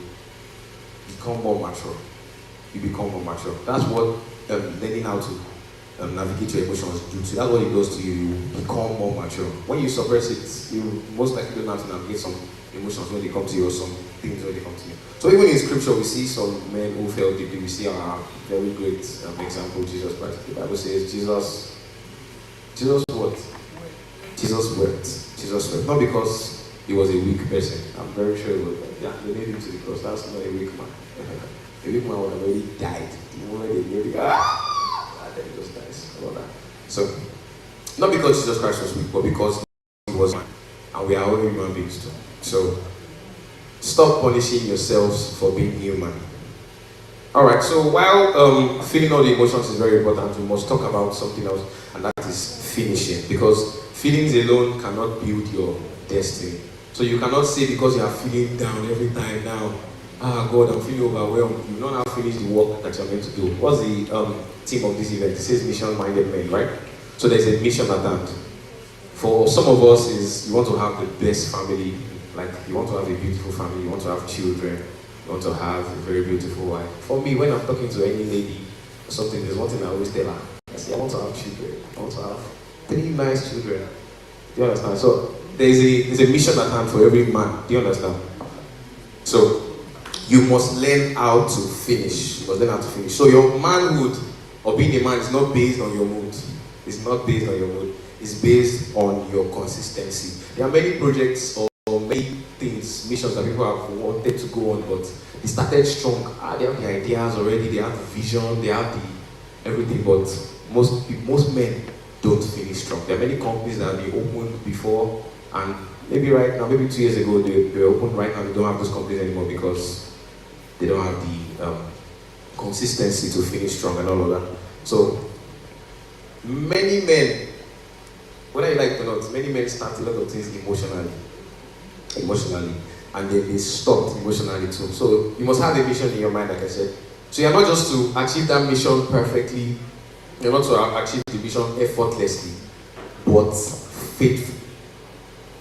O: become more mature. You become more mature. That's what learning how to navigate your emotions do to you. That's what it does to you. You become more mature. When you suppress it, you most likely don't have to navigate some emotions when they come to you or some things when they come to you. So even in scripture, we see some men who fell deeply. We see our very great example, Jesus Christ. The Bible says Jesus what? Jesus wept. Jesus wept. Not because he was a weak person. I'm very sure it was. Yeah, they nailed him to the cross. That's not a weak man. A weak man would have already died. The moment they nailed him, and then he just dies. About that. So, not because Jesus Christ was weak, but because he was man. And we are all human beings too. So, stop punishing yourselves for being human. Alright, so while feeling all the emotions is very important, we must talk about something else, and that is finishing. Because feelings alone cannot build your destiny. So you cannot say because you are feeling down every time now, God, I'm feeling overwhelmed. You don't have to finish the work that you're meant to do. What's the theme of this event? It says mission-minded men, right? So there's a mission at hand. For some of us is you want to have the best family, like you want to have a beautiful family, you want to have children, you want to have a very beautiful wife. For me, when I'm talking to any lady or something, there's one thing I always tell her. I say, I want to have children. I want to have 3 nice children. Do you understand? So there's a mission at hand for every man. Do you understand? So you must learn how to finish. You must learn how to finish. So your manhood or being a man is not based on your mood. It's not based on your mood. It's based on your consistency. There are many projects or many things, missions that people have wanted to go on, but they started strong. They have the ideas already, they have the vision, they have the everything, but most men don't finish strong. There are many companies that have been opened before, and maybe right now, maybe 2 years ago, they were opened. Right now, they don't have those companies anymore because they don't have the consistency to finish strong and all of that. So many men, whether you like it or not, many men start a lot of things emotionally, and then they stopped emotionally too. So you must have a mission in your mind, like I said. So you're not just to achieve that mission perfectly, you're not to achieve the mission effortlessly, but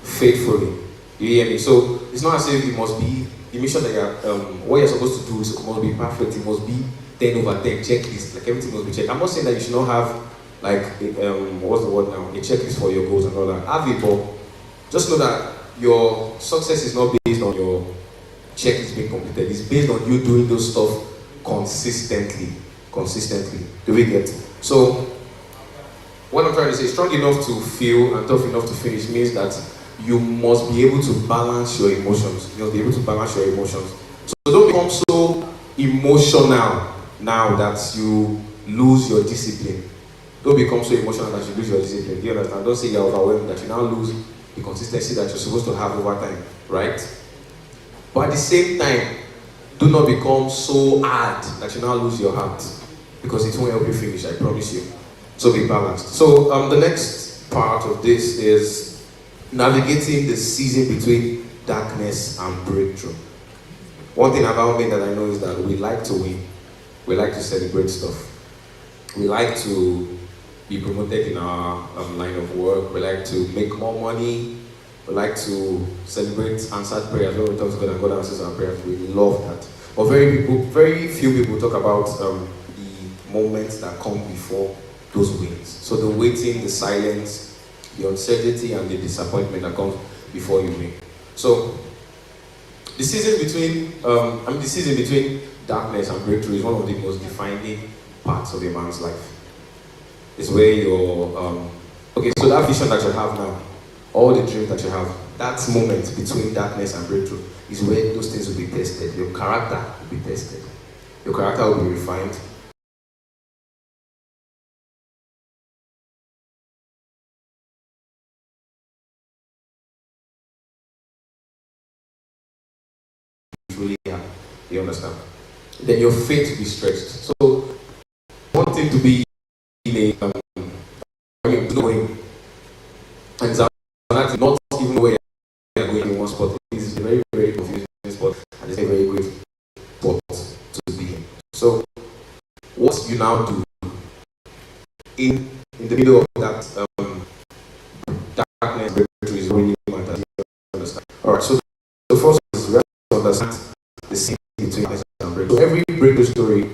O: faithfully. You hear me? So it's not as if it must be the mission that you're, what you're supposed to do must be perfect. It must be 10 over 10 checklist. Like everything must be checked. I'm not saying that you should not have like what's the word now? A checklist for your goals and all that. Have it, but just know that your success is not based on your checklist being completed. It's based on you doing those stuff consistently. Consistently. Do we get? So what I'm trying to say, strong enough to feel and tough enough to finish means that you must be able to balance your emotions. You must be able to balance your emotions. So don't become so emotional now that you lose your discipline. Don't become so emotional that you lose your discipline. Do you understand? Don't say you're overwhelmed, that you now lose the consistency that you're supposed to have over time, right? But at the same time, do not become so hard that you now lose your heart, because it won't help you finish, I promise you. So be balanced. So the next part of this is navigating the season between darkness and breakthrough. One thing about me that I know is that we like to win. We like to celebrate stuff. We like to be promoted in our line of work. We like to make more money. We like to celebrate answered prayers. When we talk to God and God answers our prayers, we love that. But very few people talk about the moments that come before those wins. So the waiting, the silence, the uncertainty, and the disappointment that comes before you win. So the season between darkness and breakthrough is one of the most defining parts of a man's life. It's where your okay, so that vision that you have now, all the dreams that you have, that moment between darkness and breakthrough is where those things will be tested. Your character will be tested. Your character will be refined. Really have. You understand? Then your faith will be stretched. So one thing to be in a knowing, and it's not even where you're going in one spot. It's a very, very confusing spot, and it's a very great spot to be in. So what you now do in the middle of that darkness breakthrough is really matters. You understand? Alright, so the first is we have to understand the scene between darkness and breakthrough. So every breakthrough story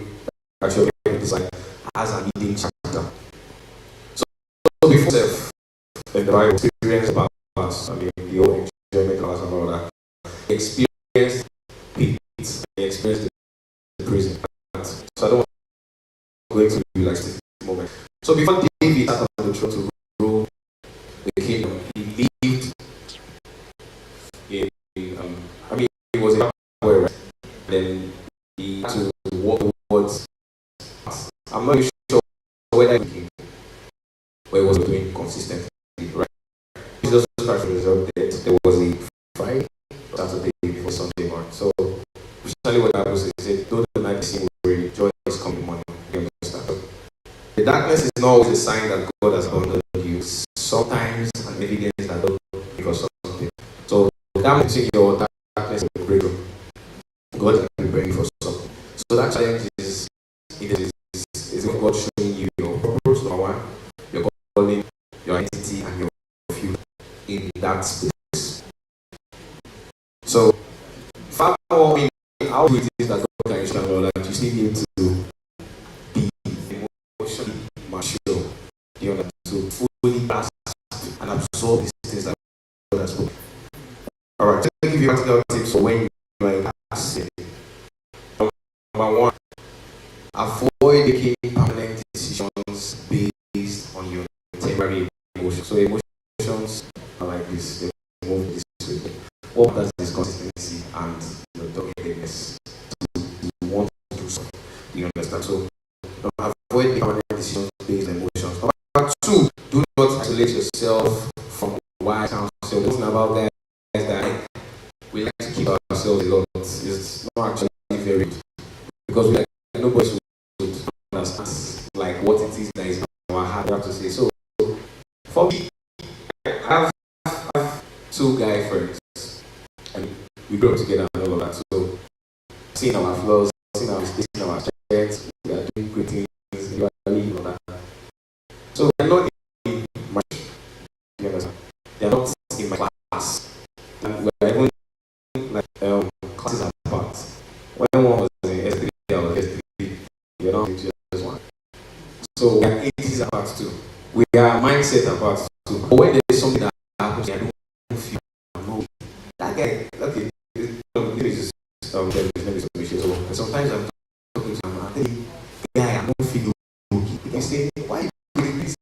O: that you're going to decide has an leading chapter. So before Joseph in the Bible experienced past, the old enjoyment class and all that, he experienced peace, he experienced the prison. So I don't want to go into like this moment. So before David sat on the throne to rule the kingdom, he lived in he was a boy, right? Then he had to walk towards. I'm not really sure whether he where he was doing consistently, right? Jesus Christ resurrected. There was a Friday, Saturday before Sunday morning. So, especially what the Bible says, he said, don't deny the sin where joy is coming morning. You understand? The darkness is not always a sign that God has abandoned you. Sometimes an evidence that God because of something. So, that between your darkness and your breakthrough, God is preparing you for something. So that challenge is God showing you your purpose, number one, your calling, your identity, and your future in that space. So, far more in how it is that God can use your life, you still need to be emotionally mature. You know, to fully grasp and absorb these things that God has spoken. Alright, let me give you practical tips for when you are in that state. Number one, avoid making permanent decisions based on your temporary emotions. So emotions are like this, they move this way. What matters is consistency and your doggedness. You want to do something. Do you understand? So avoid making permanent decisions based on emotions. Number two, do not isolate yourself from wise counsel. Talking about guys that we like to keep ourselves alone. It's not actually very good. Because we like nobody should understand like what it is that is in our heart. We have to say. So for me, I have two guy friends and we grow up together and all of that. So seeing our flaws, seeing our mistakes, seeing our strengths, we are doing great things, individually, all that. So they're not in my you understand? They're not in my class. And we're even mindset apart too. But when there's something that happens, I don't feel no. That guy, okay, maybe it's just maybe some issues. So sometimes I'm talking to him and I tell him, guy, I don't feel okay. He can say, why you doing this?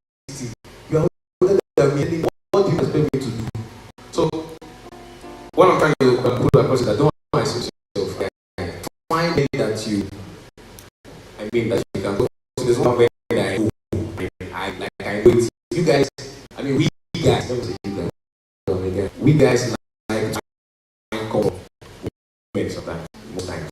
O: You are older than me. What do you expect me to do? So what I'm trying to put across is that don't isolate yourself. Find a way that you, that you can go. So there's one way that I know. I know it. You guys, we guys, let me say you guys, we guys like to come with sometimes, most times.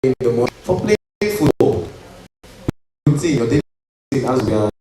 O: In the morning for playing football, routine, your daily routine as we are